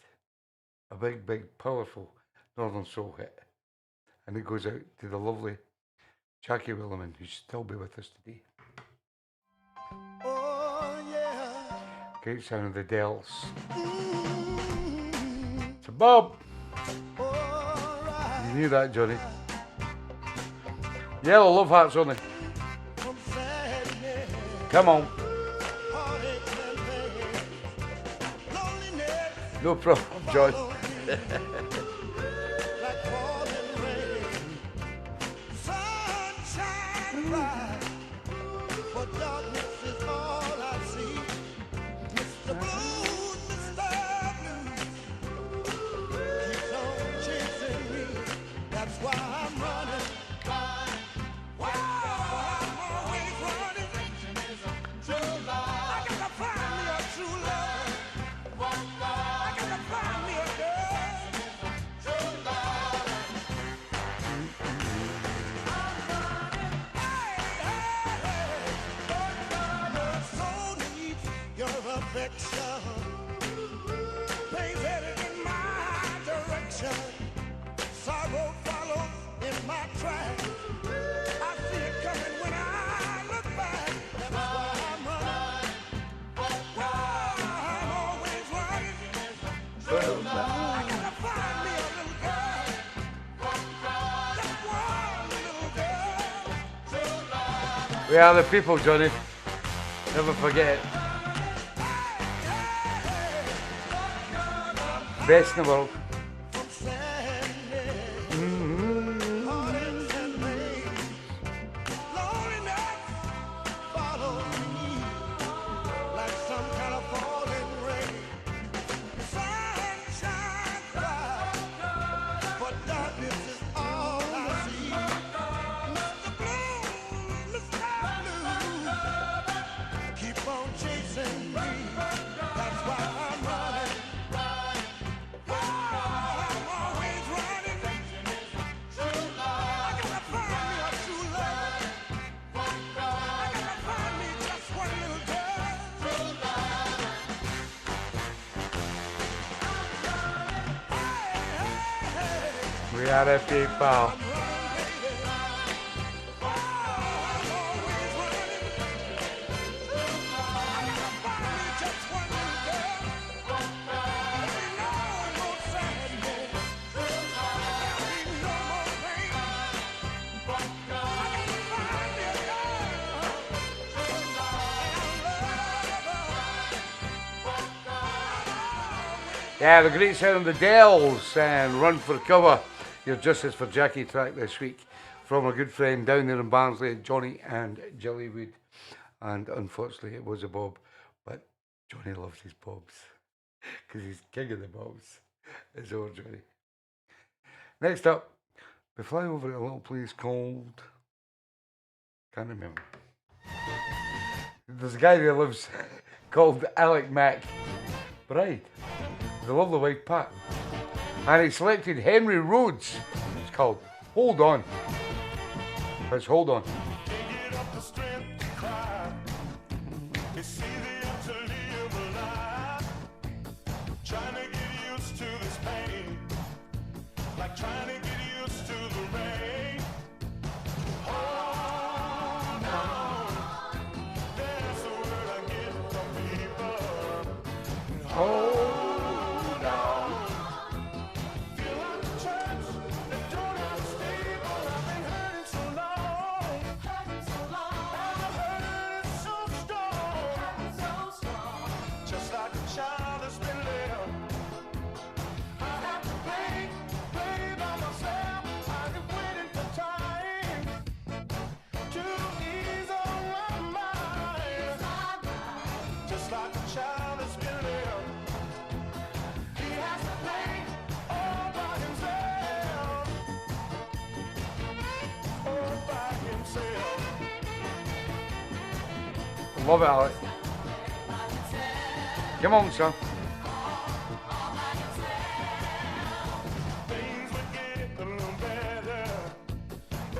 A big, big, powerful Northern Soul hit. And it goes out to the lovely Jackie Williman, who's still be with us today. Oh, yeah. Great sound of the Dells. It's a Bob. All right. You knew that, Johnny. Yellow love hearts only. From sadness, Come on. heartache, and pain, loneliness, No problem, John. like falling rain. Sunshine bright, but darkness is all I see. Mr. Blue, Mr. Blue, keeps on chasing me. That's why I'm running. Wow, I'm always running. I gotta find me a true love. I gotta find me a girl. My soul needs your affection. Pain's headed in my direction. Sorrow follows in my track. I see it coming when I look back. That's why I'm running. I'm always running. I gotta find me a little girl. Just one little girl. We are the people, Johnny. Never forget it. Best in the world. From sadness, heartaches and pain, loneliness follows me like some kind of falling rain. Sunshine bright, but darkness is all I see. Mr. Blue, Mr. Blue, keep on chasing me. That's why I'm running. I'm always running. I gotta find me a true love. I gotta find me just one little girl. We are the people. I'm always running. I gotta find me just one little girl. There'll be no more sadness. There'll be no more pain. I gotta find me a girl. And I love her. Yeah, the great sound of the Dells and Run for Cover. Your Justice for Jackie track this week from our good friend down there in Barnsley, Johnny and Jellywood. And unfortunately, it was a Bob, but Johnny loves his Bobs because he's king of the Bobs. It's our Johnny. Next up, we fly over to a little place called, can't remember. There's a guy that lives called Alec Mac Bride, the lovely wife Pat. And he selected Henry Rhodes. It's called Hold On. Let's Hold On. Can't get up the strength to cry. It's easier to live a lie. Trying to get used to this pain. Like trying to get used to the rain. Hold on. That's the word I get from people. Hold on. Feel like a church that don't have a stable. I've been hurting so long. And the hurt is so strong. Just like a child that's been left. I have to play by myself. I've been waiting for time to ease on my mind. Just like a child that's been left. He has to play all by himself. All by himself. Love it, Alex. Come on, son. Things would get a little better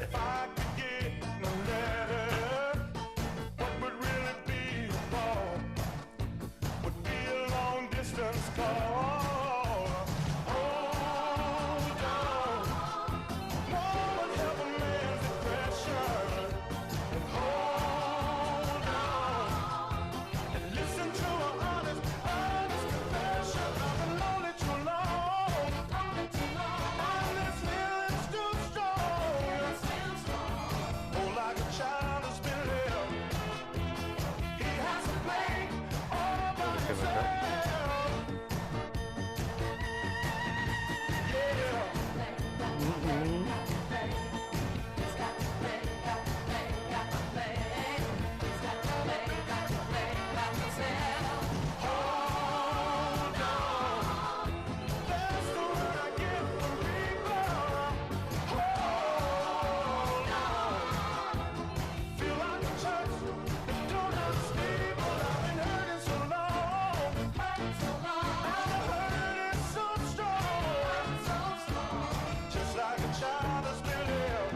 if I could get no letter. What would really be wrong would be a long distance call. Hold on. No one help a man's depression. And hold on. And listen to an honest confession. I've been lonely too long. And this feeling's too strong. Oh, like a child that's been left. He has to play all by himself. Hold on. That's the word I get from people. Hold on. Feel like a church that don't have a stable. I've been hurting so long. And the hurt is so strong. Just like a child that's been left.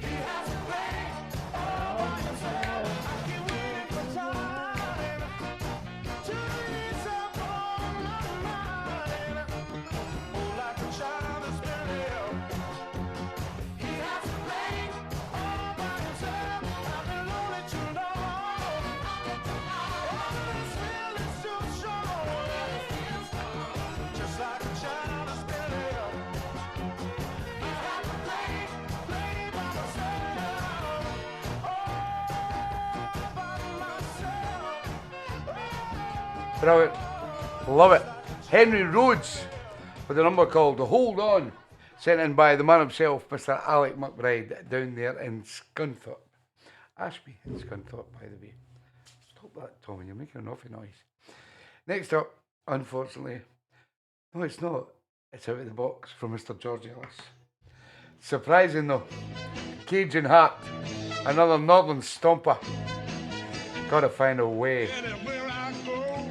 He has to play all by himself. I keep waiting for time to ease up on my mind. Oh, like a child that's been left. He has to play all by himself. I've been lonely too long. Oh, this feeling's too strong. Just like a child that's been left. I have to play by myself. All by myself. Brilliant. Love it. Henry Rhodes with a number called The Hold On, sent in by the man himself, Mr. Alec McBride, down there in Scunthorpe. Ashby in Scunthorpe, by the way. Stop that, Tommy, you're making an awful noise. Next up, unfortunately, no, it's not. It's out of the box from Mr. George Ellis. Surprising though. Cajun Heart, another Northern Stomper. Gotta find a way. Anywhere I go,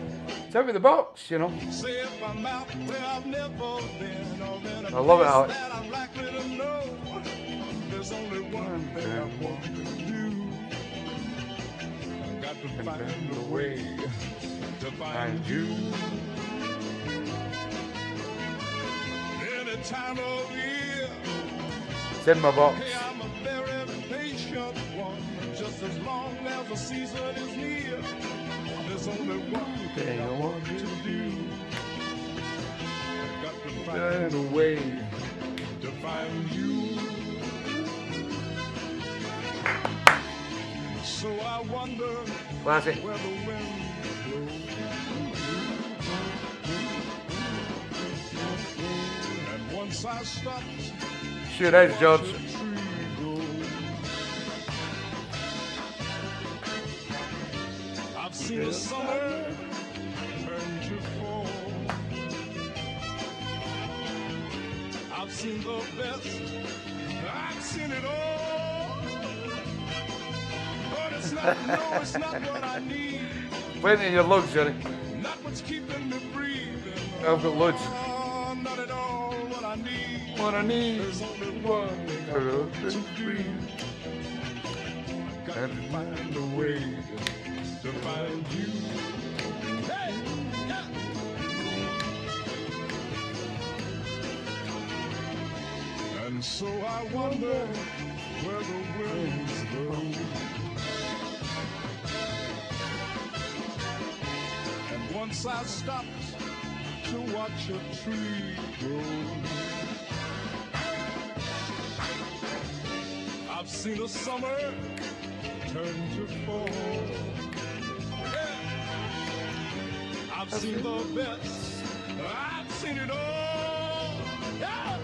It's out of the box, you know. say if I'm out where I've never been, or in a I love it, place Alex. that I'm likely to know, there's only one thing I want to do. I've got to find a way to find you. Any time of year, It's in my box. hey, I'm a very patient one. Just as long as the season is near, there's only one thing I want to do. I've got to find a way to find you. So I wonder Classic. where the wind blows. And once I stopped, Sure is, George. the tree grow. I've seen the summer turn to fall. I've seen the best, I've seen it all. But it's not, no, it's not what I need. Plenty in your lugs, Johnny. Not what's keeping me breathing. I've got loads. Oh, not What I need There's only one thing I want to do. Got to find a way to find you. Hey, yeah. And so I wonder where the winds blow. And once I stopped to watch a tree grow, I've seen a summer turn to fall. Yeah. I've seen the best, I've seen it all. Yeah.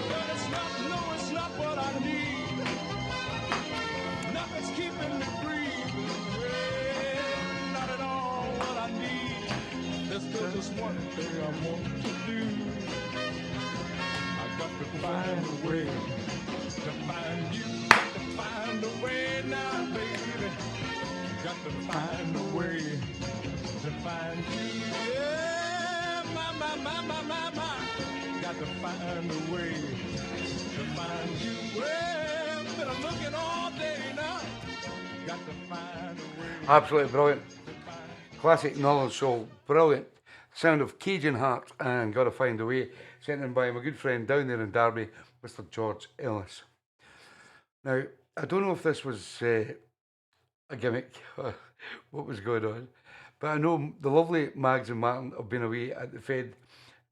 But it's not what I need. Nothing's keeping me breathing. Yeah, not at all what I need. There's still just one thing I want to do. I got to find a way to find you. Got to find a way now, baby. Got to find a way to find you. Yeah, my. Got to find a way to find you. Well, been looking all day now. Got to find a way. Absolutely brilliant. Classic Northern Soul, brilliant. Sound of Cajun Heart and Gotta Find a Way, sent in by my good friend down there in Derby, Mr. George Ellis. Now, I don't know if this was a gimmick, what was going on, but I know the lovely Mags and Martin have been away at the Fed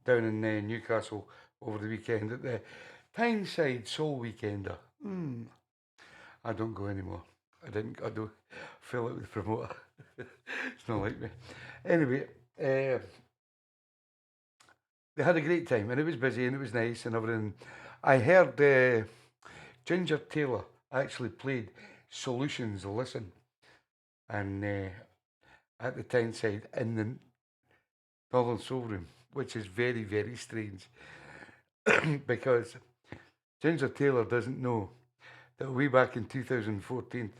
down in Newcastle over the weekend at the Tyneside Soul Weekender. I don't go anymore. I don't fill out with the promoter. It's not like me. Anyway, they had a great time and it was busy and it was nice and everything. I heard Ginger Taylor actually played Solutions Listen and at the Tyneside in the Northern Soul Room, which is very, very strange because Ginger Taylor doesn't know that way back in 2014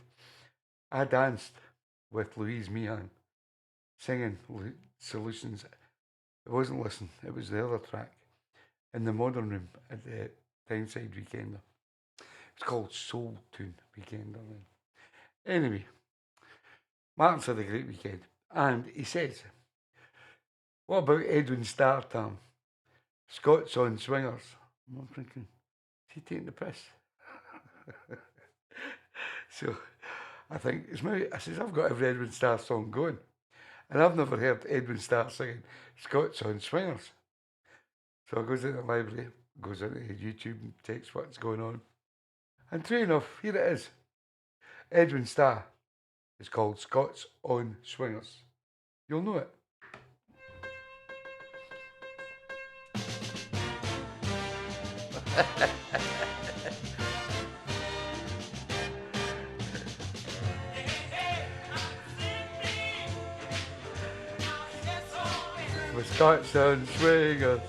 I danced with Louise Meehan singing Solutions. It wasn't Listen, it was the other track in the Modern Room at the Tyneside Weekender. It's called Soul Tune Weekender. Anyway, Martin's had a great weekend and he says, what about Edwin Starr, Tam? Scots on Swingers. I'm thinking, is he taking the piss? So I think it's maybe, I says, I've got every Edwin Starr song going. And I've never heard Edwin Starr singing Scots on Swingers. So I goes into the library, goes into YouTube and checks what's going on. And true enough, here it is. Edwin Starr is called Scots on Swingers. You'll know it. With Scots on Swingers.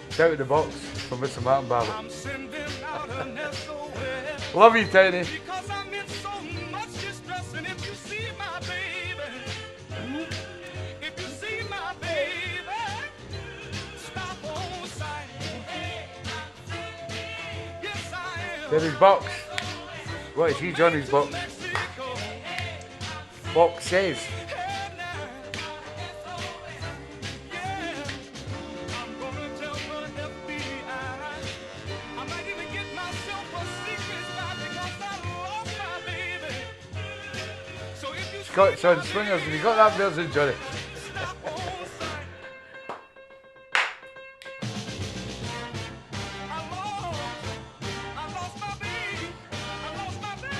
Shout out the box from Mr. Martin Barber. I'm sending out an SOS. Love you, Tiny. Because I'm in so much distress, and if you see my baby, if you see my baby, stop on sight. Yes, I am. There's his box. What is he, Johnny's box? Mexico. Box says. Hey, now. Yeah. I'm gonna tell the FBI. I might even get myself a secret spot because I lost my baby. So if you Scots on Swingers. Have you got that version, Johnny? stop on sight. I lost my baby. I lost my baby.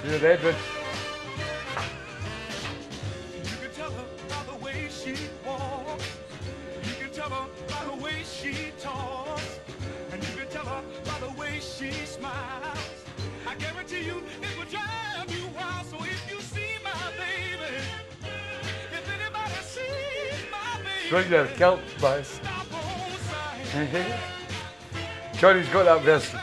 You're Edwin. You can tell her by the way she walks. You can tell her by the way she talks. And you can tell her by the way she smiles. I guarantee you it will drive you wild. So if you see my baby, if anybody sees my baby, Swing there, Kelp, boys. stop on sight. Johnny's got that version.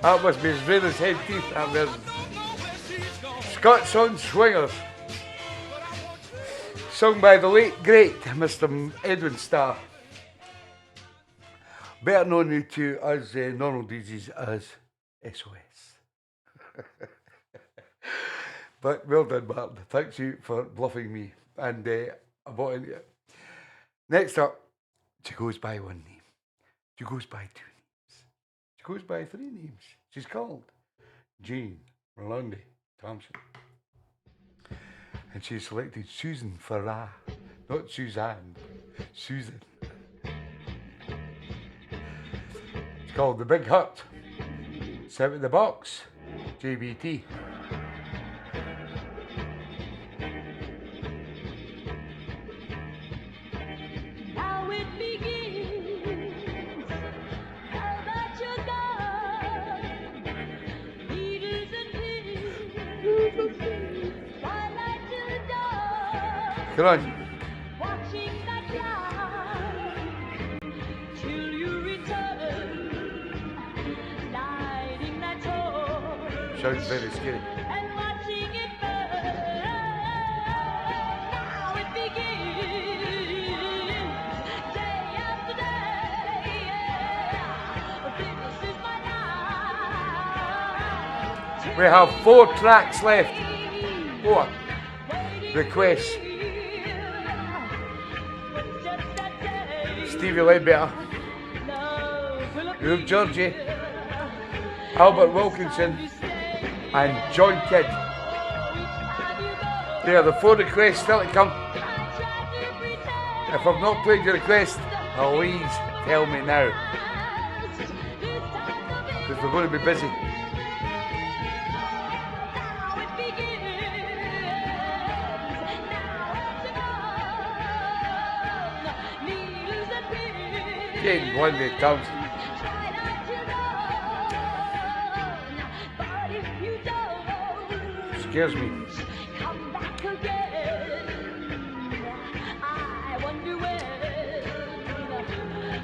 That must be as red as head teeth, that version. Scots on Swingers. Sung by the late, great Mr. Edwin Starr. Better known to us normal DJs as SOS. But well done, Martin. Thanks you for bluffing me. And I bought into it. Next up, she goes by one name. She goes by two names. She goes by three names. She's called Jane Rolande Thompson. And she selected Susan Farrar. Not Suzanne. Susan. It's called The Big Hut. Set in the box. JBT. Now it begins. How about your gun? Needles and pins. Twilight till dawn. Come on. Watching that cloud till you return. Lighting that torch Sounds very scary. and watching it burn. Now it begins. Day after day. This is my life. We have 4 tracks left. 4 requests. Stevie Ledbetter, Ruth Georgie, Albert Wilkinson, and John Kidd. They are the 4 requests still to come. If I've not played your request, please tell me now, because we're going to be busy. Jane Blondie Thompson. Scares me. Come back again. I wonder when.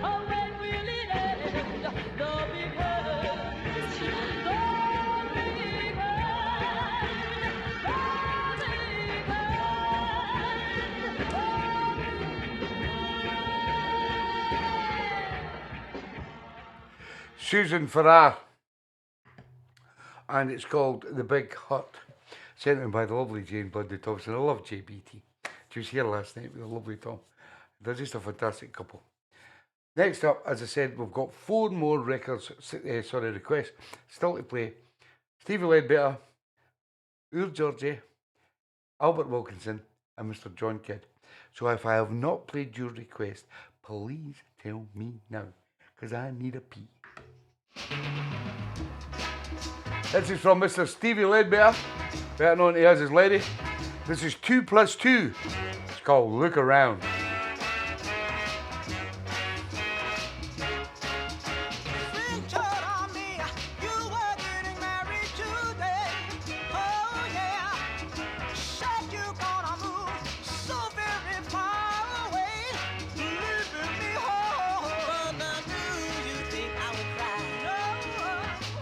Oh, when will it end? The big hurt. The big hurt. The big Susan Farrar, and it's called The Big Hut, sent in by the lovely Jane Blondie Thompson. I love JBT. She was here last night with a lovely Tom. They're just a fantastic couple. Next up, as I said, we've got 4 more records, requests still to play. Stevie Ledbetter, Ruth Georgie, Albert Wilkinson, and Mr. John Kidd. So if I have not played your request, please tell me now, because I need a pee. This is from Mr. Stevie Ledbetter, better known to us as Lady. This is 2 plus 2. It's called Look Around. Pictured on me, you were getting married today. Oh yeah, said you gonna move so very far away, leaving me home. But now do you think I would cry? No,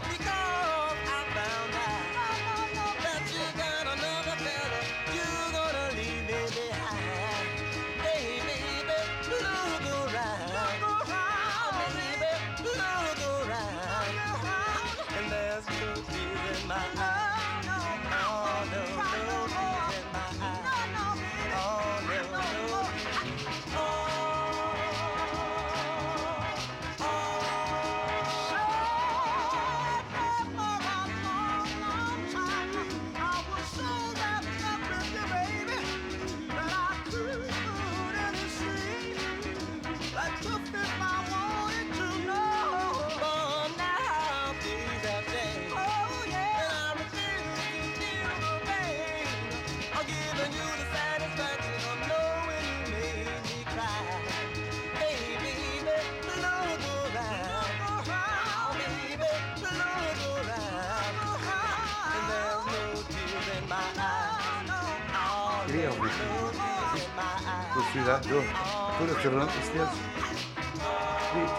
because I found out that you got another fella. You're gonna leave me behind. Hey, great, obviously. Just go through that door. Don't have to run up the stairs. Great.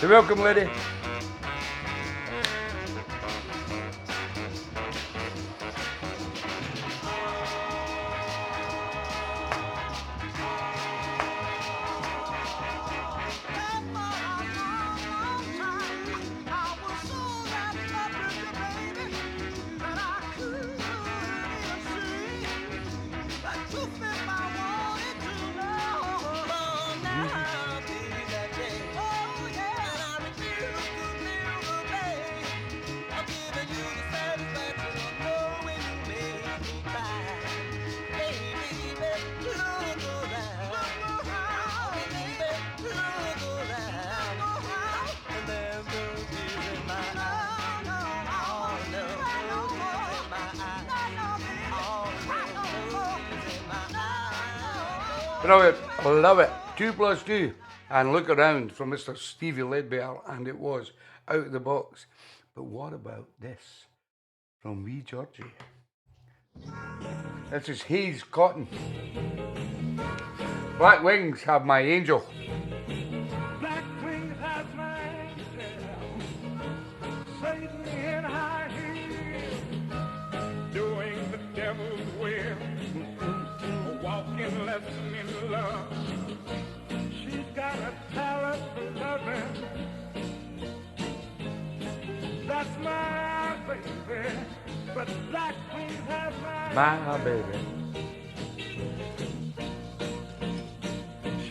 You're welcome, lady. Brilliant, I love it. 2 plus 2. And look around from Mr. Stevie Ledbetter, and it was out of the box. But what about this from wee Georgie? This is Hayes Cotton. Black Wings Have My Angel. Black wings has my angel, Satan in high heels, doing the devil's will, a walking lesson in love. She's got a talent for loving. That's my baby, but black wings have My baby.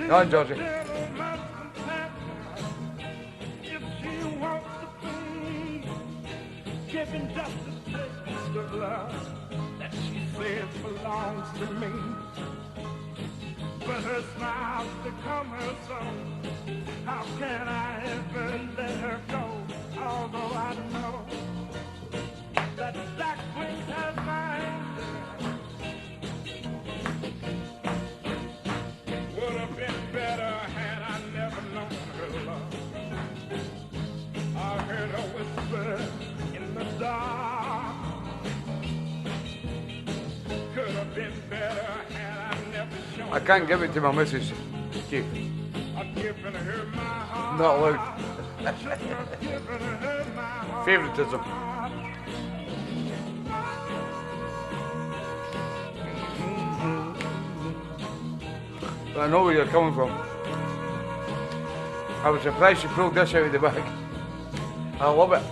Go on, Georgie. If she wants to be giving just a taste of love that she says belongs to me, but her smile's become her soul. How can I ever let her go? Although I know that black wings has my angel. Would have been better had I never known her love. I heard her whisper in the dark. Could have been better had I never shown. I can't give it to my missus, Chief. I've given her my heart. Not allowed. Just have given her my heart. Favoritism. I know where you're coming from. I was surprised you pulled this out of the bag. I love it.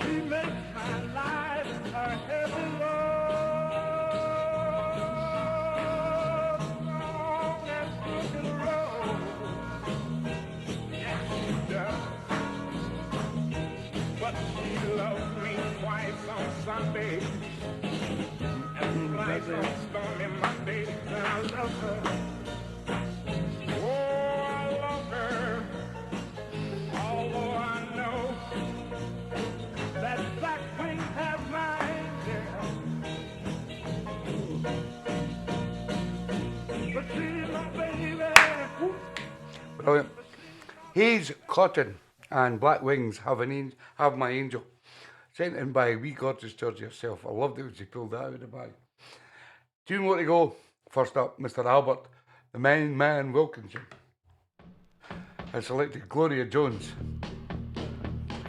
She makes my life a heavy load. Long and crooked road. Yes, she does. But she loves me twice on Sunday and thrice on stormy Mondays. And I love her. Oh, I love her. Although I know that black wings have my angel, but she's my baby. Brilliant. Hayes Cotton and Black Wings Have My Angel. Sent in by wee gorgeous Georgie herself. I loved it when she pulled that out of the bag. 2 more to go. First up, Mr. Albert, the Man Wilkinson, has selected Gloria Jones,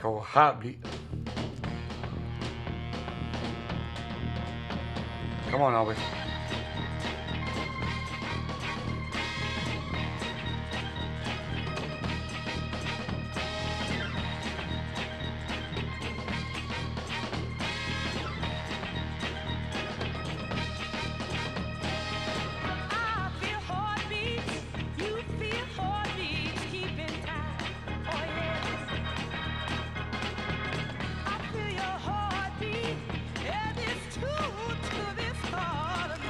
called Heartbeat. Come on, Albie. I feel heartbeats, you feel heartbeats, keeping time. Oh yes, I feel your heartbeat, and it's true to this heart of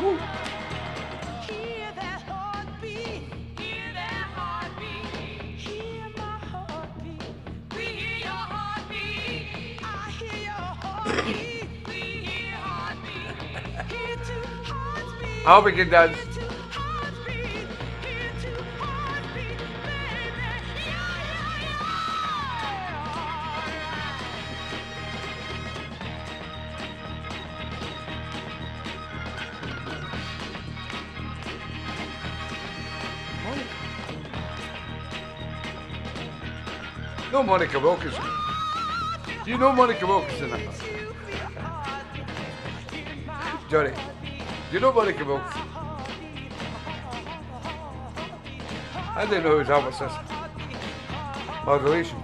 Hear that heartbeat. Hear that heartbeat. Hear my heartbeat. We hear your heartbeat. I hear your heartbeat. We hear heartbeat. Hear two hearts beat. I'll begin dance. Hear two hearts beat. Hear two hearts beat. Baby, No Monica Wilkinson. Do you know Monica Wilkinson? Johnny, do you know Monica Wilkinson? I didn't know who was Albert's sister. Or relation.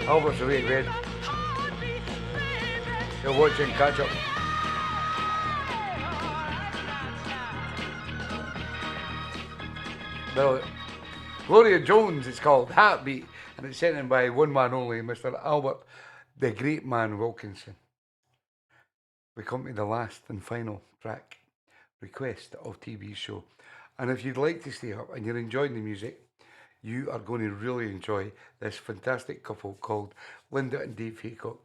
Albert's away in bed. He'll watch and catch up. Well, Gloria Jones is called Heartbeat, and it's sent in by one man only, Mr. Albert, the Great Man Wilkinson. We come to the last and final track request of TeeBee's show. And if you'd like to stay up and you're enjoying the music, you are going to really enjoy this fantastic couple called Linda and Dave Haycock,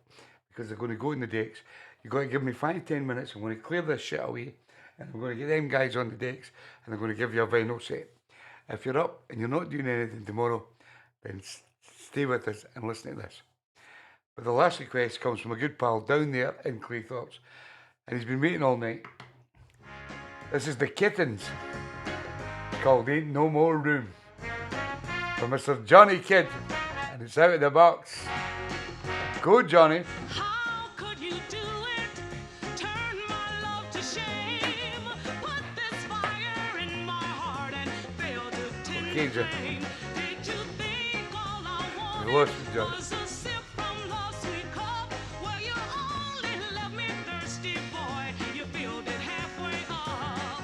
because they're going to go in the decks. You've got to give me 5-10 minutes. I'm going to clear this shit away, and I'm going to get them guys on the decks, and I'm going to give you a vinyl set. If you're up and you're not doing anything tomorrow, then stay with us and listen to this. But the last request comes from a good pal down there in Claythorpes, and he's been waiting all night. This is the Kittens, called Ain't No More Room, from Mr. Johnny Kidd, and it's out of the box. Go, Johnny. How could you do it? Turn my love to shame. Put this fire in my heart and fail to tend Okay, the John. flame. Did you think all I We wanted lost you, Johnny. was a sip from love's sweet cup? Well, you only left me thirsty, boy. You filled it halfway up.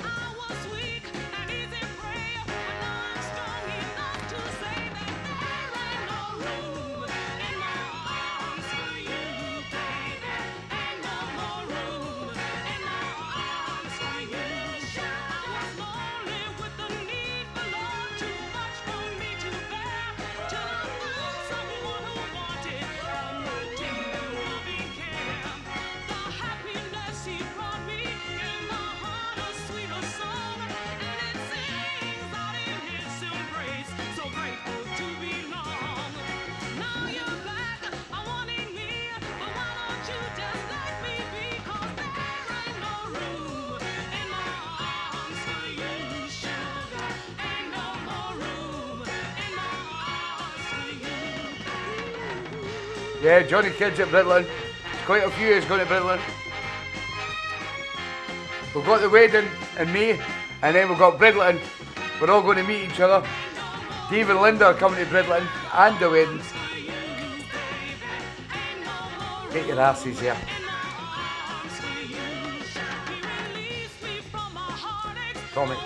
I was weak and easy prey, but now I'm strong enough to say that there ain't no room in my arms for you, baby. Ain't no more room in my arms for you. I was lonely with the need for love, too much for me to bear, till I found someone who wanted all my tender loving care. The happiness he brought me gave my heart a sweeter song, and it sings out in his embrace, so grateful to belong. Now you're back, wanting me, but why don't you just let me be? 'Cause there ain't no room in my arms for you, sugar. Ain't no more room in my arms for you. Yeah, Johnny Kidd's at Britland. Quite a few is going to Britland. We've got the wedding in May, and then we've got Bridland. We're all going to meet each other. Dave and Linda are coming to Bridland and the wedding. Get your asses here. Tommy.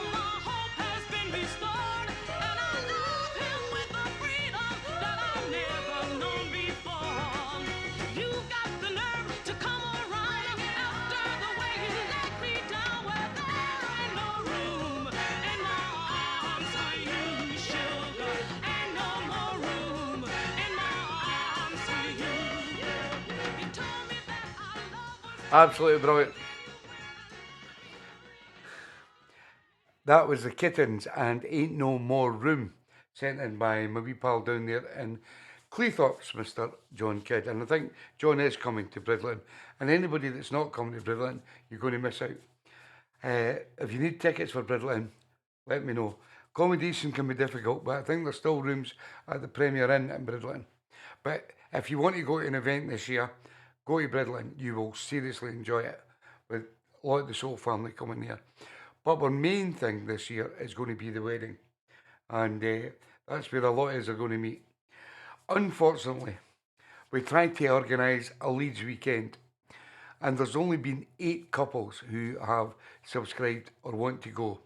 Absolutely brilliant. That was the Kittens and Ain't No More Room, sent in by my wee pal down there in Cleethorpes, Mr. John Kidd. And I think John is coming to Bridland. And anybody that's not coming to Bridland, you're going to miss out. If you need tickets for Bridland, let me know. Accommodation can be difficult, but I think there's still rooms at the Premier Inn in Bridland. But if you want to go to an event this year, go to Bridland. You will seriously enjoy it, with a lot of the Soul family coming there. But our main thing this year is going to be the wedding, and that's where a lot of us are going to meet. Unfortunately, we tried to organise a Leeds weekend, and there's only been 8 couples who have subscribed or want to go.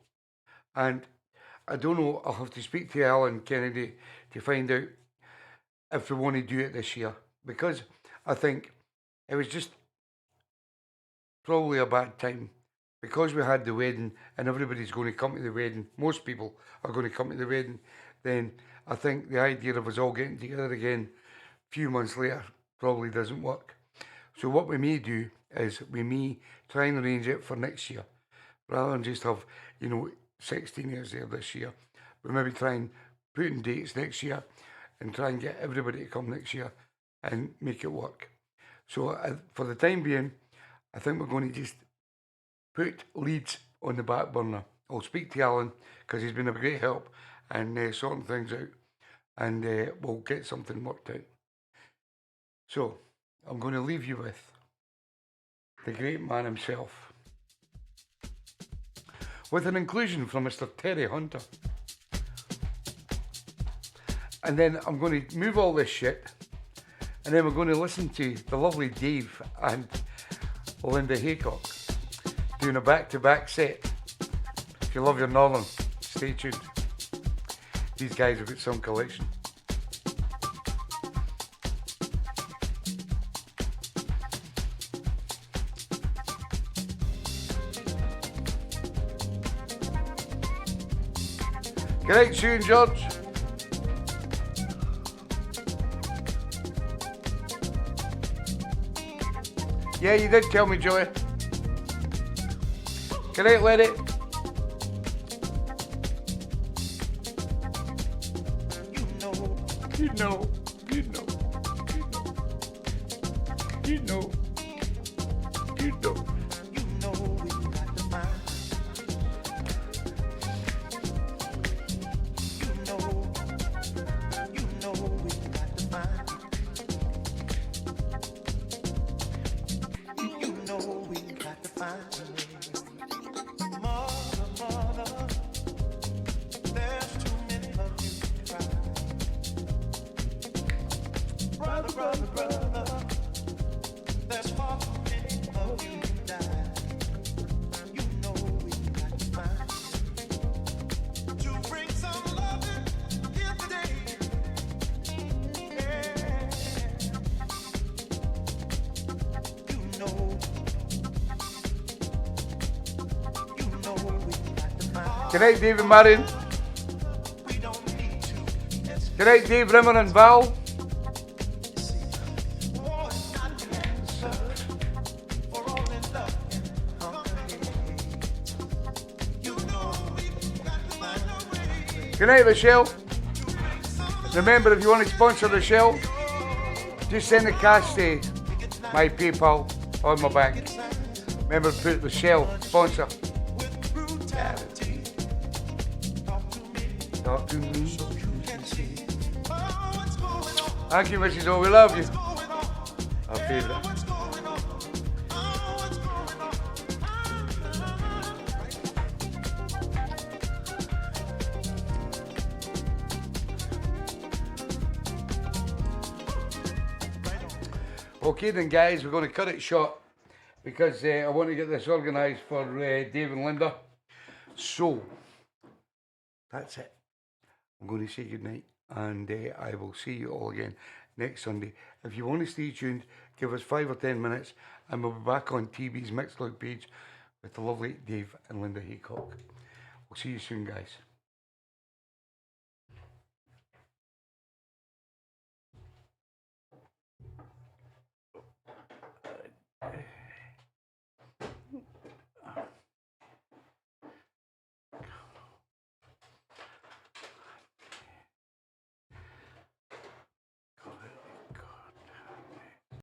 And I don't know, I'll have to speak to Alan Kennedy to find out if we want to do it this year, because I think it was just probably a bad time because we had the wedding and everybody's going to come to the wedding. Most people are going to come to the wedding. Then I think the idea of us all getting together again a few months later probably doesn't work. So what we may do is we may try and arrange it for next year rather than just have, 16 years there this year. We maybe try and put in dates next year and try and get everybody to come next year and make it work. So for the time being, I think we're going to just put Leeds on the back burner. I'll speak to Alan because he's been a great help and sorting things out, and we'll get something worked out. So I'm going to leave you with the great man himself, with an inclusion from Mr. Terry Hunter. And then I'm going to move all this shit, and then we're going to listen to the lovely Dave and Linda Haycock doing a back-to-back set. If you love your Northern, stay tuned. These guys have got some collection. Good night, Sue and George. Yeah, you did tell me, Joey. Good night, Letty. You know. Good night, David Marion. Good night, Dave Rimmer and Val. Good night, Rochelle. Remember, if you want to sponsor Rochelle, just send the cash to my PayPal on my bank. Remember to put Rochelle, sponsor. Talk to me. Thank you, Mrs. O. We love you. Our favourite. Okay then, guys, we're going to cut it short because I want to get this organised for Dave and Linda. So, that's it. I'm going to say goodnight, and I will see you all again next Sunday. If you want to stay tuned, give us 5 or 10 minutes, and we'll be back on TeeBee's Mixcloud page with the lovely Dave and Linda Haycock. We'll see you soon, guys.